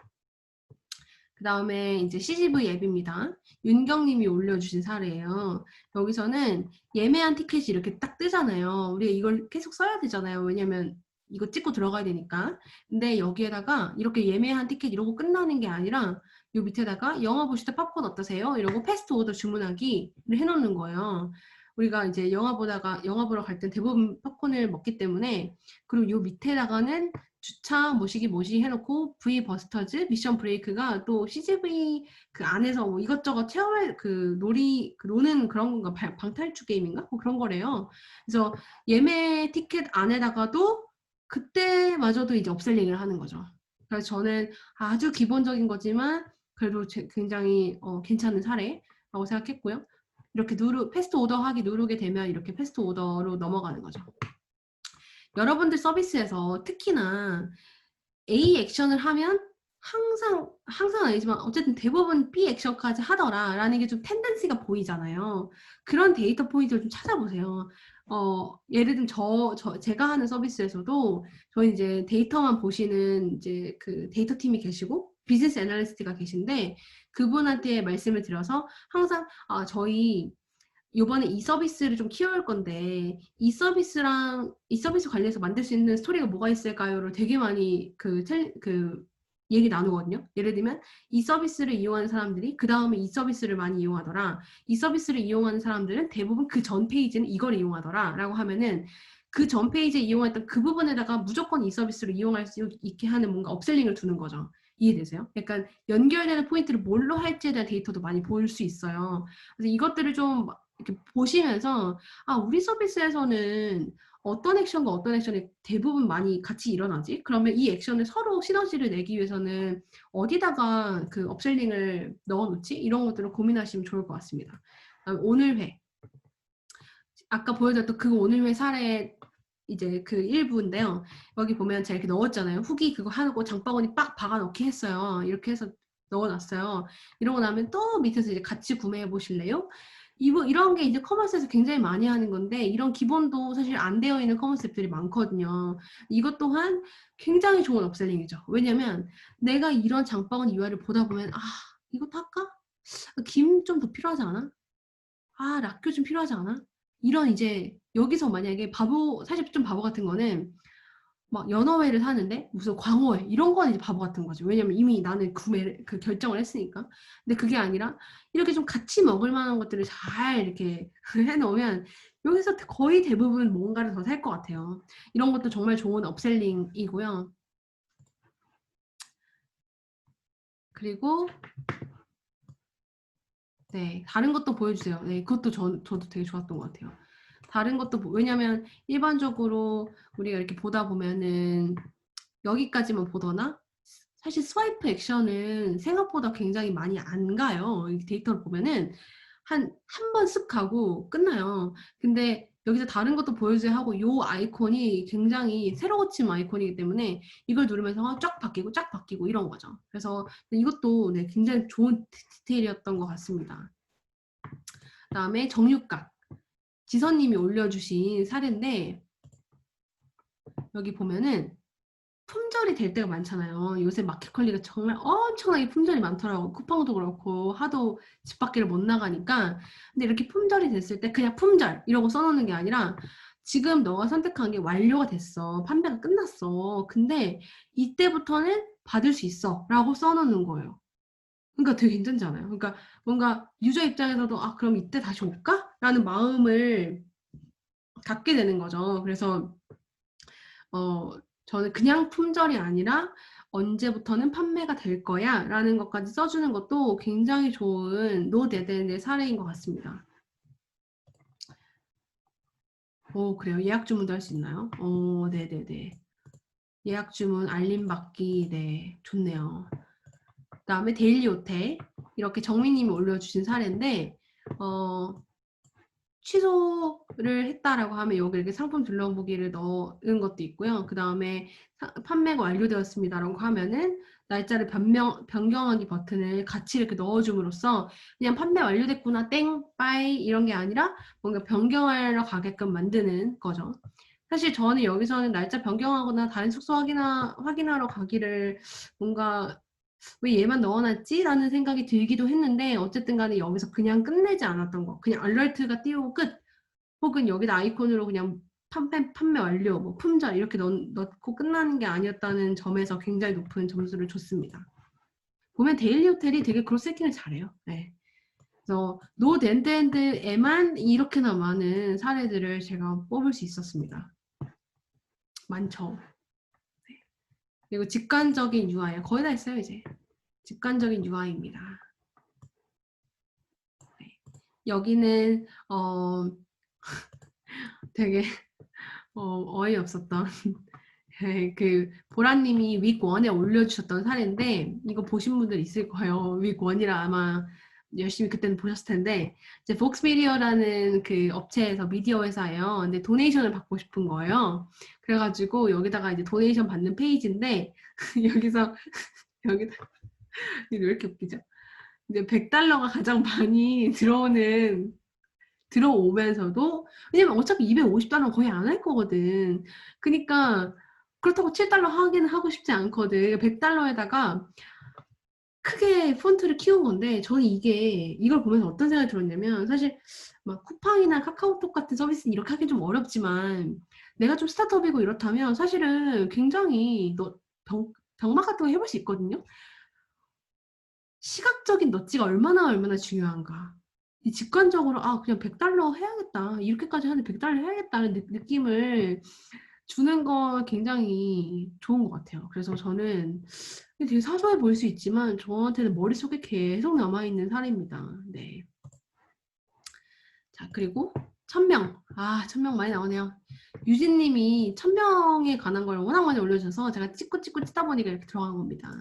그 다음에 이제 CGV 앱입니다. 윤경님이 올려주신 사례예요. 여기서는 예매한 티켓이 이렇게 딱 뜨잖아요. 우리가 이걸 계속 써야 되잖아요. 왜냐면 이거 찍고 들어가야 되니까. 근데 여기에다가 이렇게 예매한 티켓 이러고 끝나는 게 아니라 요 밑에다가 영화 보실 때 팝콘 어떠세요? 이러고 패스트 오더 주문하기를 해놓는 거예요. 우리가 이제 영화 보러 갈 땐 대부분 팝콘을 먹기 때문에 그리고 요 밑에다가는 주차 모시기 해놓고 V 버스터즈 미션 브레이크가 또 CGV 그 안에서 뭐 이것저것 체험할 노는 그런 건가 방탈출 게임인가 뭐 그런 거래요. 그래서 예매 티켓 안에다가도 그때마저도 이제 업셀링을 하는 거죠. 그래서 저는 아주 기본적인 거지만 그래도 굉장히 괜찮은 사례라고 생각했고요. 이렇게 패스트 오더 하기 누르게 되면 이렇게 패스트 오더로 넘어가는 거죠. 여러분들 서비스에서 특히나 A 액션을 하면 항상 아니지만 어쨌든 대부분 B 액션까지 하더라라는 게 좀 텐던시가 보이잖아요. 그런 데이터 포인트를 좀 찾아보세요. 예를 들면 제가 하는 서비스에서도 저희 이제 데이터만 보시는 이제 그 데이터 팀이 계시고 비즈니스 애널리스트가 계신데 그분한테 말씀을 드려서 항상 저희 요번에 이 서비스를 좀 키워올 건데 이 서비스 관련해서 만들 수 있는 스토리가 뭐가 있을까요를 되게 많이 그 얘기 나누거든요. 예를 들면 이 서비스를 이용하는 사람들이 그 다음에 이 서비스를 많이 이용하더라. 이 서비스를 이용하는 사람들은 대부분 그 전 페이지는 이걸 이용하더라 라고 하면은 그 전 페이지에 이용했던 그 부분에다가 무조건 이 서비스를 이용할 수 있게 하는 뭔가 업셀링을 두는 거죠. 이해되세요? 약간 연결되는 포인트를 뭘로 할지에 대한 데이터도 많이 볼 수 있어요. 그래서 이것들을 좀 이렇게 보시면서 우리 서비스에서는 어떤 액션과 어떤 액션이 대부분 많이 같이 일어나지? 그러면 이 액션을 서로 시너지를 내기 위해서는 어디다가 그 업셀링을 넣어놓지? 이런 것들을 고민하시면 좋을 것 같습니다. 오늘회. 아까 보여드렸던 그 오늘회 사례 이제 그 일부인데요. 여기 보면 제가 이렇게 넣었잖아요. 후기 그거 하고 장바구니 빡 박아넣기 했어요. 이렇게 해서 넣어놨어요. 이러고 나면 또 밑에서 이제 같이 구매해 보실래요? 이런 게 이제 커머스에서 굉장히 많이 하는 건데 이런 기본도 사실 안 되어 있는 커머스들이 많거든요. 이것 또한 굉장히 좋은 업셀링이죠. 왜냐면 내가 이런 장바구니 UR을 보다 보면 이것도 할까? 김 좀 더 필요하지 않아? 락교 좀 필요하지 않아? 이런 이제 여기서 만약에 사실 좀 바보 같은 거는 막 연어회를 사는데 무슨 광어회 이런 건 이제 바보 같은 거죠. 왜냐면 이미 나는 그 결정을 했으니까. 근데 그게 아니라 이렇게 좀 같이 먹을 만한 것들을 잘 이렇게 해놓으면 여기서 거의 대부분 뭔가를 더 살 것 같아요. 이런 것도 정말 좋은 업셀링이고요. 그리고 네, 다른 것도 보여주세요. 네, 그것도 저도 되게 좋았던 것 같아요. 다른 것도 왜냐면 일반적으로 우리가 이렇게 보다 보면은 여기까지만 보거나 사실 스와이프 액션은 생각보다 굉장히 많이 안 가요. 이 데이터를 보면은 한 번 쓱 가고 끝나요. 근데 여기서 다른 것도 보여줘야 하고 요 아이콘이 굉장히 새로 고침 아이콘이기 때문에 이걸 누르면서 쫙 바뀌고 이런 거죠. 그래서 이것도 네, 굉장히 좋은 디테일이었던 것 같습니다. 그다음에 정육각. 지선님이 올려주신 사례인데 여기 보면은 품절이 될 때가 많잖아요. 요새 마켓컬리가 정말 엄청나게 품절이 많더라고. 쿠팡도 그렇고 하도 집 밖을 못 나가니까. 근데 이렇게 품절이 됐을 때 그냥 품절 이러고 써놓는 게 아니라 지금 너가 선택한 게 완료가 됐어. 판매가 끝났어. 근데 이때부터는 받을 수 있어 라고 써놓는 거예요. 그러니까 되게 괜찮지 않아요? 그러니까 뭔가 유저 입장에서도 그럼 이때 다시 올까? 라는 마음을 갖게 되는 거죠. 그래서 저는 그냥 품절이 아니라 언제부터는 판매가 될 거야 라는 것까지 써주는 것도 굉장히 좋은 노 데드엔드의 사례인 것 같습니다. 그래요. 예약 주문도 할 수 있나요? 네네네. 예약 주문 알림 받기 네 좋네요. 그 다음에 데일리 호텔 이렇게 정민님이 올려주신 사례인데 취소를 했다라고 하면 여기 이렇게 상품 둘러보기를 넣은 것도 있고요. 그 다음에 판매가 완료되었습니다라고 하면은 날짜를 변경하기 버튼을 같이 이렇게 넣어줌으로써 그냥 판매 완료됐구나 땡 빠이 이런 게 아니라 뭔가 변경하러 가게끔 만드는 거죠. 사실 저는 여기서는 날짜 변경하거나 다른 숙소 확인하러 가기를 뭔가 왜 얘만 넣어놨지? 라는 생각이 들기도 했는데 어쨌든 간에 여기서 그냥 끝내지 않았던 거. 그냥 알러트가 띄우고 끝. 혹은 여기다 아이콘으로 그냥 판매 완료, 뭐 품절 이렇게 넣고 끝나는 게 아니었다는 점에서 굉장히 높은 점수를 줬습니다. 보면 데일리 호텔이 되게 그런 세팅을 잘해요. 네. 그래서 노 덴드엔드에만 이렇게나 많은 사례들을 제가 뽑을 수 있었습니다. 많죠. 네. 그리고 직관적인 UI 거의 다 했어요 이제. 직관적인 UI입니다. 네. 여기는 되게 어이없었던 그 보라님이 윅 1에 올려주셨던 사례인데 이거 보신 분들 있을 거예요. 윅 1이라 아마 열심히 그때는 보셨을 텐데 이제 폭스미디어라는 그 업체에서 미디어 회사예요. 근데 도네이션을 받고 싶은 거예요. 그래가지고 여기다가 이제 도네이션 받는 페이지인데 여기서 여기다 왜 이렇게 웃기죠? 이제 $100가 가장 많이 들어오면서도 왜냐면 어차피 $250 거의 안 할 거거든. 그러니까 그렇다고 $7 하기는 하고 싶지 않거든. $100에다가 크게 폰트를 키운 건데 저는 이걸 보면서 어떤 생각이 들었냐면 사실 막 쿠팡이나 카카오톡 같은 서비스는 이렇게 하기 좀 어렵지만 내가 좀 스타트업이고 이렇다면 사실은 굉장히 병맛 같은 거 해볼 수 있거든요. 시각적인 넛지가 얼마나 중요한가. 이 직관적으로 그냥 $100 해야겠다. 이렇게까지 하는데 $100 해야겠다는 느낌을 주는 거 굉장히 좋은 것 같아요. 그래서 저는 되게 사소해 보일 수 있지만 저한테는 머릿속에 계속 남아있는 사례입니다. 네. 자, 그리고 1000명. 1000명 많이 나오네요. 유진님이 1000명에 관한 걸 워낙 많이 올려주셔서 제가 찍고 찍다 보니까 이렇게 들어간 겁니다.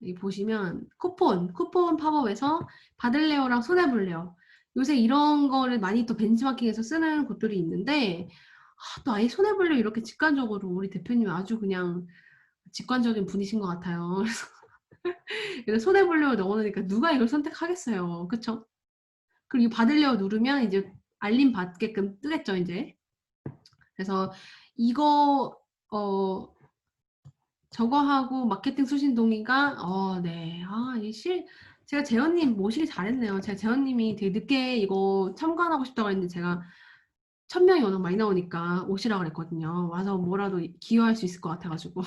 여기 보시면 쿠폰 팝업에서 받을래요랑 손해볼래요. 요새 이런 거를 많이 또 벤치마킹해서 쓰는 곳들이 있는데 또 아예 손해볼래요 이렇게 직관적으로 우리 대표님이 아주 그냥 직관적인 분이신 것 같아요. 그래서 손해볼래요 넣어놓으니까 누가 이걸 선택하겠어요. 그쵸? 그리고 받을래요 누르면 이제 알림 받게끔 뜨겠죠 이제. 그래서 이거 저거하고 마케팅 수신 동의가 네. 제가 재현님 모시기 잘했네요. 제가 재현님이 되게 늦게 이거 참관하고 싶다고 했는데 제가 1000명이 워낙 많이 나오니까 오시라고 그랬거든요. 와서 뭐라도 기여할 수 있을 것 같아가지고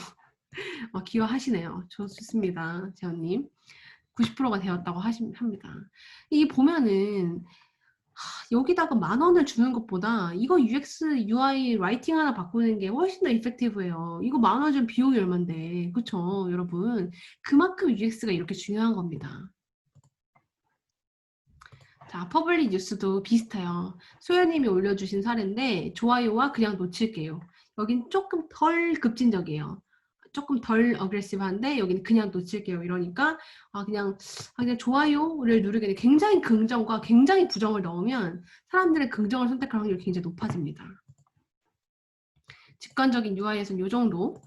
기여하시네요. 좋습니다. 재현님. 90%가 되었다고 합니다. 이 보면은 여기다가 10,000원을 주는 것보다 이거 UX, UI 라이팅 하나 바꾸는 게 훨씬 더 이펙티브해요. 이거 10,000원 좀 비용이 얼만데. 그쵸, 여러분? 그만큼 UX가 이렇게 중요한 겁니다. 자, 퍼블릭 뉴스도 비슷해요. 소연님이 올려주신 사례인데 좋아요와 그냥 놓칠게요. 여긴 조금 덜 급진적이에요. 조금 덜 어그레시브한데 여기는 그냥 놓칠게요. 이러니까 그냥 좋아요를 누르게 돼. 굉장히 긍정과 굉장히 부정을 넣으면 사람들의 긍정을 선택할 확률이 굉장히 높아집니다. 직관적인 UI에서는 이 정도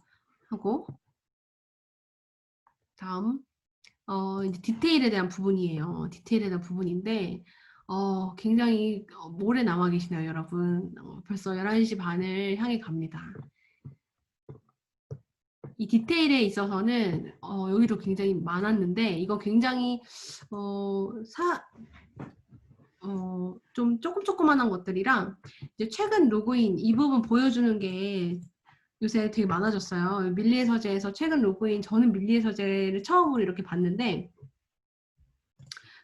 하고 다음 이제 디테일에 대한 부분이에요. 디테일에 대한 부분인데 굉장히 오래 남아 계시네요, 여러분. 벌써 11시 반을 향해 갑니다. 이 디테일에 있어서는 여기도 굉장히 많았는데 이거 굉장히 좀 조그만한 것들이랑 이제 최근 로그인 이 부분 보여주는 게 요새 되게 많아졌어요. 밀리의 서재에서 최근 로그인 저는 밀리의 서재를 처음으로 이렇게 봤는데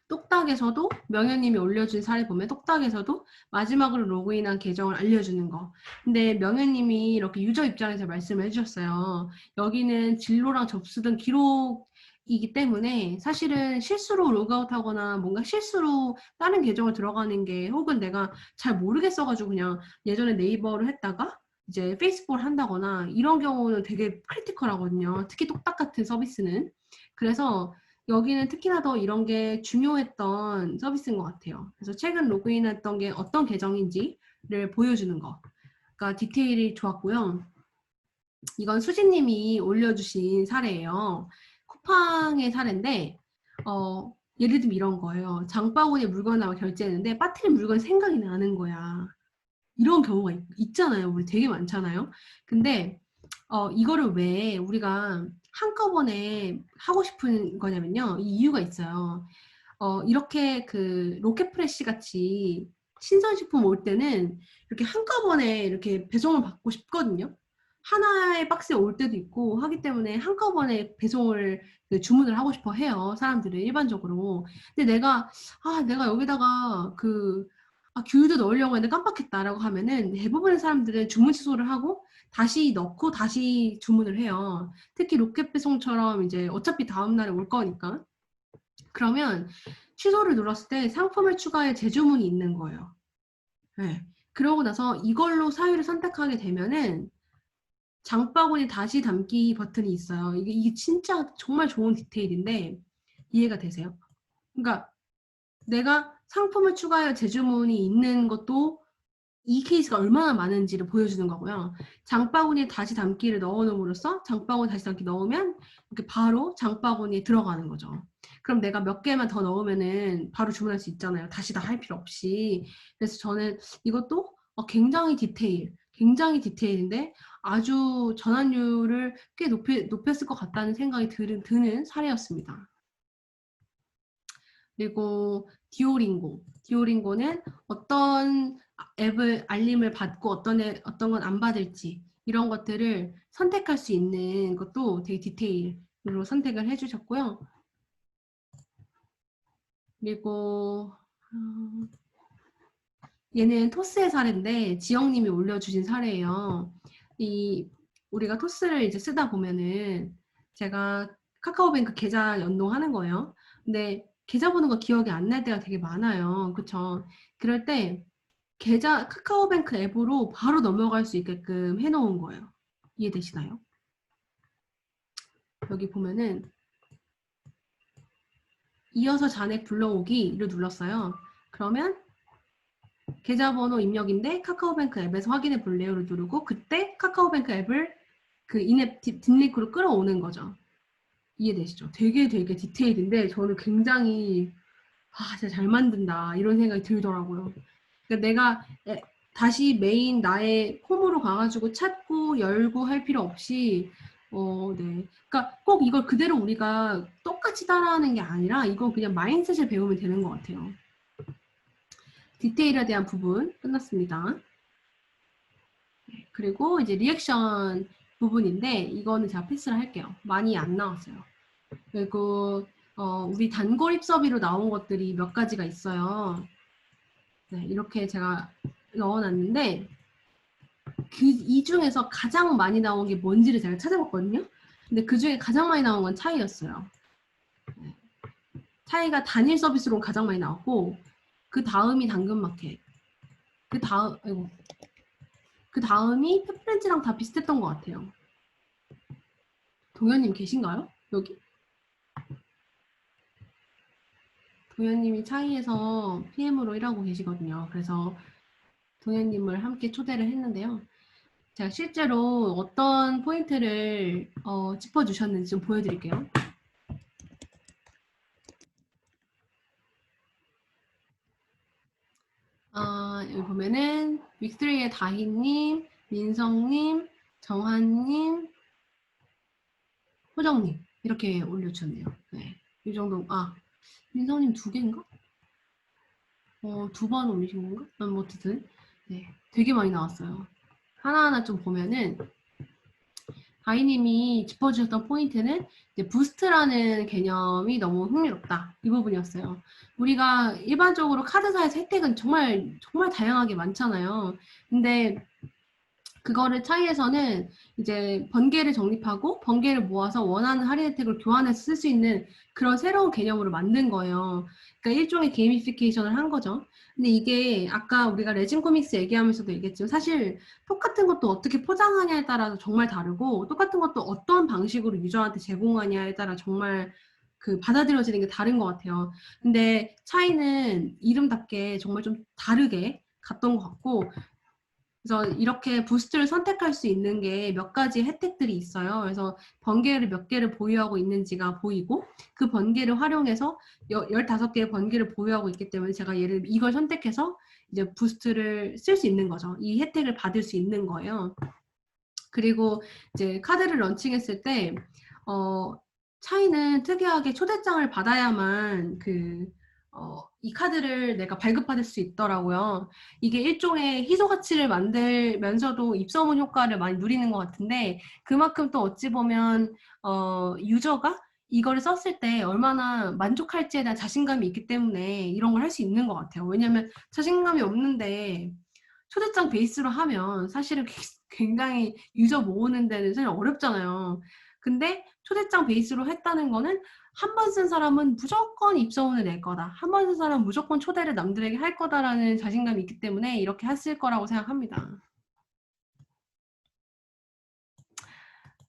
똑딱에서도 명현님이 올려준 사례 보면 똑딱에서도 마지막으로 로그인한 계정을 알려주는 거. 근데 명현님이 이렇게 유저 입장에서 말씀을 해주셨어요. 여기는 진로랑 접수된 기록이기 때문에 사실은 실수로 로그아웃하거나 뭔가 실수로 다른 계정을 들어가는 게 혹은 내가 잘 모르겠어가지고 그냥 예전에 네이버를 했다가 이제 페이스북을 한다거나 이런 경우는 되게 크리티컬하거든요. 특히 똑딱 같은 서비스는. 그래서 여기는 특히나 더 이런 게 중요했던 서비스인 것 같아요. 그래서 최근 로그인했던 게 어떤 계정인지를 보여주는 거. 그러니까 디테일이 좋았고요. 이건 수진님이 올려주신 사례예요. 쿠팡의 사례인데 예를 들면 이런 거예요. 장바구니에 물건 나와 결제했는데 빠뜨린 물건 생각이 나는 거야. 이런 경우가 있잖아요. 우리 되게 많잖아요. 근데 이거를 왜 우리가 한꺼번에 하고 싶은 거냐면요. 이 이유가 있어요. 이렇게 그 로켓프레시 같이 신선식품 올 때는 이렇게 한꺼번에 이렇게 배송을 받고 싶거든요. 하나의 박스에 올 때도 있고 하기 때문에 한꺼번에 배송을 주문을 하고 싶어 해요. 사람들은 일반적으로. 근데 내가 여기다가 귤도 넣으려고 했는데 깜빡했다라고 하면은 대부분의 사람들은 주문 취소를 하고 다시 넣고 다시 주문을 해요. 특히 로켓 배송처럼 이제 어차피 다음날에 올 거니까. 그러면 취소를 눌렀을 때 상품을 추가해 재주문이 있는 거예요. 네. 그러고 나서 이걸로 사유를 선택하게 되면은 장바구니 다시 담기 버튼이 있어요. 이게 진짜 정말 좋은 디테일인데 이해가 되세요? 그러니까 내가 상품을 추가하여 재주문이 있는 것도 이 케이스가 얼마나 많은지를 보여주는 거고요. 장바구니에 다시 담기를 넣어놓음으로써 장바구니 다시 담기 넣으면 이렇게 바로 장바구니에 들어가는 거죠. 그럼 내가 몇 개만 더 넣으면은 바로 주문할 수 있잖아요. 다시 다 할 필요 없이. 그래서 저는 이것도 굉장히 디테일인데 아주 전환율을 꽤 높였을 것 같다는 생각이 드는 사례였습니다. 그리고 디오링고는 어떤 앱을 알림을 받고 어떤 건 안 받을지 이런 것들을 선택할 수 있는 것도 되게 디테일로 선택을 해주셨고요. 그리고 얘는 토스의 사례인데 지영님이 올려주신 사례예요. 우리가 토스를 이제 쓰다 보면은 제가 카카오뱅크 계좌 연동하는 거예요. 근데 계좌 번호가 기억이 안 날 때가 되게 많아요. 그쵸? 그럴 때 카카오뱅크 앱으로 바로 넘어갈 수 있게끔 해놓은 거예요. 이해되시나요? 여기 보면은 이어서 잔액 불러오기를 눌렀어요. 그러면 계좌번호 입력인데 카카오뱅크 앱에서 확인해 볼래요를 누르고 그때 카카오뱅크 앱을 그 인앱 뒷링크로 끌어오는 거죠. 이해되시죠? 되게 디테일인데 저는 굉장히 진짜 잘 만든다 이런 생각이 들더라고요. 그러니까 내가 다시 메인 나의 홈으로 가가지고 찾고 열고 할 필요 없이 네. 그러니까 꼭 이걸 그대로 우리가 똑같이 따라하는 게 아니라 이건 그냥 마인드셋을 배우면 되는 것 같아요. 디테일에 대한 부분 끝났습니다. 그리고 이제 리액션 부분인데 이거는 제가 패스를 할게요. 많이 안 나왔어요. 그리고 우리 단골 입서비로 나온 것들이 몇 가지가 있어요. 네, 이렇게 제가 넣어놨는데 이 중에서 가장 많이 나온 게 뭔지를 제가 찾아봤거든요. 근데 그 중에 가장 많이 나온 건 차이였어요. 네. 차이가 단일 서비스로 가장 많이 나왔고 그 다음이 당근마켓 그 다음이 펫프렌즈랑 다 비슷했던 것 같아요. 동현님 계신가요? 여기? 동현님이 차이에서 PM으로 일하고 계시거든요. 그래서 동현님을 함께 초대를 했는데요. 제가 실제로 어떤 포인트를 짚어주셨는지 좀 보여드릴게요. 여기 보면은 윅3의 다희님, 민성님, 정한님, 호정님 이렇게 올려주셨네요. 네, 이 정도. 민성님 2개인가? 2번 올리신 건가? 뭐 어쨌든 네, 되게 많이 나왔어요. 하나하나 좀 보면은 다희님이 짚어주셨던 포인트는 이제 부스트라는 개념이 너무 흥미롭다. 이 부분이었어요. 우리가 일반적으로 카드사에서 혜택은 정말 다양하게 많잖아요. 근데 그거를 차이에서는 이제 번개를 적립하고 번개를 모아서 원하는 할인 혜택을 교환해서 쓸 수 있는 그런 새로운 개념으로 만든 거예요. 그러니까 일종의 게이미피케이션을 한 거죠. 근데 이게 아까 우리가 레진 코믹스 얘기하면서도 얘기했지만 사실 똑같은 것도 어떻게 포장하냐에 따라서 정말 다르고 똑같은 것도 어떤 방식으로 유저한테 제공하냐에 따라 정말 그 받아들여지는 게 다른 것 같아요. 근데 차이는 이름답게 정말 좀 다르게 갔던 것 같고 그래서 이렇게 부스트를 선택할 수 있는 게 몇 가지 혜택들이 있어요. 그래서 번개를 몇 개를 보유하고 있는지가 보이고 그 번개를 활용해서 15개의 번개를 보유하고 있기 때문에 제가 이걸 선택해서 이제 부스트를 쓸 수 있는 거죠. 이 혜택을 받을 수 있는 거예요. 그리고 이제 카드를 런칭했을 때 차이는 특이하게 초대장을 받아야만 이 카드를 내가 발급받을 수 있더라고요. 이게 일종의 희소 가치를 만들면서도 입소문 효과를 많이 누리는 것 같은데 그만큼 또 어찌 보면 유저가 이거를 썼을 때 얼마나 만족할지에 대한 자신감이 있기 때문에 이런 걸 할 수 있는 것 같아요. 왜냐하면 자신감이 없는데 초대장 베이스로 하면 사실은 굉장히 유저 모으는 데는 사실 어렵잖아요. 근데 초대장 베이스로 했다는 거는 한 번 쓴 사람은 무조건 입소문을 낼 거다. 한 번 쓴 사람은 무조건 초대를 남들에게 할 거다라는 자신감이 있기 때문에 이렇게 했을 거라고 생각합니다.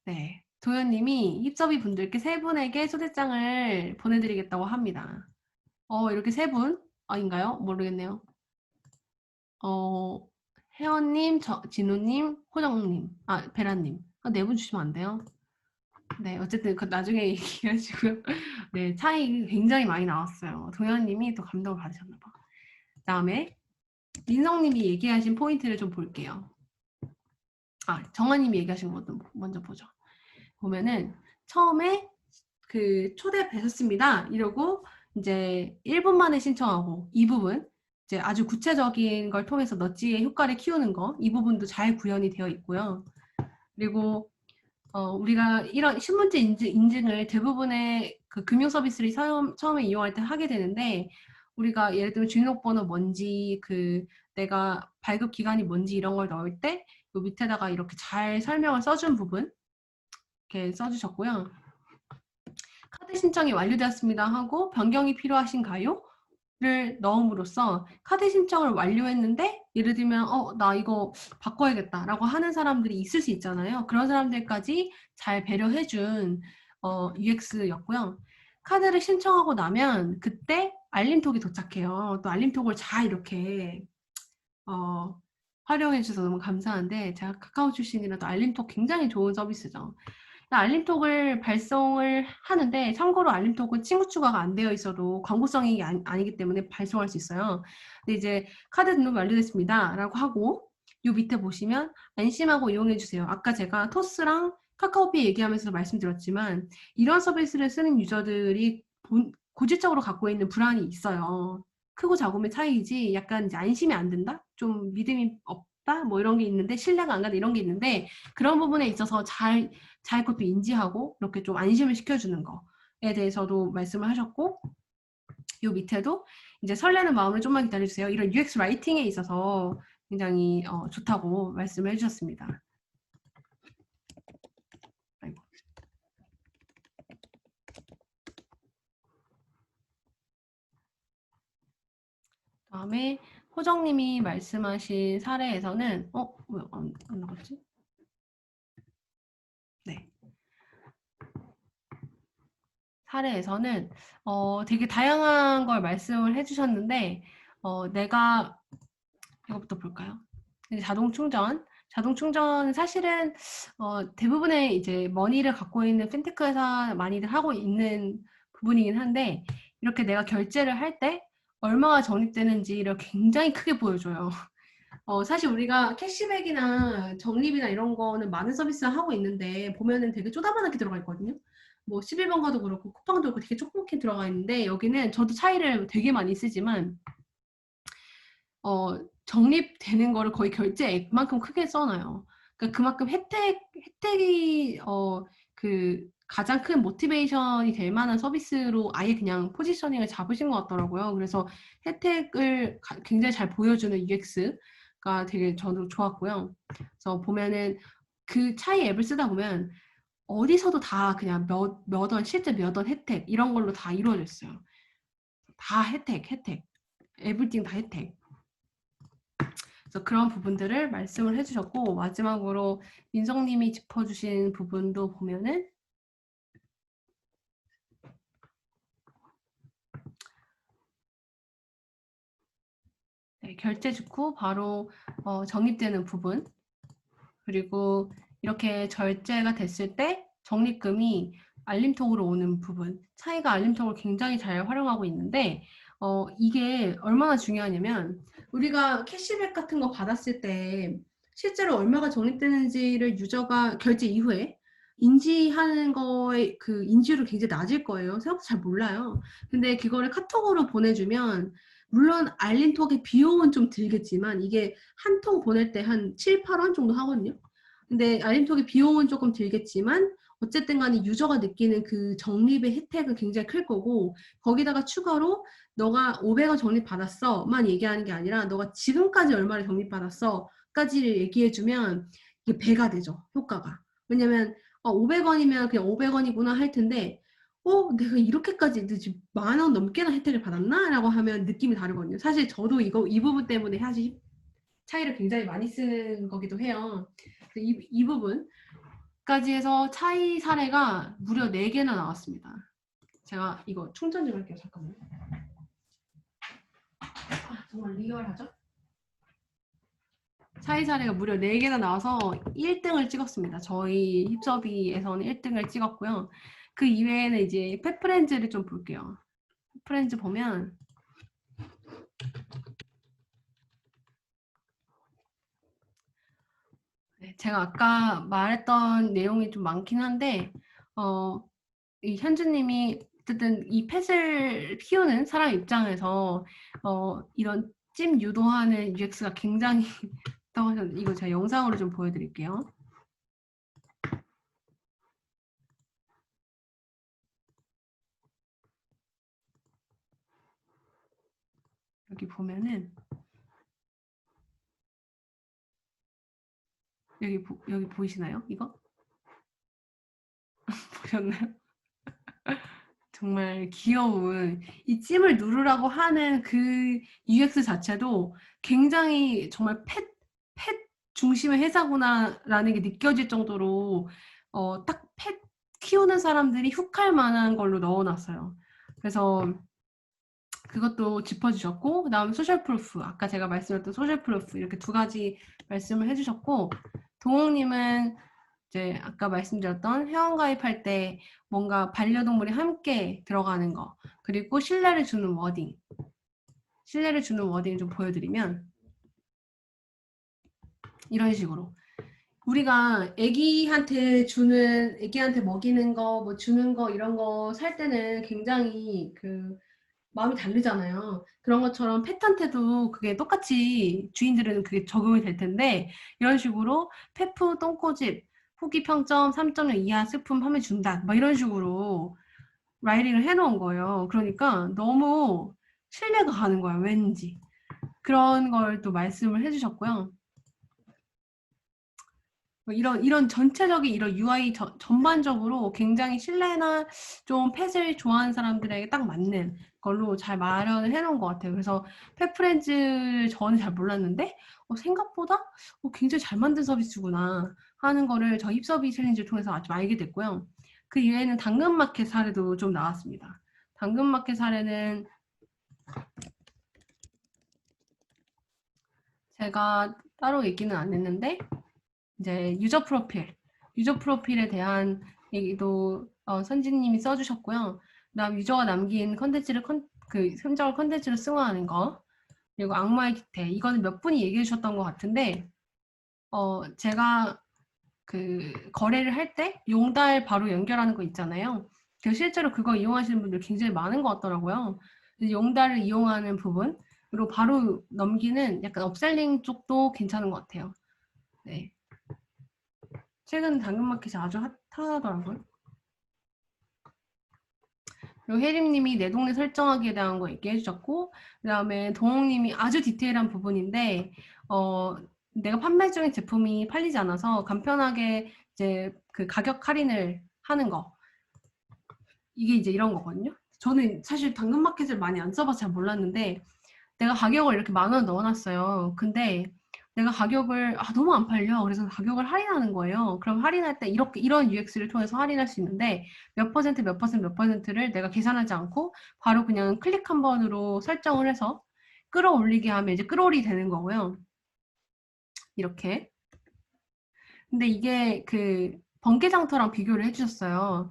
네, 도현님이 힙서비 분들께 3분에게 초대장을 보내드리겠다고 합니다. 이렇게 3분? 아닌가요? 모르겠네요. 혜원님, 진우님, 호정님, 베라님. 네 분 주시면 안 돼요? 네, 어쨌든 그 나중에 얘기하시고요. 네, 차이 굉장히 많이 나왔어요. 도현님이 또 감동을 받으셨나 봐. 그다음에 민성님이 얘기하신 포인트를 좀 볼게요. 정아님이 얘기하신 것도 먼저 보죠. 보면은 처음에 그 초대 뵈셨습니다. 이러고 이제 1분 만에 신청하고 이 부분 이제 아주 구체적인 걸 통해서 넛지의 효과를 키우는 거 이 부분도 잘 구현이 되어 있고요. 그리고 우리가 이런 신문지 인증을 대부분의 그 금융 서비스를 처음에 이용할 때 하게 되는데 우리가 예를 들면 주민등록번호 뭔지 그 내가 발급 기간이 뭔지 이런 걸 넣을 때 요 밑에다가 이렇게 잘 설명을 써준 부분 이렇게 써주셨고요. 카드 신청이 완료되었습니다 하고 변경이 필요하신가요? 를 넣음으로써 카드 신청을 완료했는데 예를 들면 나 이거 바꿔야겠다 라고 하는 사람들이 있을 수 있잖아요. 그런 사람들까지 잘 배려해준 UX였고요. 카드를 신청하고 나면 그때 알림톡이 도착해요. 또 알림톡을 잘 이렇게 활용해 주셔서 너무 감사한데 제가 카카오 출신이라도 알림톡 굉장히 좋은 서비스죠. 알림톡을 발송을 하는데 참고로 알림톡은 친구 추가가 안 되어 있어도 광고성이 아니기 때문에 발송할 수 있어요. 근데 이제 카드 등록이 완료됐습니다 라고 하고 요 밑에 보시면 안심하고 이용해 주세요. 아까 제가 토스랑 카카오페이 얘기하면서 말씀드렸지만 이런 서비스를 쓰는 유저들이 고질적으로 갖고 있는 불안이 있어요. 크고 작음의 차이이지 약간 이제 안심이 안 된다? 좀 믿음이 없다? 뭐 이런 게 있는데 신뢰가 안 간다 이런 게 있는데 그런 부분에 있어서 잘 그것도 인지하고 이렇게 좀 안심을 시켜주는 거에 대해서도 말씀을 하셨고 요 밑에도 이제 설레는 마음을 좀만 기다려주세요. 이런 UX 라이팅에 있어서 굉장히 좋다고 말씀을 해주셨습니다. 아이고. 다음에 호정님이 말씀하신 사례에서는 왜 안 나갔지? 네. 사례에서는 되게 다양한 걸 말씀을 해주셨는데 내가 이것부터 볼까요? 자동 충전 사실은 대부분의 이제 머니를 갖고 있는 핀테크 회사 많이들 하고 있는 부분이긴 한데 이렇게 내가 결제를 할 때 얼마가 적립되는지를 굉장히 크게 보여줘요. 사실 우리가 캐시백이나 적립이나 이런 거는 많은 서비스를 하고 있는데 보면은 되게 쪼다만하게 들어가 있거든요. 뭐 11번가도 그렇고 쿠팡도 그렇고 되게 조그맣게 들어가 있는데 여기는 저도 차이를 되게 많이 쓰지만 적립되는 거를 거의 결제액만큼 크게 써놔요. 그러니까 그만큼 혜택이 그 가장 큰 모티베이션이 될 만한 서비스로 아예 그냥 포지셔닝을 잡으신 것 같더라고요. 그래서 혜택을 굉장히 잘 보여주는 UX가 되게 저도 좋았고요. 그래서 보면은 그 차이 앱을 쓰다 보면 어디서도 다 그냥 몇 원, 실제 몇 원 혜택 이런 걸로 다 이루어져 있어요. 다 혜택. 에브리띵 다 혜택. 그래서 그런 부분들을 말씀을 해주셨고 마지막으로 민성님이 짚어주신 부분도 보면은 네, 결제 직후 바로 적립되는 부분 그리고 이렇게 결제가 됐을 때 적립금이 알림톡으로 오는 부분 차이가 알림톡을 굉장히 잘 활용하고 있는데 이게 얼마나 중요하냐면 우리가 캐시백 같은 거 받았을 때 실제로 얼마가 적립되는지를 유저가 결제 이후에 인지하는 거에 그 인지율이 굉장히 낮을 거예요. 생각보다 잘 몰라요. 근데 그거를 카톡으로 보내주면 물론 알림톡의 비용은 좀 들겠지만 이게 한 통 보낼 때 한 7, 8원 정도 하거든요. 근데 알림톡의 비용은 조금 들겠지만 어쨌든 간에 유저가 느끼는 그 적립의 혜택은 굉장히 클 거고 거기다가 추가로 너가 500원 적립받았어 만 얘기하는 게 아니라 너가 지금까지 얼마를 적립받았어 까지를 얘기해주면 이게 배가 되죠 효과가. 왜냐면 500원이면 그냥 500원이구나 할 텐데 내가 이렇게까지 만 원 넘게나 혜택을 받았나? 라고 하면 느낌이 다르거든요. 사실 저도 이 부분 때문에 사실 차이를 굉장히 많이 쓰는 거기도 해요. 이 부분까지 해서 차이 사례가 무려 4개나 나왔습니다. 제가 이거 충전 좀 할게요. 잠깐만요. 정말 리얼하죠? 차이 사례가 무려 4개나 나와서 1등을 찍었습니다. 저희 힙서비에서는 1등을 찍었고요. 그 이외에는 이제 펫프렌즈를 좀 볼게요. 펫프렌즈 보면 네, 제가 아까 말했던 내용이 좀 많긴 한데 이 현주님이 어쨌든 이 펫을 키우는 사람 입장에서 이런 찜 유도하는 UX가 굉장히 있다고 하셨는데 이거 제가 영상으로 좀 보여드릴게요. 여기 보면은 여기 보이시나요? 이거? 보셨나요? 정말 귀여운 이 찜을 누르라고 하는 그 UX 자체도 굉장히 정말 펫 중심의 회사구나라는 게 느껴질 정도로 딱 펫 키우는 사람들이 훅할 만한 걸로 넣어놨어요. 그래서 그것도 짚어주셨고, 그 다음 소셜 프루프, 아까 제가 말씀드렸던 소셜 프루프 이렇게 2가지 말씀을 해주셨고, 동욱님은 이제 아까 말씀드렸던 회원가입할 때 뭔가 반려동물이 함께 들어가는 거, 그리고 신뢰를 주는 워딩, 신뢰를 주는 워딩을 좀 보여드리면 이런 식으로 우리가 애기한테 먹이는 거, 뭐 주는 거 이런 거 살 때는 굉장히 그 마음이 다르잖아요. 그런 것처럼 펫한테도 그게 똑같이 주인들은 그게 적용이 될 텐데 이런 식으로 페프 똥꼬집 후기 평점 3.0 이하 스품 하면 준다. 막 이런 식으로 라이딩을 해놓은 거예요. 그러니까 너무 신뢰가 가는 거예요. 왠지. 그런 걸 또 말씀을 해주셨고요. 이런 전체적인 이런 UI 전반적으로 굉장히 신뢰나 좀 펫을 좋아하는 사람들에게 딱 맞는 걸로 잘 마련을 해놓은 것 같아요. 그래서 펫프렌즈 저는 잘 몰랐는데 생각보다 굉장히 잘 만든 서비스구나 하는 거를 저 힙서비 챌린지를 통해서 아주 알게 됐고요. 그 이외에는 당근마켓 사례도 좀 나왔습니다. 당근마켓 사례는 제가 따로 얘기는 안 했는데 이제 유저 프로필에 대한 얘기도 선지님이 써주셨고요. 그다음 유저가 남긴 컨텐츠를 선정을 컨텐츠로 승화하는 거, 그리고 악마의 기태 이거는 몇 분이 얘기해 주셨던 것 같은데 제가 그 거래를 할 때 용달 바로 연결하는 거 있잖아요. 실제로 그거 이용하시는 분들 굉장히 많은 것 같더라고요. 용달을 이용하는 부분으로 바로 넘기는 약간 업셀링 쪽도 괜찮은 것 같아요. 네. 최근 당근마켓이 아주 핫하더라고요. 그리고 혜림님이 내 동네 설정하기에 대한 거 얘기해 주셨고, 그 다음에 동욱님이 아주 디테일한 부분인데, 내가 판매 중인 제품이 팔리지 않아서 간편하게 이제 그 가격 할인을 하는 거. 이게 이제 이런 거거든요. 저는 사실 당근마켓을 많이 안 써봐서 잘 몰랐는데, 내가 가격을 이렇게 10,000원 넣어놨어요. 근데 내가 가격을 너무 안 팔려. 그래서 가격을 할인하는 거예요. 그럼 할인할 때 이런 UX를 통해서 할인할 수 있는데 몇 퍼센트 몇 퍼센트 몇 퍼센트를 내가 계산하지 않고 바로 그냥 클릭 한 번으로 설정을 해서 끌어올리게 하면 이제 끌어올이 되는 거고요. 이렇게. 근데 이게 그 번개장터랑 비교를 해주셨어요.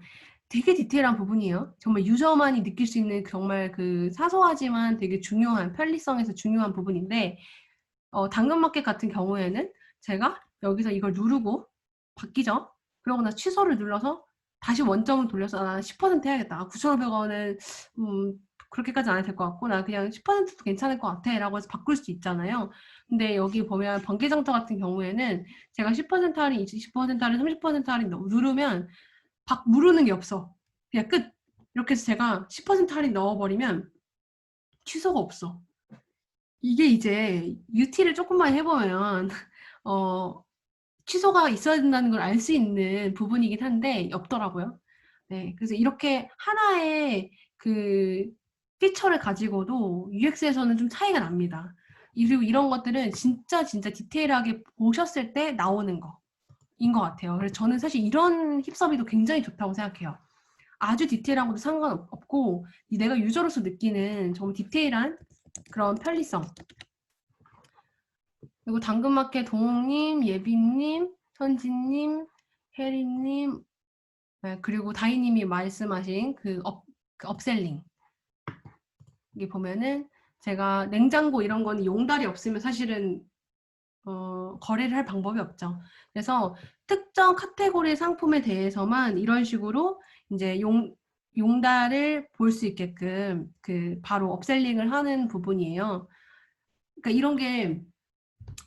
되게 디테일한 부분이에요. 정말 유저만이 느낄 수 있는 정말 그 사소하지만 되게 중요한 편리성에서 중요한 부분인데 당근마켓 같은 경우에는 제가 여기서 이걸 누르고 바뀌죠. 그러고 나 취소를 눌러서 다시 원점을 돌려서 나 10% 해야겠다. 9,500원은 그렇게까지 안 해도 될 것 같고 나 그냥 10%도 괜찮을 것 같아 라고 해서 바꿀 수 있잖아요. 근데 여기 보면 번개장터 같은 경우에는 제가 10% 할인, 20% 할인, 30% 할인 누르면 누르는 게 없어. 그냥 끝. 이렇게 해서 제가 10% 할인 넣어버리면 취소가 없어. 이게 이제 UT를 조금만 해보면 취소가 있어야 된다는 걸 알 수 있는 부분이긴 한데 없더라고요. 네, 그래서 이렇게 하나의 그 피처를 가지고도 UX에서는 좀 차이가 납니다. 그리고 이런 것들은 진짜 디테일하게 보셨을 때 나오는 거인 것 같아요. 그래서 저는 사실 이런 힙서비도 굉장히 좋다고 생각해요. 아주 디테일한 것도 상관없고 내가 유저로서 느끼는 정말 디테일한 그런 편리성 그리고 당근마켓 동욱님, 예빈님, 선진님, 혜리님, 네, 그리고 다희님이 말씀하신 그 업셀링. 여기 보면은 제가 냉장고 이런 거는 용달이 없으면 사실은 거래를 할 방법이 없죠. 그래서 특정 카테고리 상품에 대해서만 이런 식으로 이제 용달을 볼 수 있게끔 그 바로 업셀링을 하는 부분이에요. 그러니까 이런 게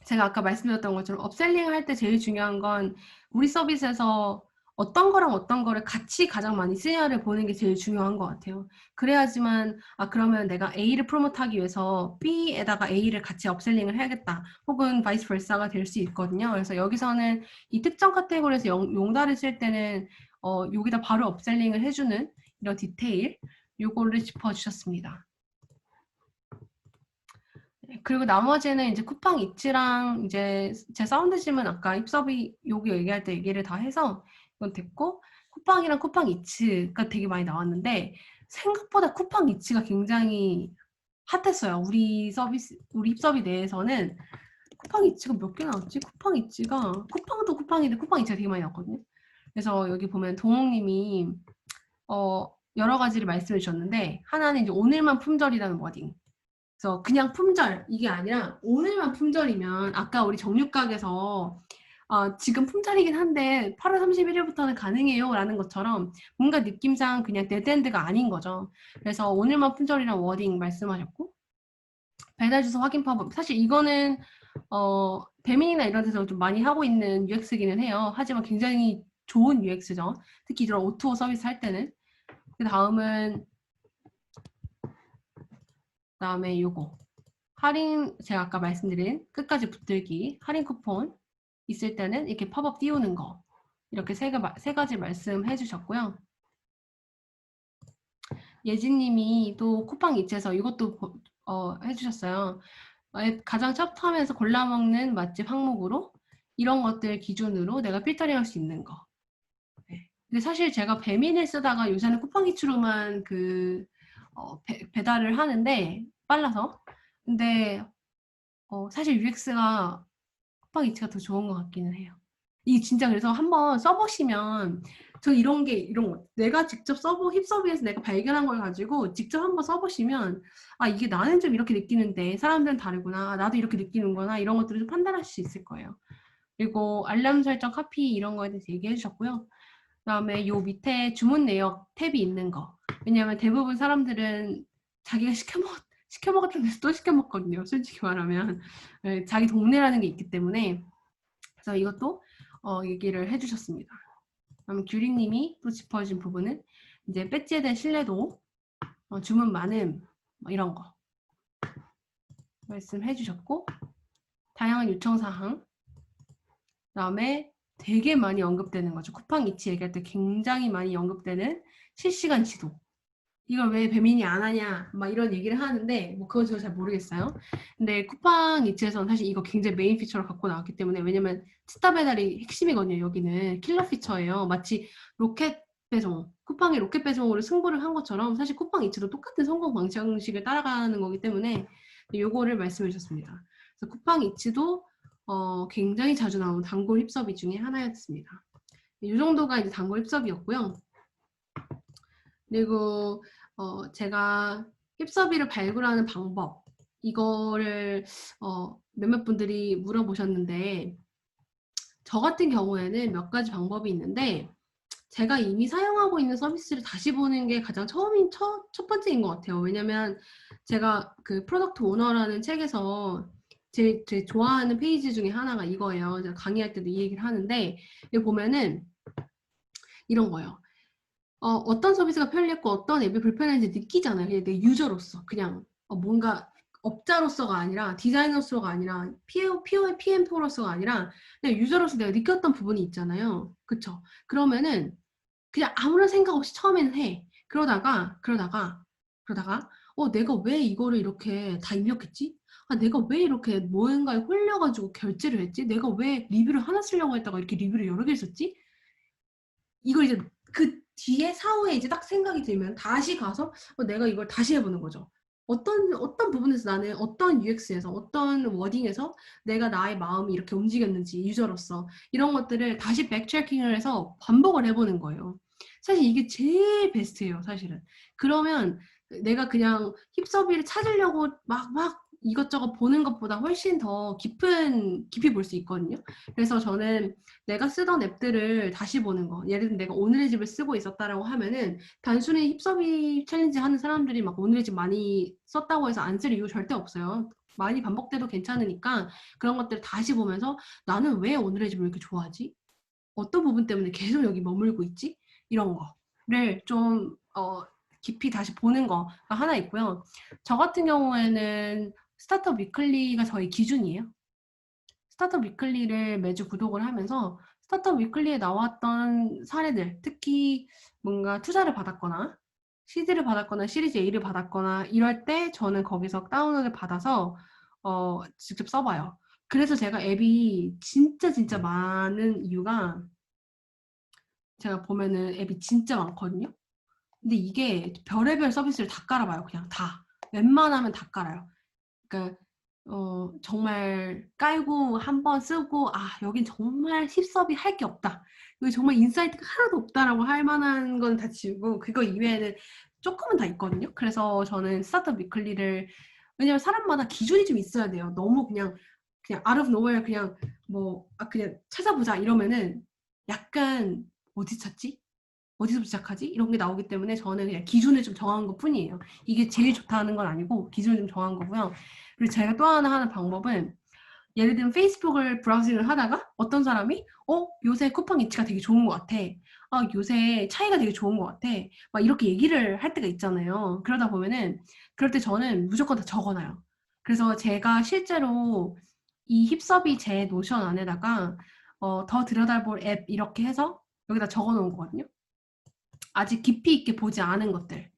제가 아까 말씀드렸던 것처럼 업셀링을 할 때 제일 중요한 건 우리 서비스에서 어떤 거랑 어떤 거를 같이 가장 많이 쓰냐를 보는 게 제일 중요한 것 같아요. 그래야지만 그러면 내가 A를 프로모트하기 위해서 B에다가 A를 같이 업셀링을 해야겠다. 혹은 바이스 벌사가 될 수 있거든요. 그래서 여기서는 이 특정 카테고리에서 용달을 쓸 때는 여기다 바로 업셀링을 해주는 이런 디테일 요거를 짚어주셨습니다. 그리고 나머지는 이제 쿠팡 이츠랑 이제 제 사운드짐은 아까 입섭이 여기 얘기할 때 얘기를 다 해서 이건 됐고, 쿠팡이랑 쿠팡 이츠가 되게 많이 나왔는데 생각보다 쿠팡 이츠가 굉장히 핫했어요. 우리 입섭이 내에서는 쿠팡 이츠가 몇 개 나왔지? 쿠팡 이츠가 쿠팡도 쿠팡인데 쿠팡 이츠가 되게 많이 나왔거든요. 그래서 여기 보면 동욱님이 여러 가지를 말씀해 주셨는데 하나는 이제 오늘만 품절이라는 워딩. 그래서 그냥 품절 이게 아니라 오늘만 품절이면 아까 우리 정육각에서 지금 품절이긴 한데 8월 31일부터는 가능해요 라는 것처럼 뭔가 느낌상 그냥 데드엔드가 아닌 거죠. 그래서 오늘만 품절이란 워딩 말씀하셨고, 배달 주소 확인 팝업, 사실 이거는 배민이나 이런 데서 좀 많이 하고 있는 UX기는 해요. 하지만 굉장히 좋은 UX죠. 특히 이런 O2O 서비스 할 때는. 그 다음에 요거 할인, 제가 아까 말씀드린 끝까지 붙들기 할인 쿠폰 있을 때는 이렇게 팝업 띄우는 거, 이렇게 세 가지 말씀해 주셨고요. 예진님이 또 쿠팡 이츠에서 이것도 해주셨어요. 가장 첩텀에서 골라먹는 맛집 항목으로 이런 것들 기준으로 내가 필터링 할 수 있는 거. 네. 근데 사실 제가 배민을 쓰다가 요새는 쿠팡 이츠로만 배달을 하는데 빨라서. 근데 사실 UX가 쿠팡 이츠가 더 좋은 것 같기는 해요. 이게 진짜 그래서 한번 써보시면, 저 이런 거 내가 직접 힙서비에서 내가 발견한 걸 가지고 직접 한번 써보시면 이게 나는 좀 이렇게 느끼는데 사람들은 다르구나, 나도 이렇게 느끼는구나, 이런 것들을 좀 판단할 수 있을 거예요. 그리고 알람 설정 카피 이런 거에 대해서 얘기해 주셨고요. 그다음에 요 밑에 주문 내역 탭이 있는 거, 왜냐하면 대부분 사람들은 자기가 시켜 먹었던 데서 또 시켜 먹거든요. 솔직히 말하면 자기 동네라는 게 있기 때문에. 그래서 이것도 얘기를 해주셨습니다. 그다음에 규리님이 또 짚어준 부분은 이제 배지에 대한 신뢰도, 주문 많음, 이런 거 말씀해 주셨고, 다양한 요청 사항, 그다음에 되게 많이 언급되는 거죠. 쿠팡 이츠 얘기할 때 굉장히 많이 언급되는 실시간 지도. 이걸 왜 배민이 안 하냐 막 이런 얘기를 하는데 뭐 그건 제가 잘 모르겠어요. 근데 쿠팡 이츠에서는 사실 이거 굉장히 메인 피처를 갖고 나왔기 때문에, 왜냐면 스타 배달이 핵심이거든요. 여기는 킬러 피처예요. 마치 로켓 배송, 쿠팡이 로켓 배송으로 승부를 한 것처럼 사실 쿠팡 이츠도 똑같은 성공 방식을 따라가는 거기 때문에 요거를 말씀해 주셨습니다. 그래서 쿠팡 이츠도 굉장히 자주 나오는 단골 힙서비 중에 하나였습니다. 이 정도가 이제 단골 힙서비였고요. 그리고 제가 힙서비를 발굴하는 방법, 이거를 몇몇 분들이 물어보셨는데, 저 같은 경우에는 몇 가지 방법이 있는데 제가 이미 사용하고 있는 서비스를 다시 보는 게 가장 첫 번째인 것 같아요. 왜냐면 제가 그 프로덕트 오너라는 책에서 제 좋아하는 페이지 중에 하나가 이거예요. 제가 강의할 때도 이 얘기를 하는데, 여기 보면은 이런 거예요. 어떤 서비스가 편리했고 어떤 앱이 불편한지 느끼잖아요. 그냥 내 유저로서, 그냥 뭔가 업자로서가 아니라, 디자이너로서가 아니라, PM로서가 아니라 그냥 유저로서 내가 느꼈던 부분이 있잖아요. 그쵸? 그러면은 그냥 아무런 생각 없이 처음에는 해. 그러다가 내가 왜 이거를 이렇게 다 입력했지? 내가 왜 이렇게 뭔가에 홀려가지고 결제를 했지? 내가 왜 리뷰를 하나 쓰려고 했다가 이렇게 리뷰를 여러 개 썼지? 이걸 이제 그 뒤에 사후에 이제 딱 생각이 들면 다시 가서 내가 이걸 다시 해보는 거죠. 어떤 부분에서 나는 어떤 UX에서 어떤 워딩에서 내가 나의 마음이 이렇게 움직였는지 유저로서 이런 것들을 다시 백체킹을 해서 반복을 해보는 거예요. 사실 이게 제일 베스트예요, 사실은. 그러면 내가 그냥 힙서비를 찾으려고 막 이것저것 보는 것보다 훨씬 더 깊이 볼 수 있거든요. 그래서 저는 내가 쓰던 앱들을 다시 보는 거. 예를 들면 내가 오늘의 집을 쓰고 있었다라고 하면은 단순히 힙서비 챌린지 하는 사람들이 막 오늘의 집 많이 썼다고 해서 안 쓸 이유 절대 없어요. 많이 반복돼도 괜찮으니까 그런 것들을 다시 보면서 나는 왜 오늘의 집을 이렇게 좋아하지? 어떤 부분 때문에 계속 여기 머물고 있지? 이런 거를 좀 깊이 다시 보는 거가 하나 있고요. 저 같은 경우에는 스타트업 위클리가 저희 기준이에요. 스타트업 위클리를 매주 구독을 하면서 스타트업 위클리에 나왔던 사례들, 특히 뭔가 투자를 받았거나 시드를 받았거나 시리즈 A를 받았거나 이럴 때 저는 거기서 다운로드를 받아서 직접 써봐요. 그래서 제가 앱이 진짜 많은 이유가 제가 보면은 앱이 진짜 많거든요. 근데 이게 별의별 서비스를 다 깔아봐요. 그냥 다. 웬만하면 다 깔아요. 그러니까 정말 깔고 한번 쓰고 여긴 정말 힙섭이 할 게 없다. 여기 정말 인사이트가 하나도 없다라고 할 만한 건 다 지우고 그거 이외에는 조금은 다 있거든요. 그래서 저는 스타트업 위클리를 왜냐면 사람마다 기준이 좀 있어야 돼요. 너무 그냥 out of nowhere 그냥 그냥 찾아보자 이러면은 약간 어디 찾지? 어디서 시작하지? 이런 게 나오기 때문에 저는 그냥 기준을 좀 정한 것 뿐이에요. 이게 제일 좋다는 건 아니고 기준을 좀 정한 거고요. 그리고 제가 또 하나 하는 방법은 예를 들면 페이스북을 브라우징을 하다가 어떤 사람이 요새 쿠팡 이치가 되게 좋은 것 같아. 요새 차이가 되게 좋은 것 같아. 막 이렇게 얘기를 할 때가 있잖아요. 그러다 보면은 그럴 때 저는 무조건 다 적어놔요. 그래서 제가 실제로 이 힙섭이 제 노션 안에다가 더 들여다볼 앱 이렇게 해서 여기다 적어놓은 거거든요. 아직 깊이 있게 보지 않은 것들.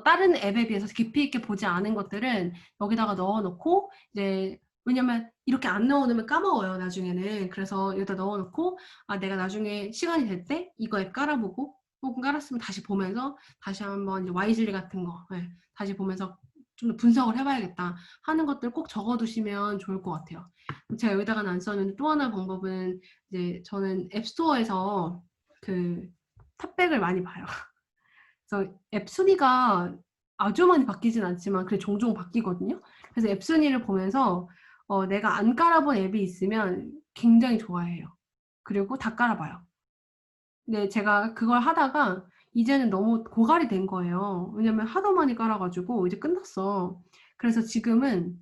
다른 앱에 비해서 깊이 있게 보지 않은 것들은 여기다가 넣어놓고 이제 왜냐면 이렇게 안 넣어놓으면 까먹어요 나중에는. 그래서 여기다 넣어놓고 내가 나중에 시간이 될 때 이거 앱 깔아보고 혹은 깔았으면 다시 보면서 다시 한번 이제 YGL 같은 거 다시 보면서 좀 더 분석을 해봐야겠다 하는 것들 꼭 적어두시면 좋을 것 같아요. 제가 여기다가는 안 썼는데 또 하나 방법은 이제 저는 앱스토어에서 그 탑백을 많이 봐요. 그래서 앱 순위가 아주 많이 바뀌진 않지만 그래 종종 바뀌거든요. 그래서 앱 순위를 보면서 내가 안 깔아본 앱이 있으면 굉장히 좋아해요. 그리고 다 깔아봐요. 근데 제가 그걸 하다가 이제는 너무 고갈이 된 거예요. 왜냐면 하도 많이 깔아가지고 이제 끝났어. 그래서 지금은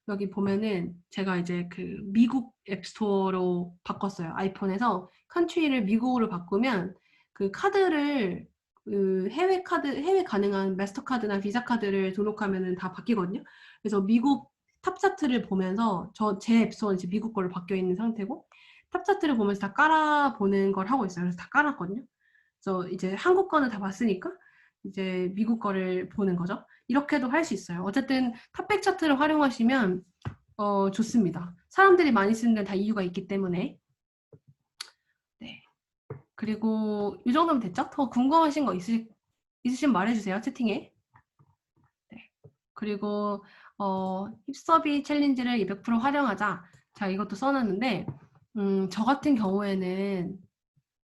여기 보면은 제가 이제 그 미국 앱스토어로 바꿨어요. 아이폰에서 컨트리를 미국으로 바꾸면 그 카드를 그 해외 가능한 마스터카드나 비자 카드를 등록하면은 다 바뀌거든요. 그래서 미국 탑 차트를 보면서 제 앱스토어는 이제 미국 걸로 바뀌어 있는 상태고 탑 차트를 보면서 다 깔아보는 걸 하고 있어요. 그래서 다 깔았거든요. 그래서 이제 한국 거는 다 봤으니까 이제 미국 거를 보는 거죠. 이렇게도 할 수 있어요. 어쨌든 탑백 차트를 활용하시면 좋습니다. 사람들이 많이 쓰는 데는 다 이유가 있기 때문에. 네. 그리고 이 정도면 됐죠? 더 궁금하신 거 있으시면 말해주세요. 채팅에. 네. 그리고 힙서비 챌린지를 200% 활용하자. 자, 이것도 써놨는데 저 같은 경우에는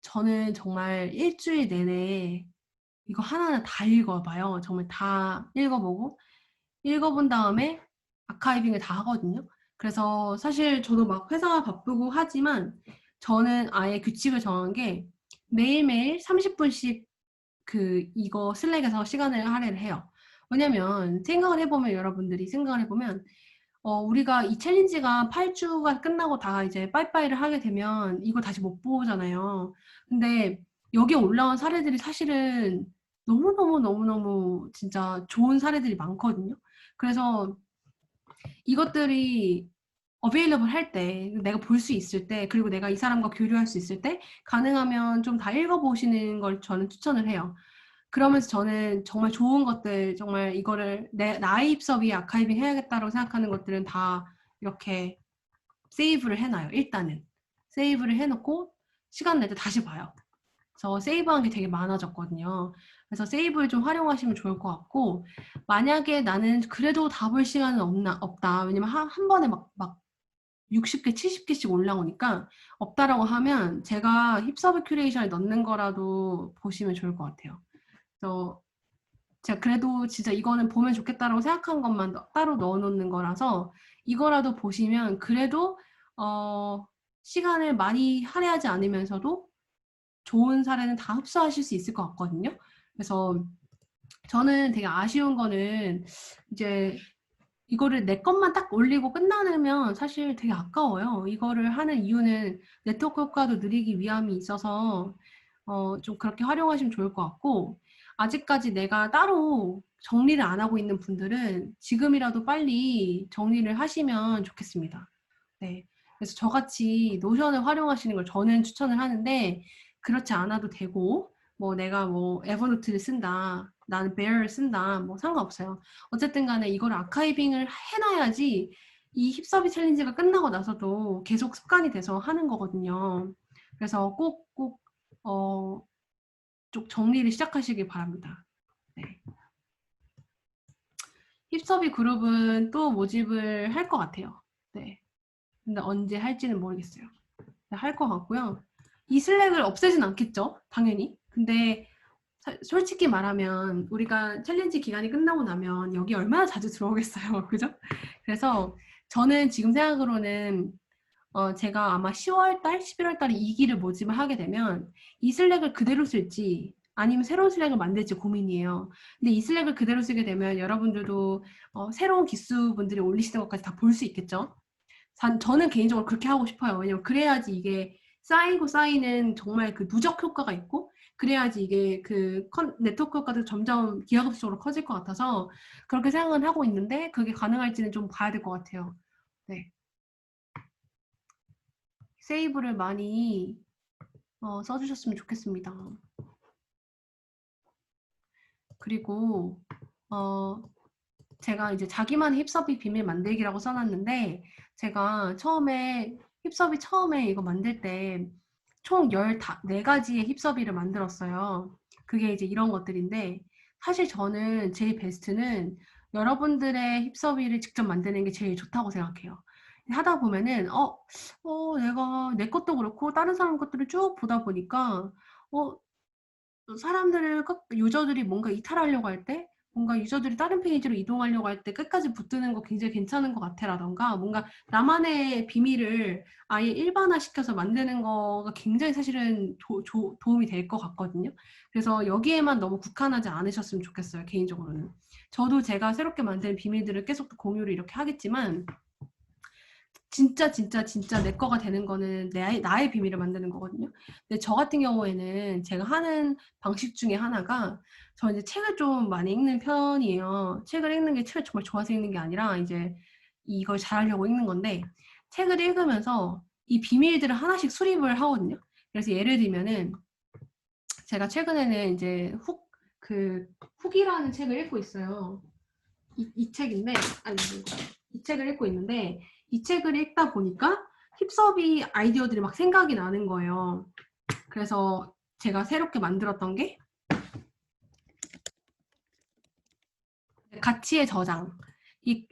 저는 정말 일주일 내내 이거 하나하나 다 읽어봐요. 정말 다 읽어본 다음에 아카이빙을 다 하거든요. 그래서 사실 저도 막 회사 바쁘고 하지만 저는 아예 규칙을 정한 게 매일매일 30분씩 이거 슬랙에서 시간을 할애를 해요. 왜냐면 여러분들이 생각을 해보면 우리가 이 챌린지가 8주가 끝나고 다 이제 빠이빠이를 하게 되면 이거 다시 못 보잖아요. 근데 여기에 올라온 사례들이 사실은 너무너무 진짜 좋은 사례들이 많거든요. 그래서 이것들이 available 할 때, 내가 볼 수 있을 때, 그리고 내가 이 사람과 교류할 수 있을 때, 가능하면 좀 다 읽어보시는 걸 저는 추천을 해요. 그러면서 저는 정말 좋은 것들, 정말 이거를 나의 입섭이 아카이빙 해야겠다고 생각하는 것들은 다 이렇게 세이브를 해놔요. 일단은. 세이브를 해놓고 시간 낼 때 다시 봐요. 그래서 세이브한 게 되게 많아졌거든요. 그래서 세이브를 좀 활용하시면 좋을 것 같고, 만약에 나는 그래도 다 볼 시간은 없다. 왜냐면 한 번에 막 60개, 70개씩 올라오니까 없다라고 하면 제가 힙서브 큐레이션에 넣는 거라도 보시면 좋을 것 같아요. 그래서 제가 그래도 진짜 이거는 보면 좋겠다라고 생각한 것만 따로 넣어놓는 거라서 이거라도 보시면 그래도 시간을 많이 할애하지 않으면서도 좋은 사례는 다 흡수하실 수 있을 것 같거든요. 그래서 저는 되게 아쉬운 거는 이제 이거를 내 것만 딱 올리고 끝나면 사실 되게 아까워요. 이거를 하는 이유는 네트워크 효과도 누리기 위함이 있어서 좀 그렇게 활용하시면 좋을 것 같고, 아직까지 내가 따로 정리를 안 하고 있는 분들은 지금이라도 빨리 정리를 하시면 좋겠습니다. 네. 그래서 저같이 노션을 활용하시는 걸 저는 추천을 하는데, 그렇지 않아도 되고, 뭐 내가 뭐 에버노트를 쓴다, 나는 베어를 쓴다, 뭐 상관없어요. 어쨌든 간에 이걸 아카이빙을 해놔야지 이 힙서비 챌린지가 끝나고 나서도 계속 습관이 돼서 하는 거거든요. 그래서 꼭 좀 정리를 시작하시길 바랍니다. 네. 힙서비 그룹은 또 모집을 할 것 같아요. 네. 근데 언제 할지는 모르겠어요. 할 것 같고요. 이 슬랙을 없애진 않겠죠? 당연히. 근데 솔직히 말하면 우리가 챌린지 기간이 끝나고 나면 여기 얼마나 자주 들어오겠어요. 그죠? 그래서 저는 지금 생각으로는 제가 아마 10월달, 11월달에 2기를 모집을 하게 되면 이 슬랙을 그대로 쓸지 아니면 새로운 슬랙을 만들지 고민이에요. 근데 이 슬랙을 그대로 쓰게 되면 여러분들도 새로운 기수분들이 올리시는 것까지 다 볼 수 있겠죠? 저는 개인적으로 그렇게 하고 싶어요. 왜냐면 그래야지 이게 쌓이고 쌓이는 정말 그 누적 효과가 있고, 그래야지 이게 그 네트워크 효과도 점점 기하급수적으로 커질 것 같아서 그렇게 생각은 하고 있는데, 그게 가능할지는 좀 봐야 될 것 같아요. 네. 세이브를 많이 써주셨으면 좋겠습니다. 그리고 제가 이제 자기만의 힙서비 비밀 만들기라고 써놨는데, 제가 처음에 힙서비 처음에 이거 만들 때 총 14가지의 힙서비를 만들었어요. 그게 이제 이런 것들인데, 사실 저는 제일 베스트는 여러분들의 힙서비를 직접 만드는 게 제일 좋다고 생각해요. 하다 보면은 내가 내 것도 그렇고 다른 사람 것들을 쭉 보다 보니까 사람들을 유저들이 뭔가 이탈하려고 할 때, 뭔가 유저들이 다른 페이지로 이동하려고 할 때 끝까지 붙드는 거 굉장히 괜찮은 것 같아라던가, 뭔가 나만의 비밀을 아예 일반화시켜서 만드는 거가 굉장히 사실은 도움이 될 것 같거든요. 그래서 여기에만 너무 국한하지 않으셨으면 좋겠어요, 개인적으로는. 저도 제가 새롭게 만든 비밀들을 계속 공유를 이렇게 하겠지만, 진짜 내 거가 되는 거는 나의 비밀을 만드는 거거든요. 근데 저 같은 경우에는 제가 하는 방식 중에 하나가, 저 이제 책을 좀 많이 읽는 편이에요. 책을 읽는 게 책을 정말 좋아서 읽는 게 아니라 이제 이걸 잘하려고 읽는 건데, 책을 읽으면서 이 비밀들을 하나씩 수립을 하거든요. 그래서 예를 들면은 제가 최근에는 이제 훅이라는 책을 읽고 있어요. 이 책인데, 아니, 이 책을 읽고 있는데, 이 책을 읽다 보니까 힙서비 아이디어들이 막 생각이 나는 거예요. 그래서 제가 새롭게 만들었던 게 가치의 저장.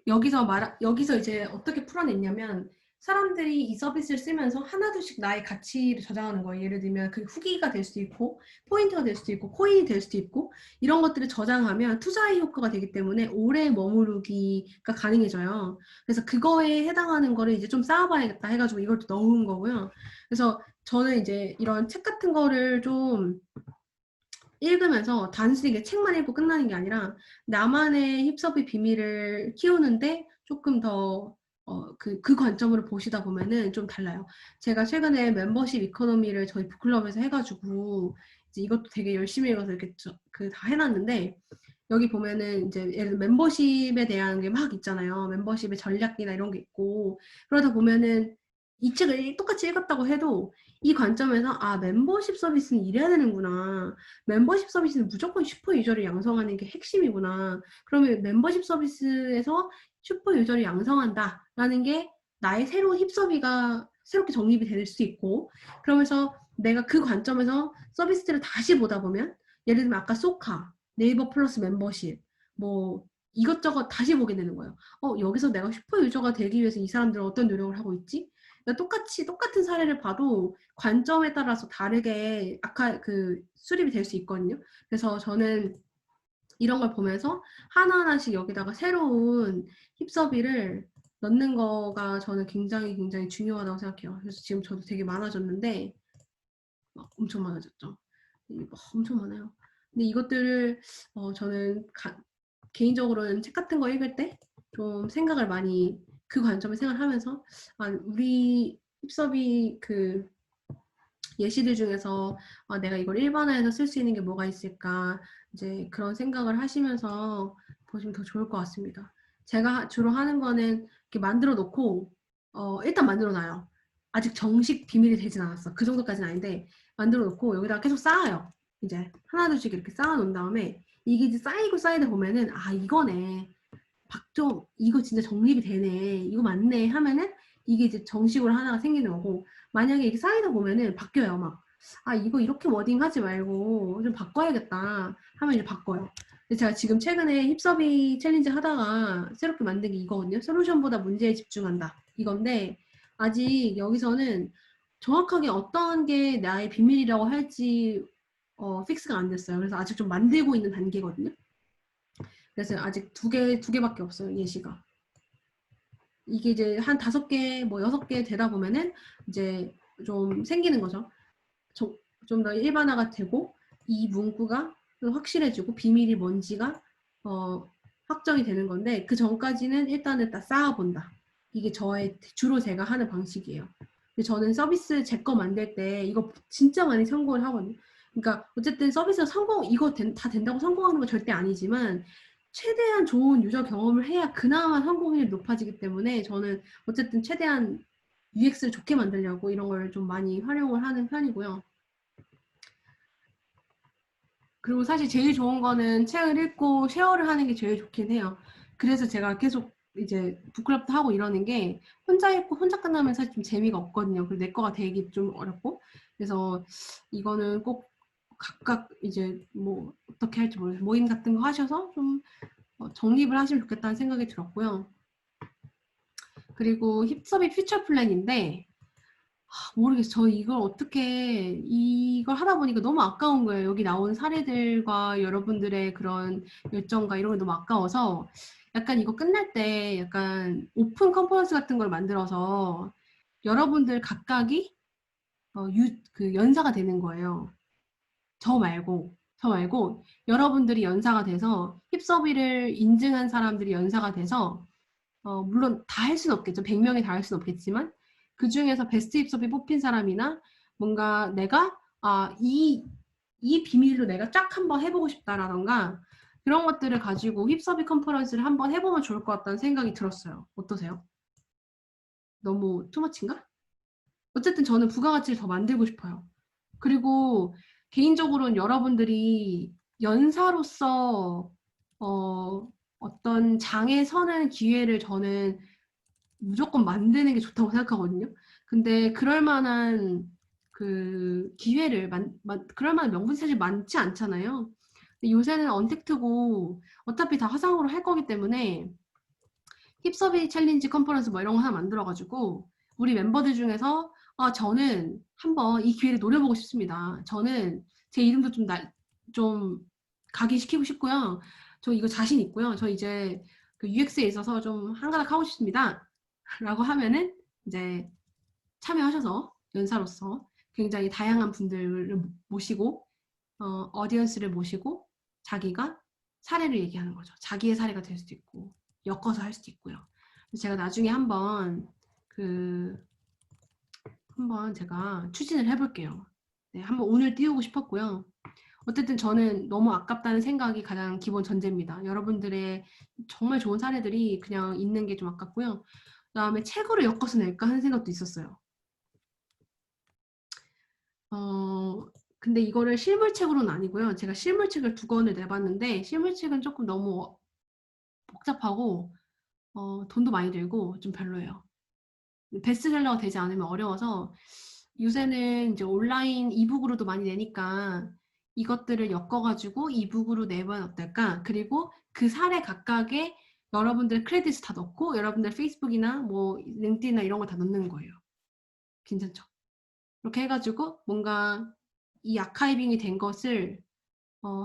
여기서 이제 어떻게 풀어냈냐면, 사람들이 이 서비스를 쓰면서 하나둘씩 나의 가치를 저장하는 거예요. 예를 들면 그 후기가 될 수도 있고, 포인트가 될 수도 있고, 코인이 될 수도 있고, 이런 것들을 저장하면 투자의 효과가 되기 때문에 오래 머무르기가 가능해져요. 그래서 그거에 해당하는 거를 이제 좀 쌓아봐야겠다 해가지고 이걸 또 넣은 거고요. 그래서 저는 이제 이런 책 같은 거를 좀 읽으면서 단순히 이게 책만 읽고 끝나는 게 아니라 나만의 힙서비 비밀을 키우는데 조금 더 그 관점으로 보시다 보면은 좀 달라요. 제가 최근에 멤버십 이코노미를 저희 북클럽에서 해가지고 이제 이것도 되게 열심히 읽어서 이렇게 다 해놨는데, 여기 보면은 이제 예를 들어 멤버십에 대한 게 막 있잖아요. 멤버십의 전략이나 이런 게 있고, 그러다 보면은 이 책을 똑같이 읽었다고 해도 이 관점에서 멤버십 서비스는 이래야 되는구나. membership 서비스는 무조건 슈퍼 유저를 양성하는 게 핵심이구나. 그러면 멤버십 서비스에서 슈퍼 유저를 양성한다라는 게 나의 새로운 힙서비가 새롭게 정립이 될 수 있고, 그러면서 내가 그 관점에서 서비스를 다시 보다 보면 예를 들면 아까 소카, 네이버 플러스 멤버십, 뭐 이것저것 다시 보게 되는 거예요. 여기서 내가 슈퍼 유저가 되기 위해서 이 사람들은 어떤 노력을 하고 있지? 그러니까 똑같은 사례를 봐도 관점에 따라서 다르게 수립이 될 수 있거든요. 그래서 저는 이런 걸 보면서 하나하나씩 여기다가 새로운 힙서비를 넣는 거가 저는 굉장히 굉장히 중요하다고 생각해요. 그래서 지금 저도 되게 많아졌는데 엄청 많아졌죠. 엄청 많아요. 근데 이것들을 저는 개인적으로는 책 같은 거 읽을 때 좀 생각을 많이 그 관점에 생각을 하면서 우리 힙서비 그 예시들 중에서 내가 이걸 일반화해서 쓸 수 있는 게 뭐가 있을까 이제 그런 생각을 하시면서 보시면 더 좋을 것 같습니다. 제가 주로 하는 거는 이렇게 만들어 놓고 일단 만들어 놔요. 아직 정식 비밀이 되진 않았어. 그 정도까지는 아닌데 만들어 놓고 여기다가 계속 쌓아요. 이제 하나둘씩 이렇게 쌓아 놓은 다음에 이게 이제 쌓이고 쌓이다 보면은 이거네. 박종 이거 진짜 정립이 되네. 이거 맞네 하면은 이게 이제 정식으로 하나가 생기는 거고 만약에 이렇게 쌓이다 보면은 바뀌어요. 막 이거 이렇게 워딩 하지 말고 좀 바꿔야겠다 하면 이제 바꿔요. 근데 제가 지금 최근에 힙서비 챌린지 하다가 새롭게 만든 게 이거거든요. 솔루션보다 문제에 집중한다. 이건데 아직 여기서는 정확하게 어떤 게 나의 비밀이라고 할지 픽스가 안 됐어요. 그래서 아직 좀 만들고 있는 단계거든요. 그래서 아직 두 개밖에 없어요, 예시가. 이게 이제 한 5개, 뭐 6개 되다 보면은 이제 좀 생기는 거죠. 좀 더 일반화가 되고 이 문구가 확실해지고 비밀이 뭔지가 확정이 되는 건데 그 전까지는 일단은 다 쌓아본다. 이게 주로 제가 하는 방식이에요. 근데 저는 서비스 제 거 만들 때 이거 진짜 많이 성공을 하거든요. 그러니까 어쨌든 서비스가 이거 다 된다고 성공하는 건 절대 아니지만 최대한 좋은 유저 경험을 해야 그나마 성공률이 높아지기 때문에 저는 어쨌든 최대한 UX를 좋게 만들려고 이런 걸 좀 많이 활용을 하는 편이고요. 그리고 사실 제일 좋은 거는 책을 읽고 쉐어를 하는 게 제일 좋긴 해요. 그래서 제가 계속 이제 북클럽도 하고 이러는 게 혼자 읽고 혼자 끝나면 사실 좀 재미가 없거든요. 그리고 내 거가 되기 좀 어렵고. 그래서 이거는 꼭 각각 이제 뭐 어떻게 할지 모르겠어요. 모임 같은 거 하셔서 좀 정립을 하시면 좋겠다는 생각이 들었고요. 그리고 힙섭이 퓨처 플랜인데 모르겠어요. 저 이걸 하다 보니까 너무 아까운 거예요. 여기 나온 사례들과 여러분들의 그런 열정과 이런 게 너무 아까워서 약간 이거 끝날 때 약간 오픈 컨퍼런스 같은 걸 만들어서 여러분들 각각이 연사가 되는 거예요. 저 말고 여러분들이 연사가 돼서 힙서비를 인증한 사람들이 연사가 돼서 물론 다 할 수는 없겠죠. 100명이 다 할 수는 없겠지만 그 중에서 베스트 힙섭이 뽑힌 사람이나 뭔가 내가 이 비밀로 내가 쫙 한번 해보고 싶다라던가 그런 것들을 가지고 힙섭이 컨퍼런스를 한번 해보면 좋을 것 같다는 생각이 들었어요. 어떠세요? 너무 투머치인가? 어쨌든 저는 부가가치를 더 만들고 싶어요. 그리고 개인적으로는 여러분들이 연사로서 어떤 장에 서는 기회를 저는 무조건 만드는 게 좋다고 생각하거든요. 근데 그럴 만한 그 기회를 그럴 만한 명분이 사실 많지 않잖아요. 근데 요새는 언택트고 어차피 다 화상으로 할 거기 때문에 힙서비 챌린지 컨퍼런스 뭐 이런 거 하나 만들어가지고 우리 멤버들 중에서 저는 한번 이 기회를 노려보고 싶습니다. 저는 제 이름도 좀 각인시키고 싶고요. 저 이거 자신 있고요. 저 이제 그 UX에 있어서 좀 한가닥 하고 싶습니다. 라고 하면은 이제 참여하셔서 연사로서 굉장히 다양한 분들을 모시고 어디언스를 모시고 자기가 사례를 얘기하는 거죠. 자기의 사례가 될 수도 있고 엮어서 할 수도 있고요. 제가 나중에 한번 제가 추진을 해볼게요. 네, 한번 오늘 띄우고 싶었고요. 어쨌든 저는 너무 아깝다는 생각이 가장 기본 전제입니다. 여러분들의 정말 좋은 사례들이 그냥 있는 게 좀 아깝고요. 그다음에 책으로 엮어서 낼까 하는 생각도 있었어요. 근데 이거를 실물책으로는 아니고요. 제가 실물책을 2권을 내봤는데 실물책은 조금 너무 복잡하고 돈도 많이 들고 좀 별로예요. 베스트셀러가 되지 않으면 어려워서 요새는 이제 온라인 이북으로도 많이 내니까 이것들을 엮어가지고 이북으로 내면 어떨까? 그리고 그 사례 각각에 여러분들 크레딧을 다 넣고 여러분들 페이스북이나 뭐 링크드인이나 이런 거 다 넣는 거예요. 괜찮죠? 이렇게 해가지고 뭔가 이 아카이빙이 된 것을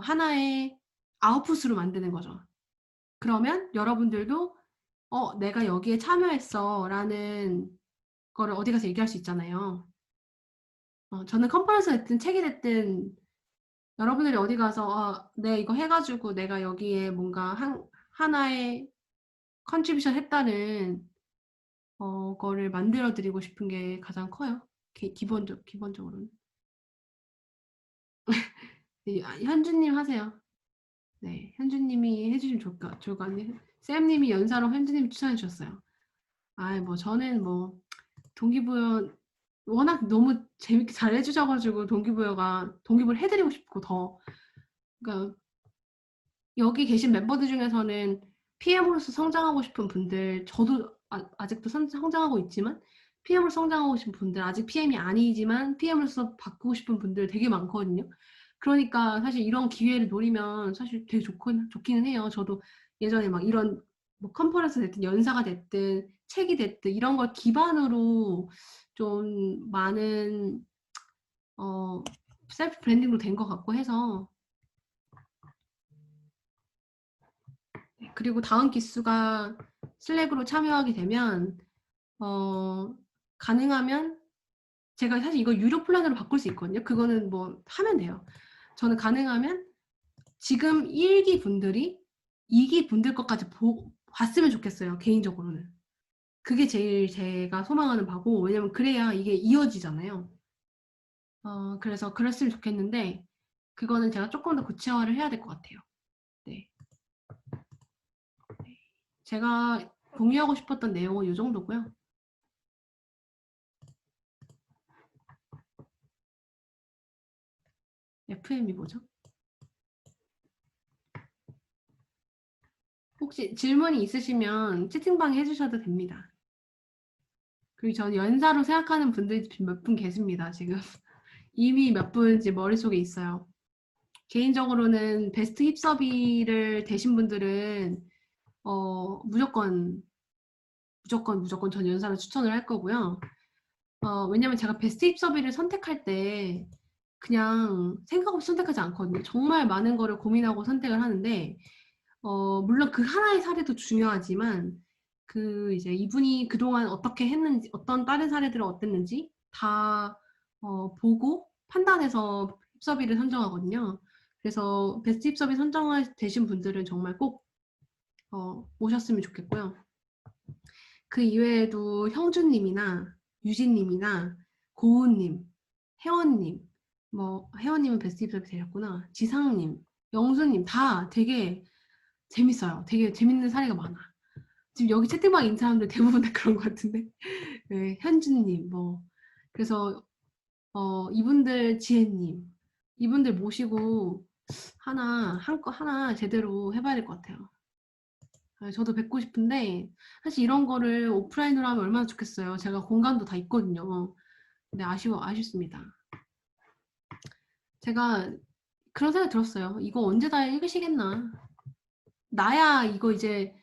하나의 아웃풋으로 만드는 거죠. 그러면 여러분들도 내가 여기에 참여했어 라는 거를 어디 가서 얘기할 수 있잖아요. 저는 컨퍼런스 됐든 책이 됐든 여러분들이 어디 가서 네 이거 해가지고 내가 여기에 뭔가 하나의 컨트리뷰션 했다는 거를 만들어 드리고 싶은 게 가장 커요. 기본적으로는. 네, 현주님 하세요. 네, 현주님이 해주시면 좋을 것 같아요. 쌤님이 연사로 현주님 추천해 주셨어요. 뭐 저는 뭐 동기부여 워낙 너무 재밌게 잘 해주셔가지고 동기부여를 해드리고 싶고 더 그러니까 여기 계신 멤버들 중에서는 PM으로서 성장하고 싶은 분들 저도 아직도 성장하고 있지만 PM으로 성장하고 싶은 분들 아직 PM이 아니지만 PM으로서 바꾸고 싶은 분들 되게 많거든요. 그러니까 사실 이런 기회를 노리면 사실 되게 좋기는 해요. 저도 예전에 막 이런 뭐 컨퍼런스 됐든 연사가 됐든 책이 됐든 이런 걸 기반으로 좀 많은 셀프 브랜딩도 된 것 같고 해서 그리고 다음 기수가 슬랙으로 참여하게 되면 가능하면 제가 사실 이거 유료 플랜으로 바꿀 수 있거든요. 그거는 뭐 하면 돼요. 저는 가능하면 지금 1기 분들이 2기 분들 것까지 봤으면 좋겠어요. 개인적으로는. 그게 제일 제가 소망하는 바고 왜냐면 그래야 이게 이어지잖아요. 그래서 그랬으면 좋겠는데 그거는 제가 조금 더 구체화를 해야 될 것 같아요. 네. 제가 공유하고 싶었던 내용은 이 정도고요. FM이 뭐죠? 혹시 질문이 있으시면 채팅방에 해주셔도 됩니다. 그리고 전 연사로 생각하는 분들이 몇 분 계십니다. 지금 이미 몇 분인지 머릿속에 있어요. 개인적으로는 베스트 힙서비를 되신 분들은 무조건 전 연사를 추천을 할 거고요. 왜냐면 제가 베스트 힙서비를 선택할 때 그냥 생각 없이 선택하지 않거든요. 정말 많은 거를 고민하고 선택을 하는데 물론 그 하나의 사례도 중요하지만 그 이제 이분이 그동안 어떻게 했는지 어떤 다른 사례들은 어땠는지 다 보고 판단해서 힙서비를 선정하거든요. 그래서 베스트 힙서비 선정되신 분들은 정말 꼭 오셨으면 좋겠고요. 그 이외에도 형준님이나 유진님이나 고은님, 혜원님, 뭐 혜원님은 베스트 힙서비 되셨구나. 지상님, 영수님 다 되게 재밌어요. 되게 재밌는 사례가 많아. 지금 여기 채팅방에 있는 사람들 대부분 다 그런 것 같은데. 네, 현주님, 뭐. 그래서, 이분들, 지혜님, 이분들 모시고 하나 제대로 해봐야 될 것 같아요. 저도 뵙고 싶은데, 사실 이런 거를 오프라인으로 하면 얼마나 좋겠어요. 제가 공간도 다 있거든요. 근데 아쉽습니다. 제가 그런 생각 들었어요. 이거 언제 다 읽으시겠나. 나야 이거에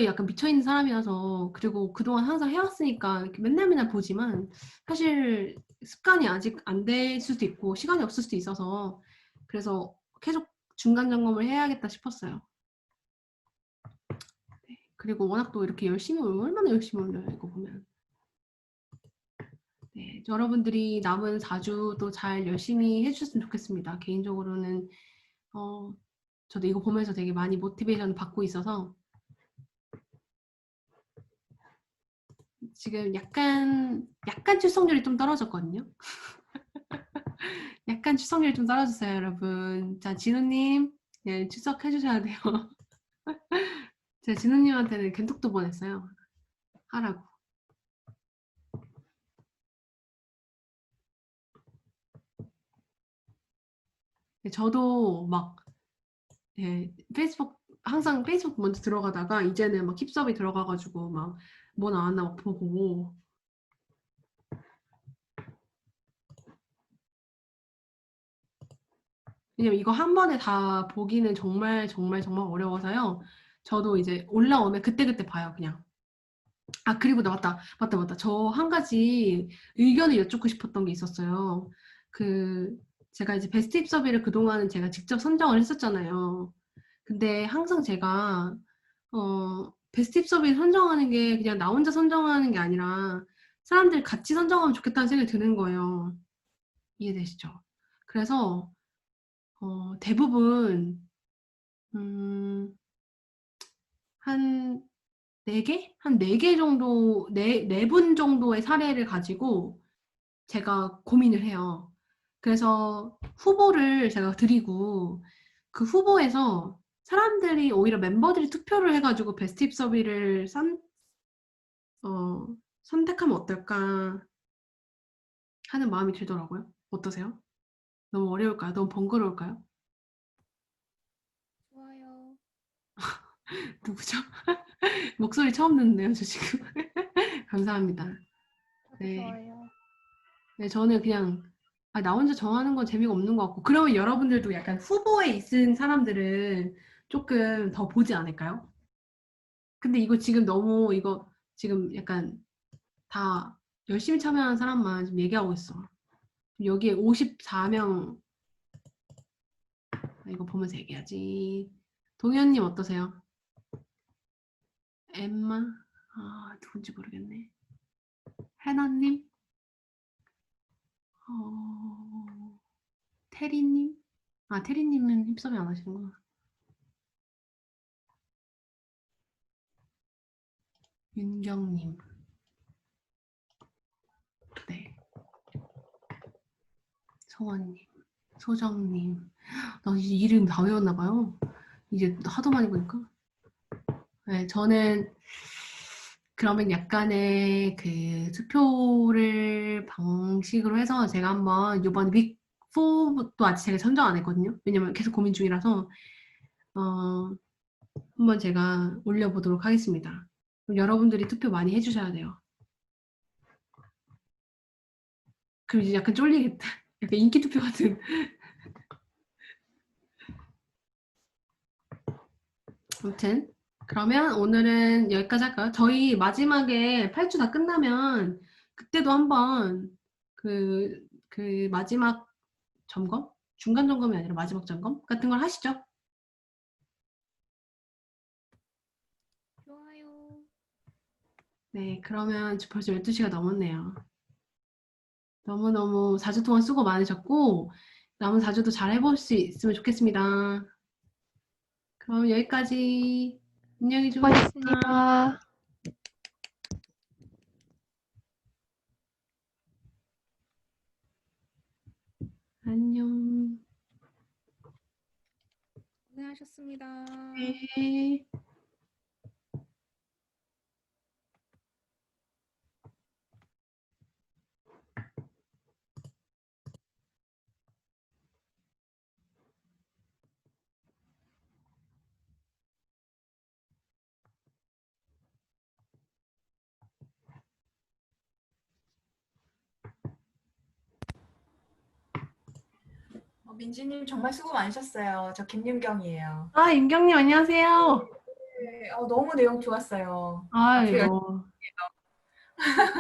약간 미쳐있는 사람이라서 그리고 그동안 항상 해왔으니까 이렇게 맨날 보지만 사실 습관이 아직 안 될 수도 있고 시간이 없을 수도 있어서 그래서 계속 중간 점검을 해야겠다 싶었어요. 네. 그리고 워낙 또 이렇게 얼마나 열심히 올려요 이거 보면. 네, 여러분들이 남은 4주도 잘 열심히 해주셨으면 좋겠습니다. 개인적으로는 저도 이거 보면서 되게 많이 모티베이션 받고 있어서 지금 약간 출석률이 좀 떨어졌거든요. 약간 출석률이 좀 떨어졌어요, 여러분. 자, 진우님, 네, 출석해 주셔야 돼요. 제가 진우님한테는 겐톡도 보냈어요. 하라고. 저도 막 예, 항상 페이스북 먼저 들어가다가 이제는 막 힙섭이 들어가가지고 막 뭐 나왔나 막 보고 왜냐면 이거 한 번에 다 보기는 정말 정말 정말 어려워서요. 저도 이제 올라오면 그때그때 봐요, 그냥. 아, 그리고 나 맞다. 저 한 가지 의견을 여쭙고 싶었던 게 있었어요. 그, 제가 이제 베스트 힙서비를 그동안은 제가 직접 선정을 했었잖아요. 근데 항상 제가, 베스트 힙서비 선정하는 게 그냥 나 혼자 선정하는 게 아니라 사람들이 같이 선정하면 좋겠다는 생각이 드는 거예요. 이해되시죠? 그래서, 대부분, 음, 한 4개? 한 4개 정도, 4분 정도의 사례를 가지고 제가 고민을 해요. 그래서 후보를 제가 드리고 그 후보에서 사람들이 오히려 멤버들이 투표를 해가지고 베스트 힙서비를 어, 선택하면 어떨까 하는 마음이 들더라고요. 어떠세요? 너무 어려울까요? 너무 번거로울까요? 좋아요. 누구죠? 목소리 처음 듣는데요, 저 지금. 감사합니다. 저도 네. 좋아요. 네, 저는 그냥 나 혼자 정하는 건 재미가 없는 것 같고 그러면 여러분들도 약간 후보에 있은 사람들은 조금 더 보지 않을까요? 근데 이거 지금 너무 이거 지금 약간 다 열심히 참여한 사람만 지금 얘기하고 있어. 여기에 54명 이거 보면서 얘기하지. 동현님 어떠세요? 엠마? 누군지 모르겠네. 해나님? 어... 테리님? 테리님은 힙섭이 안 하시는구나. 윤경님. 네. 성원님. 소정님. 나 이제 이름 다 외웠나 봐요. 이제 하도 많이 보니까. 네, 저는 그러면 약간의 그 투표를 방식으로 해서 제가 한번 이번 윅 4도 아직 제가 선정 안 했거든요. 왜냐면 계속 고민 중이라서 어, 한번 제가 올려보도록 하겠습니다. 그럼 여러분들이 투표 많이 해주셔야 돼요. 그럼 이제 약간 쫄리겠다. 약간 인기 투표 같은. 아무튼 그러면 오늘은 여기까지 할까요? 저희 마지막에 8주 다 끝나면 그때도 한번 그 마지막 점검? 중간 점검이 아니라 마지막 점검 같은 걸 하시죠. 좋아요. 네, 그러면 벌써 12시가 넘었네요. 너무너무 4주 동안 수고 많으셨고 남은 4주도 잘 해볼 수 있으면 좋겠습니다. 그럼 여기까지. 안녕히 주무세요. 수고하셨습니다. 안녕. 고생하셨습니다. 네. 민지님 정말 수고 많으셨어요. 저 김윤경이에요. 임경님 안녕하세요. 네, 너무 내용 좋았어요. 앞으로 아이고.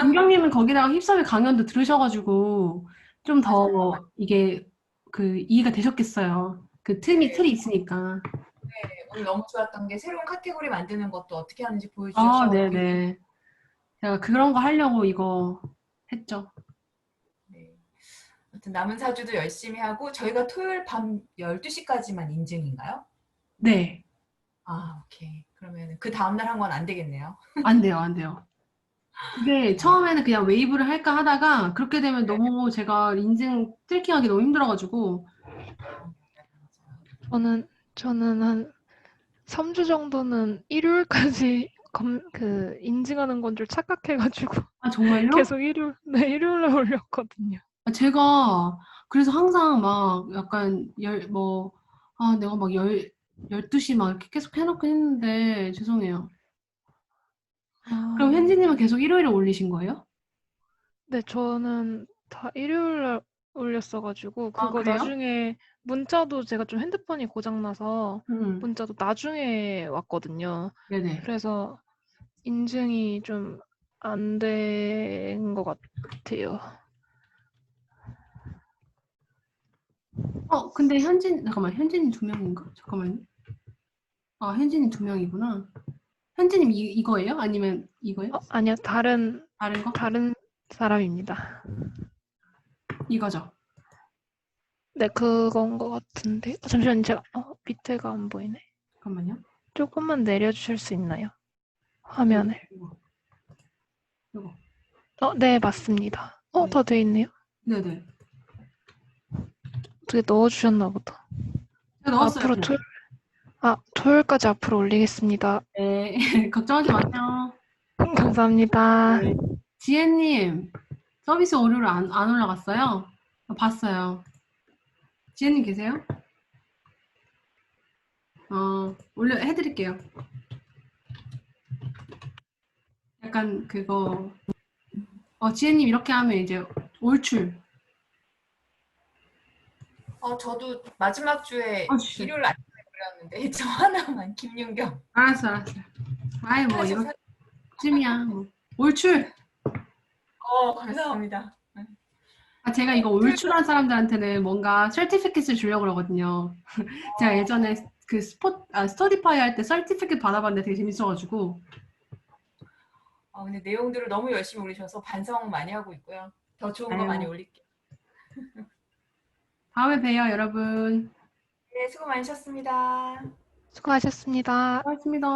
임경님은 거기다가 힙섭의 강연도 들으셔가지고 좀 맞아요. 더 이게 그 이해가 되셨겠어요. 그 틀이 있으니까. 네, 오늘 너무 좋았던 게 새로운 카테고리 만드는 것도 어떻게 하는지 보여주셔서 네네. 제가 그런 거 하려고 이거 했죠. 네. 아무튼 남은 4주도 열심히 하고 저희가 토요일 밤 12시까지만 인증인가요? 네. 오케이. 그러면 그 다음날 한 건 안 되겠네요. 안 돼요, 안 돼요. 그게 처음에는 그냥 웨이브를 할까 하다가 그렇게 되면 너무 제가 인증 트래킹하기 너무 힘들어가지고 저는 한 3주 정도는 일요일까지 인증하는 건 줄 착각해가지고 정말요? 계속 일요일에 올렸거든요. 제가 그래서 항상 막 약간 내가 막 12시 막 이렇게 계속 해놓긴 했는데 죄송해요. 그럼 현지님은 계속 일요일에 올리신 거예요? 네, 저는 다 일요일에 올렸어가지고 아, 그거 그래요? 나중에 문자도 제가 좀 핸드폰이 고장나서 음. 문자도 나중에 왔거든요. 네네. 그래서 인증이 좀 안 된 것 같아요. 근데 현진이 두 명인가? 잠깐만요. 아, 현진이 두 명이구나. 현진님 이거예요? 아니면 이거예요? 아니요, 다른 다른 거? 사람입니다. 이거죠. 네, 그건 것 같은데. 잠시만요, 제가 밑에가 안 보이네. 잠깐만요. 조금만 내려주실 수 있나요? 화면을. 이거. 네, 맞습니다. 네. 더 돼 있네요. 네네. 어떻게 넣어주셨나 보다. 제가 넣었어요. 앞으로 그냥. 토요일까지 앞으로 올리겠습니다. 네. 걱정하지 마세요. 감사합니다. 네. 지혜님, 서비스 오류로 안 올라갔어요? 봤어요. 지혜님 계세요? 해드릴게요. 약간 그거, 지혜님 이렇게 하면 이제 올출. 저도 마지막 주에 진짜. 일요일 아침에 그렸는데 저 하나만 김윤경. 알았어. 아이, 뭐, 이거쯤이야. 뭐. 올출! 감사합니다. 제가 이거 올출한 사람들한테는 뭔가 서티피켓을 주려고 그러거든요. 제가 예전에 그 스터디파이 할 때 서티피켓 받아봤는데 되게 재밌어가지고. 근데 내용들을 너무 열심히 올리셔서 반성 많이 하고 있고요. 더 좋은 거 많이 아유. 올릴게요. 다음에 봬요, 여러분. 네, 수고 많으셨습니다. 수고하셨습니다. 고맙습니다.